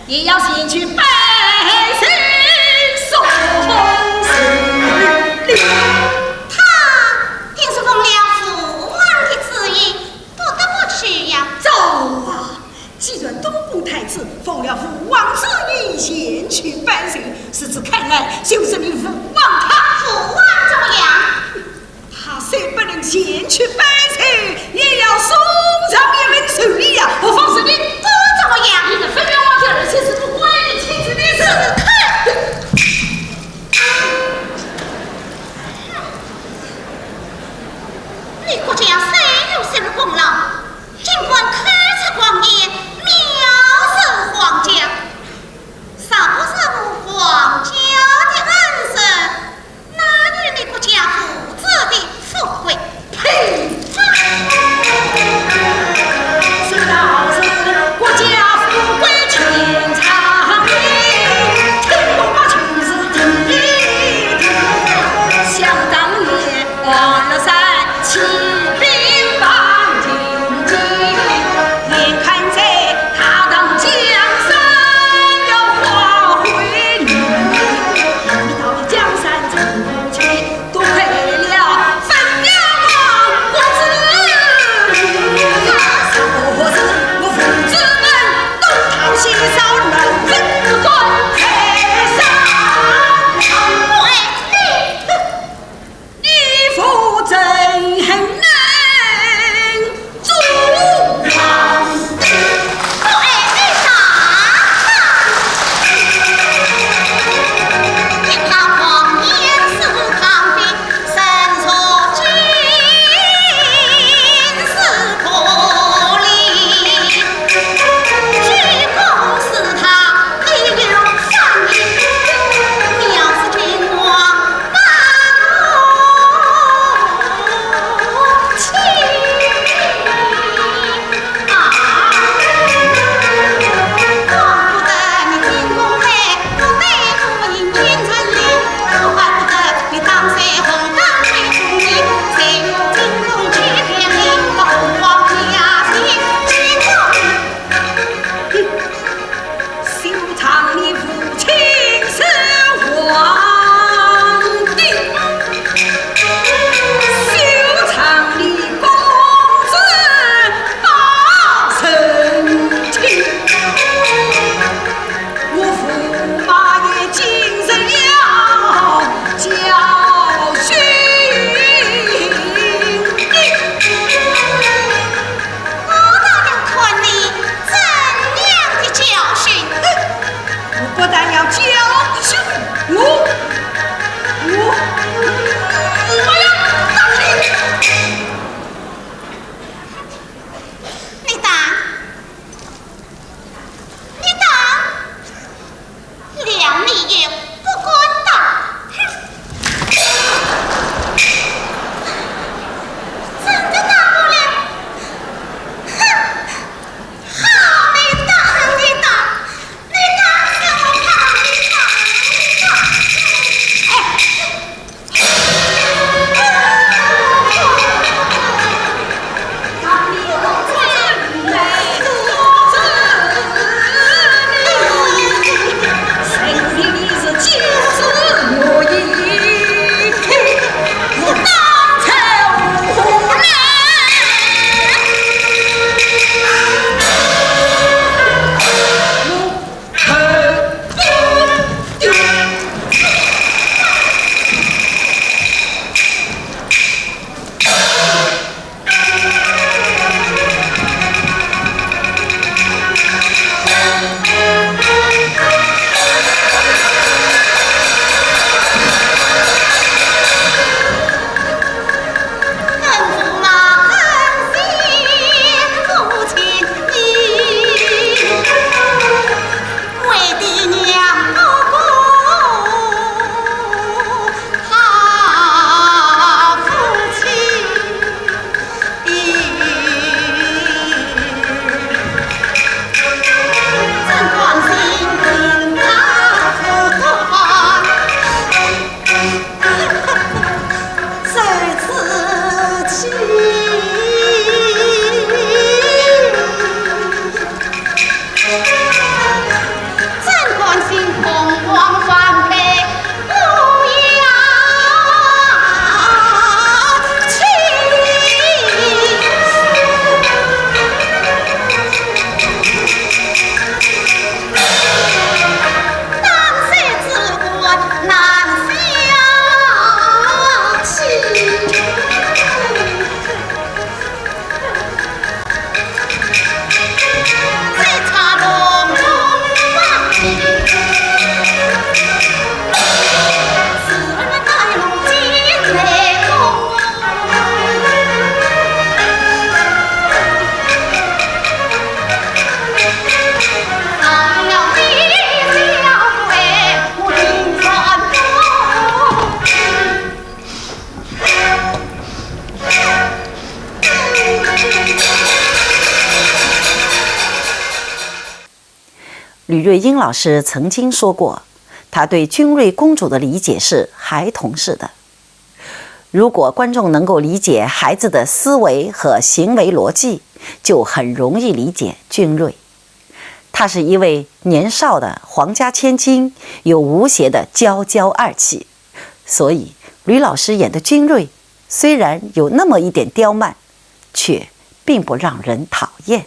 也要先去拜神送死礼。他定是奉了父王的旨意，不得不去呀。走啊！既然东宫太子奉了父王旨意，先去拜神，是指看来就是你父王他。父王怎么样？他虽不能先去拜神，也要送上一门手礼呀！我放心，你不怎么样。你的分别忘记了，其实不关你妻子的事。你国家虽有什么功劳，尽管开此光年，藐视皇家，尚不是皇家的恩师，哪里你国家父子的富贵？呸！吕瑞英老师曾经说过，他对君瑞公主的理解是孩童式的。如果观众能够理解孩子的思维和行为逻辑，就很容易理解君瑞。她是一位年少的皇家千金，有无邪的娇娇二气，所以吕老师演的君瑞虽然有那么一点刁蛮，却并不让人讨厌。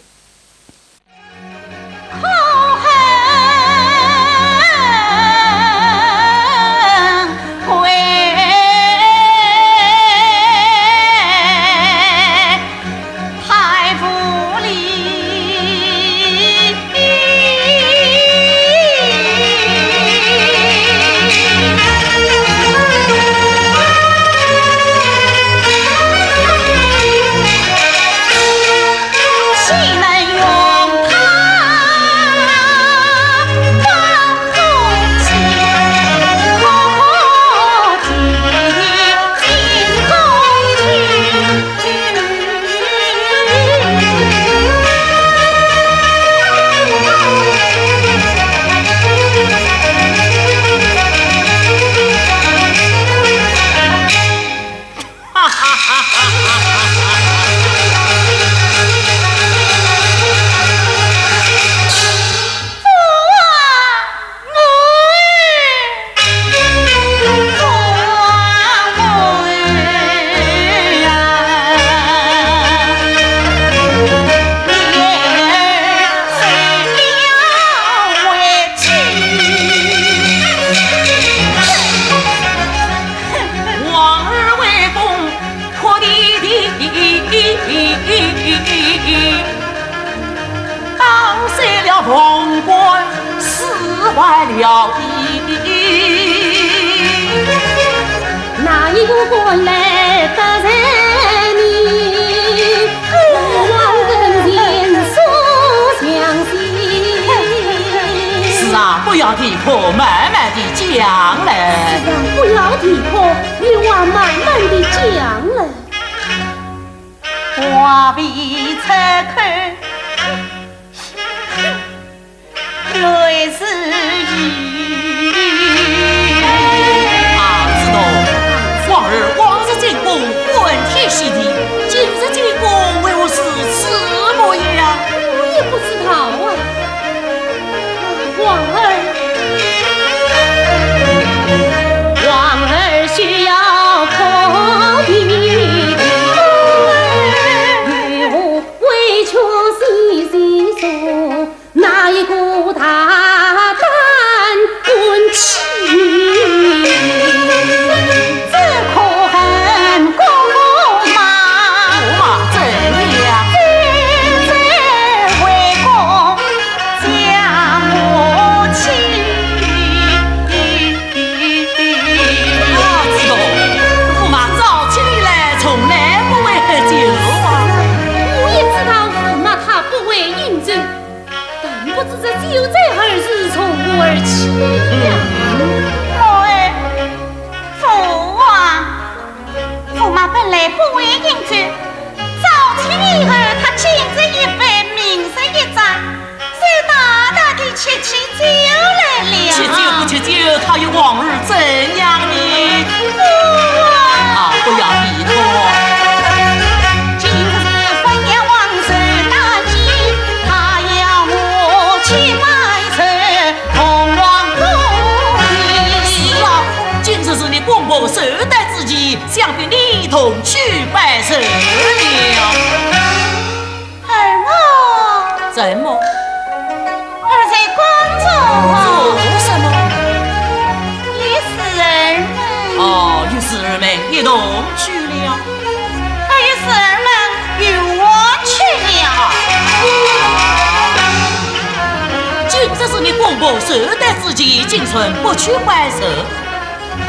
潼关死坏了哪一个官来得罪你？望人间所相信。是啊，不要提破，慢慢地讲来。是啊，不要提破，你往慢慢地讲来。话未拆开，泪似雨。知道，往日往日进宫问天喜地，今日进宫为何是此模样？我也不知道啊，王儿需要破壁。哪一个大胆问起？这可恨公驸马，驸马怎样？这为公将我妻。知道，驸马早起来从来不会喝酒啊。我也知道驸马他不会饮酒。不知这酒醉何日从我而起呀？父王，驸马本来不会饮酒，早起以后他今日一番，明日一盏，就大大的吃起酒来了。吃酒不吃酒，他有往日怎样呢？父王，不要逼迫。公婆手带自己，想必一同去拜寿了。儿我怎么？儿在宫中做什么？与死儿们。与死儿们一同去了。与死儿们与我去了。今日是你公婆手带自己，今春不去拜寿。哼！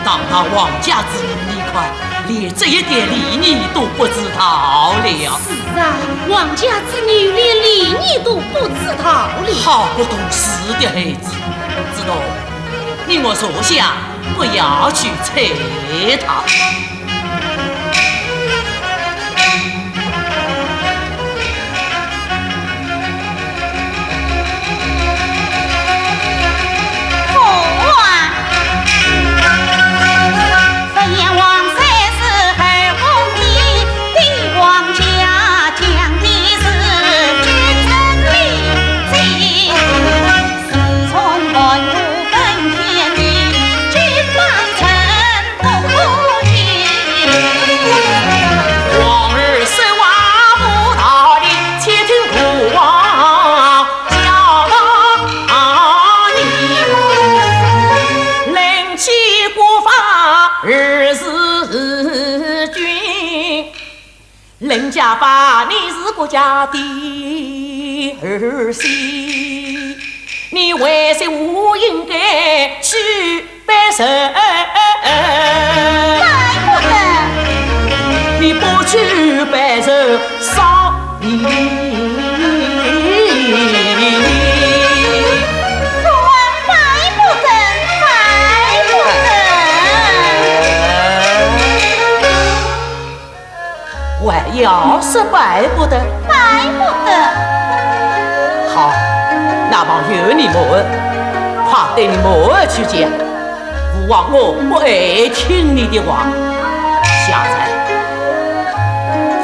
当他王家之女一块，连这一点礼仪都不知道了。是啊，王家之女连礼仪都不知道了。好不懂事的孩子，知道？你我坐下，不要去睬他。家法，你是国家的儿媳，你为什么应该去拜神？拜不得。你不去拜神，伤你。父王拜不得，拜不得。还要是拜不得，拜不得。好，那帮有你们，快对你们去讲。父王我不爱听你的话，下来，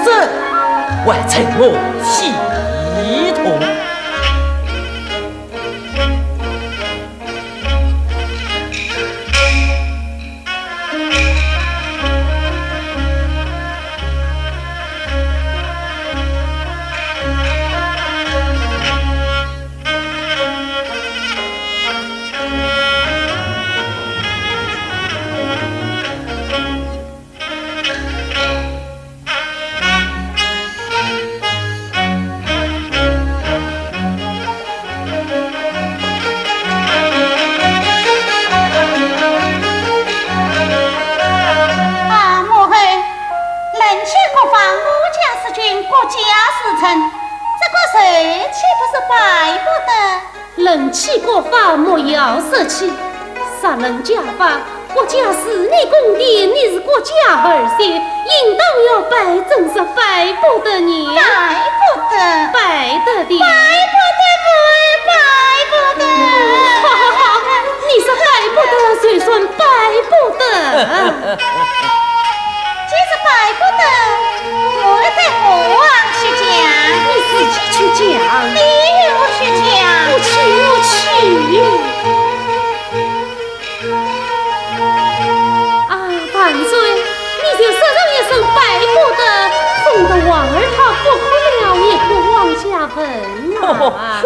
这完成我系统。人气国法莫要舍弃，杀人家法，国家是你宫殿，你是国家儿媳，应当要拜，真是拜不得你，拜不得，拜得的，拜不得，拜不得。好，你说拜不得，谁说拜不得？既是拜不得，我在父王去讲，你自己去讲，你与我去讲，我去。啊，万岁！你就说上一声拜不得，送得王儿他不哭了，也不往下问啊。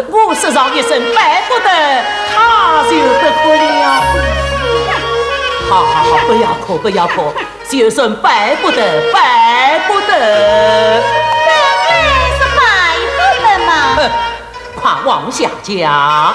我说上一声拜不得，他就不哭了。好，不要哭，不要哭，就算拜不得，拜不得。本来是拜不得嘛。快往下讲。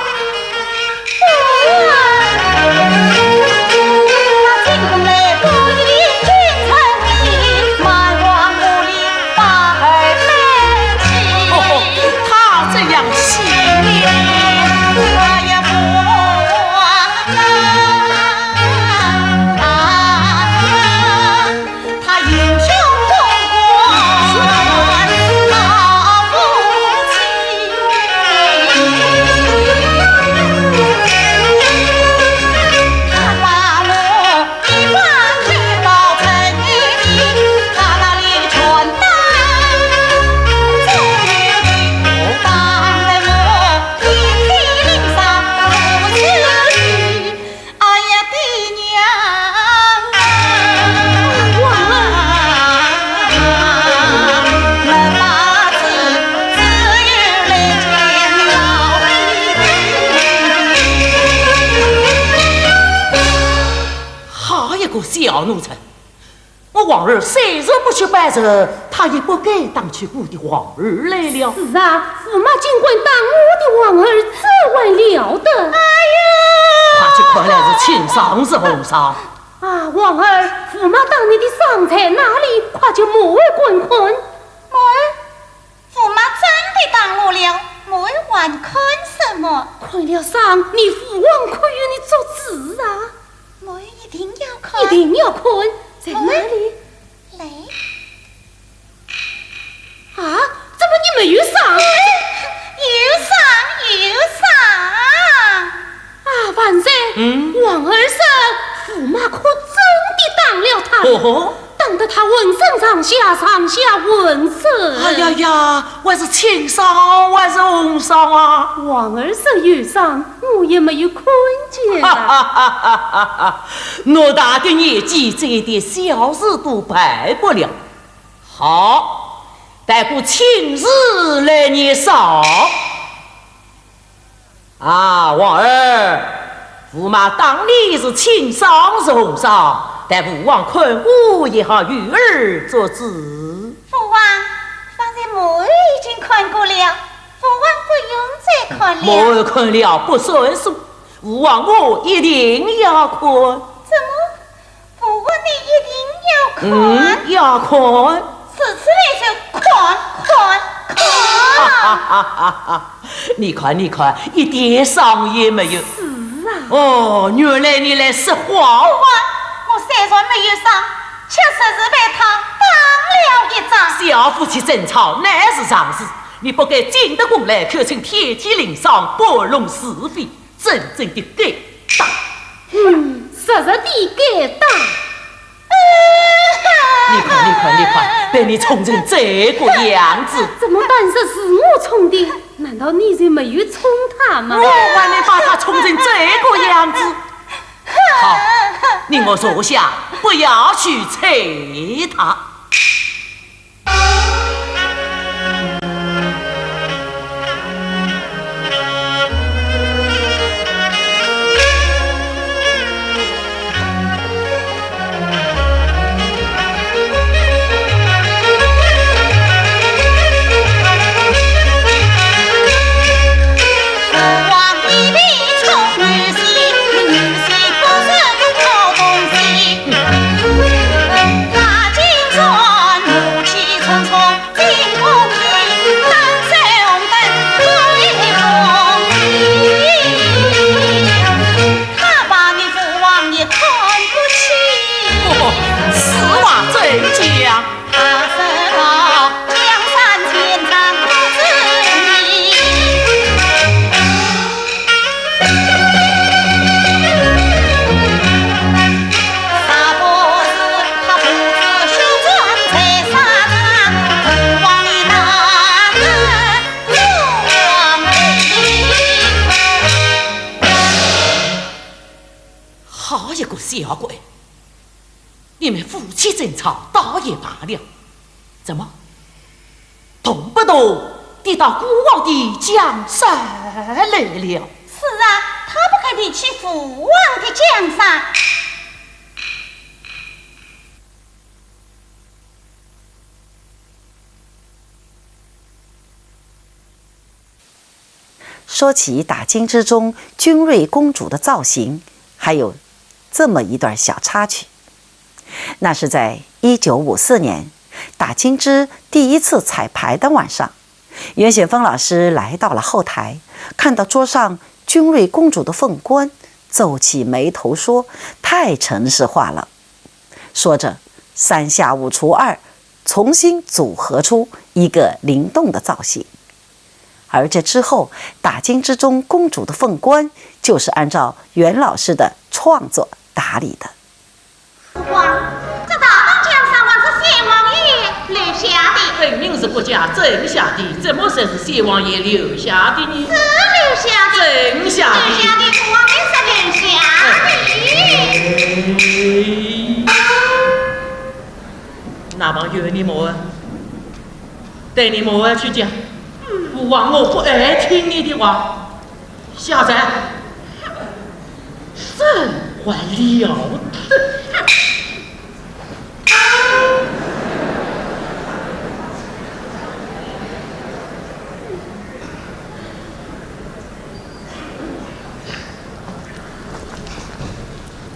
小奴才，我王儿虽然不去拜寿，他也不该当起我的王儿来了。是啊，驸马尽管当我的王儿，这还了得？哎呀，快去看来是亲上是红上。啊，王儿，驸马当你的丧在哪里？快就莫滚困。莫，驸马真的当我了，莫还困什么？困了丧，你父王可与你做主啊。我一定要困，一定要困，在哪里？来啊！怎么你没有上？有上！啊，万岁！王儿说，驸马可真的当了他了，当得他浑身上下浑身。哎呀，我是轻伤，我是红伤啊！王儿说有伤，我也没有看见啊。偌大的年纪，这一点小事都办不了。好，待我亲自来你上。啊，王儿，驸马当你是轻伤是红伤，待父王看我也好与儿做主。父王，凡经看过了，父王不用再看了。莫看了不算数，父王我一定要看。怎么？父王你一定要看？要看。此次来就看。你看，一点伤也没有。是啊。哦，原来你来说话。父王，我虽然没有伤，确实是被他打了一掌。小夫妻争吵乃是常事，你不该进得宫来，可请天天领赏，拨弄是非，真正的该打。实实的该打。你看，被你冲成这个样子。怎么当时是我冲的？难道你就没有冲他吗？我把你把他冲成这个样子。好，你我坐下，不要去催他。小鬼，你们夫妻争吵倒也罢了，怎么动不动地到孤王的江山来了？是啊，他不可以去父王的江山。说起打金之中君瑞公主的造型，还有这么一段小插曲。那是在1954年打金枝第一次彩排的晚上，袁雪峰老师来到了后台，看到桌上君瑞公主的凤冠，皱起眉头说：“太程式化了。”说着3下5除2，重新组合出一个灵动的造型。而这之后，打金之中公主的凤冠就是按照袁老师的创作打理的。王，这大当江山王是谢王爷留下的，分明是国家挣下的，怎么算是谢王爷留下的呢？是留下的，挣下的，留下的，父王也是留下的。那么由你母儿，对你母儿去讲。父王我不爱听你的话，下载真还了得。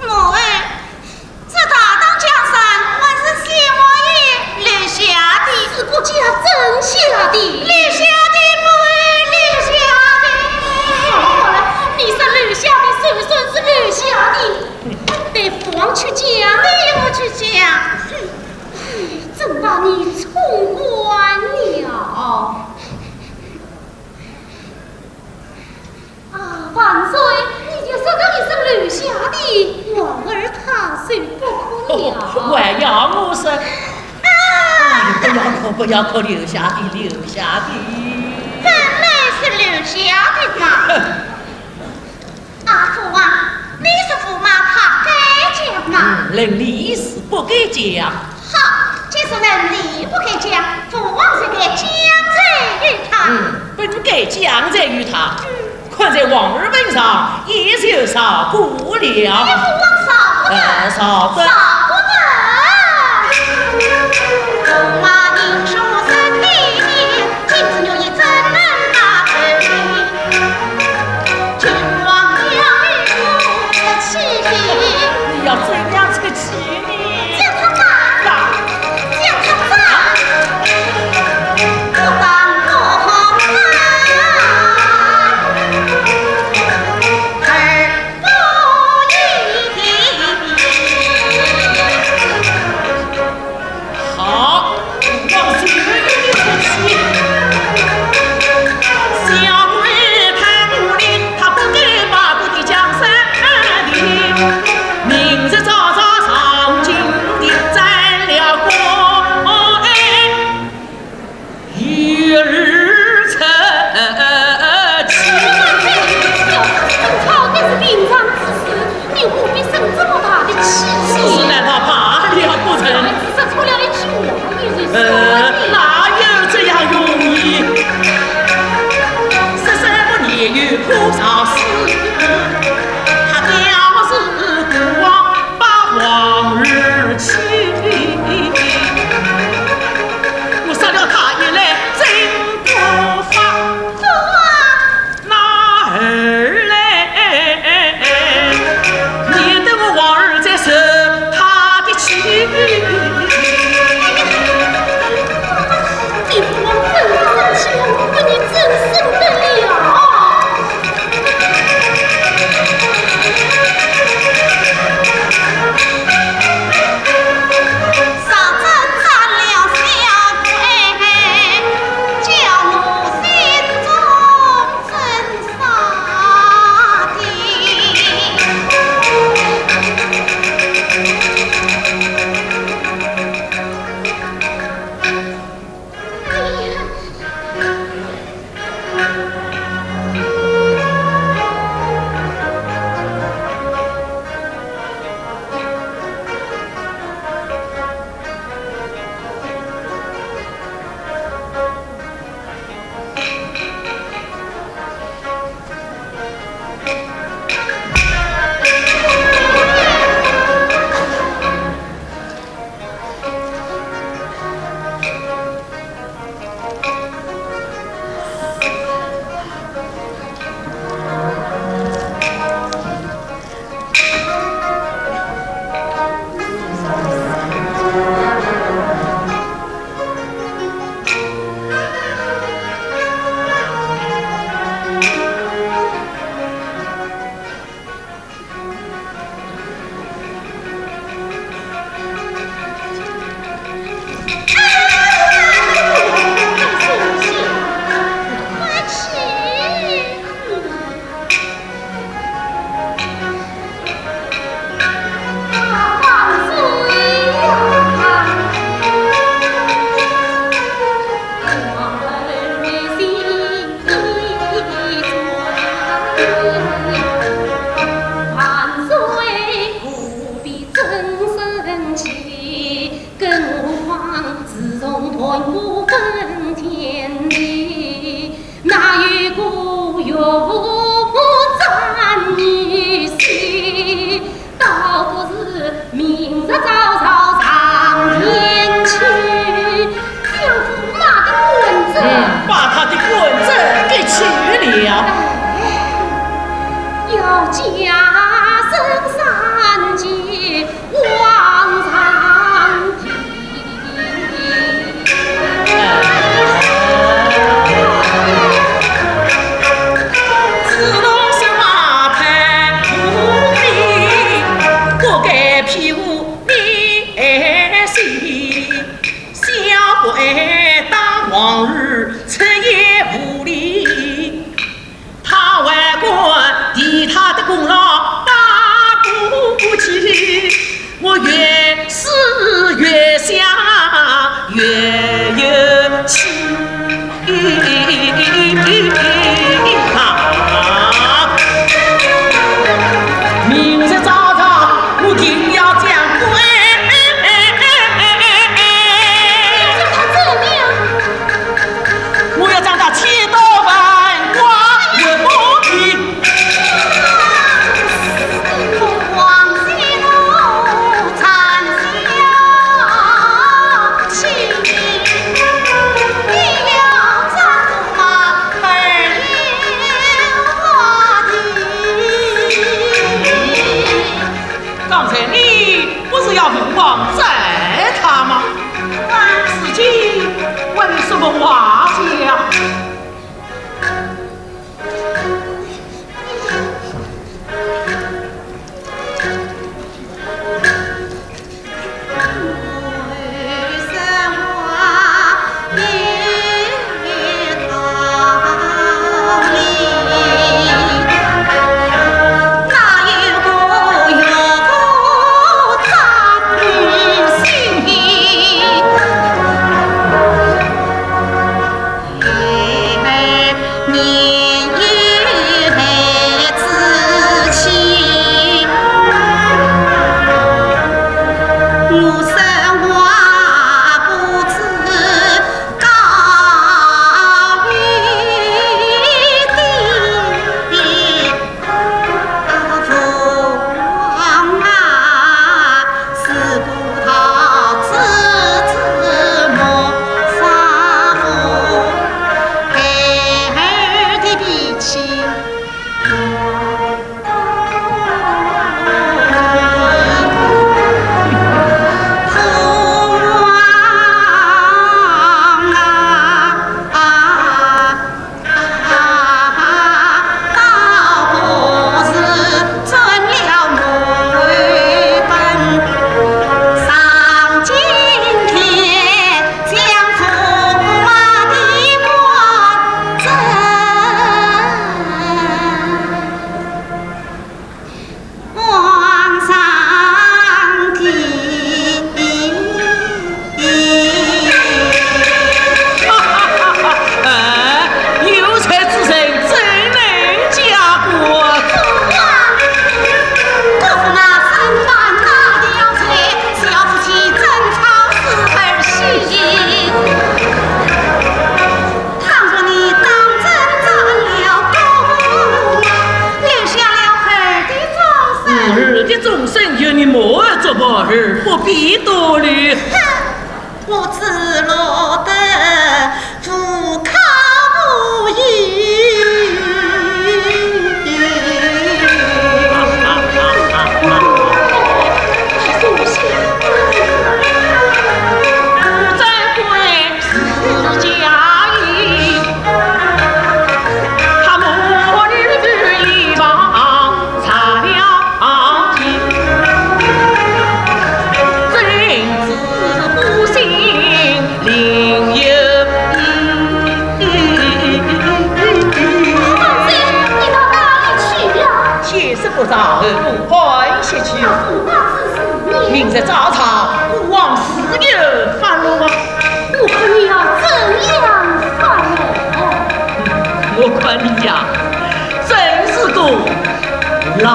母儿，这大当江山还是谢王爷留下的，是国家挣下的，留下的。留下的，对父王去讲，对我去讲，怎把你冲关了？啊，万岁，你就说到一声留下的，王儿他虽不可了。还要我说？不要哭，留下的，留下的。本来是留下的嘛。啊，父王。你是驸马，他该讲嘛？人理是不该讲。好，既是人理不该讲，父王是该讲责于他。本该讲责于他。看在王儿本上，也就少不了。你父王少不得，少不得。驸马英雄三弟弟，金子牛。多少事，他要是不忘把往日去，我杀了他也来真不发。父啊，那儿来，免得我往日再受他的气。你父王真的生气，我跟你真生得了。老儿不必多虑。我只落得不靠不义。不早不欢喜去，明日早朝，吾王是有发落吗？我看你要怎样发落？我看你呀，真是个老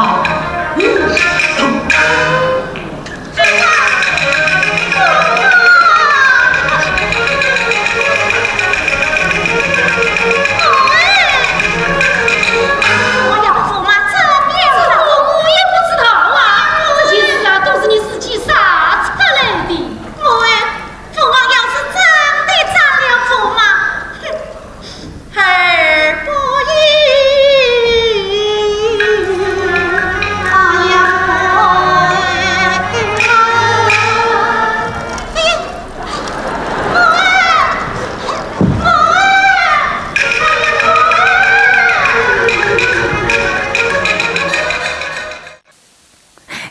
糊涂。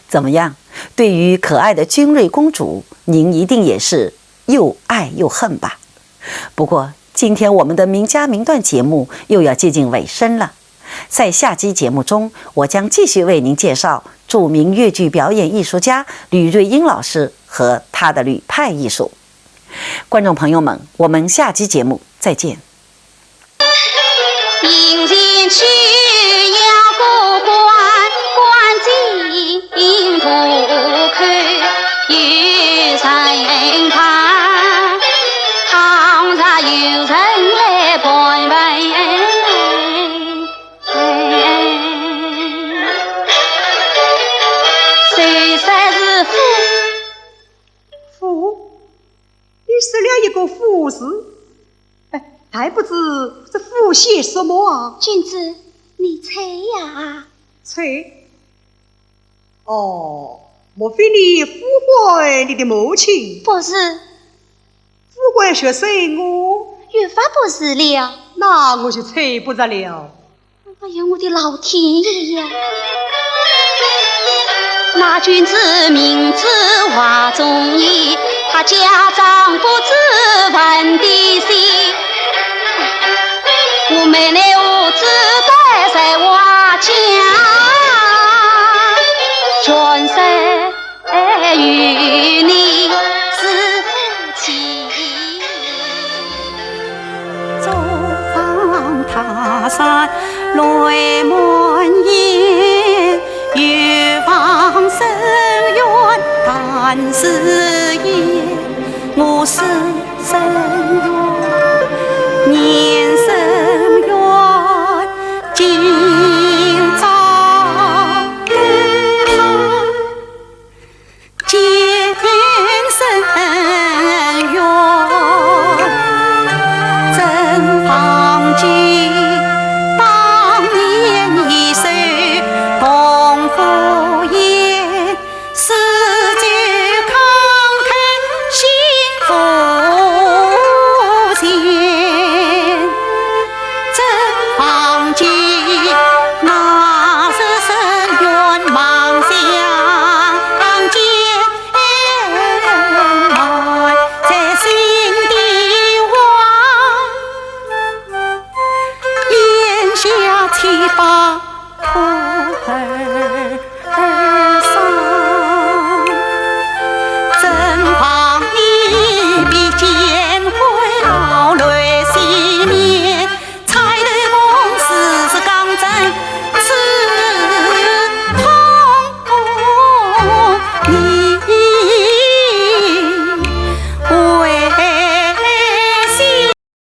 怎么样？对于可爱的君瑞公主，您一定也是又爱又恨吧？不过今天我们的名家名段节目又要接近尾声了，在下期节目中，我将继续为您介绍著名越剧表演艺术家吕瑞英老师和他的吕派艺术。观众朋友们，我们下期节目再见。迎进去要过关，关进不看有人看，倘若有人来盘问，谁说是夫？你说了一个夫字，还不知这夫写什么啊？君子，你猜呀？猜？哦，莫非你俘获你的母亲？不是。俘获学生我？越发不是了。那我就猜不着了。哎呀，我的老天爷呀！那君子明知话中意，他家长不知问的心。我妹妹我只待在我家，全身与你是夫妻。走访他山来满眼，欲望深远但是也，我是深远年深远今朝更见深远真方记当年一首同赴宴，诗句慷慨幸福前，真方记那是深远梦想见埋在心底望，咽下七八破儿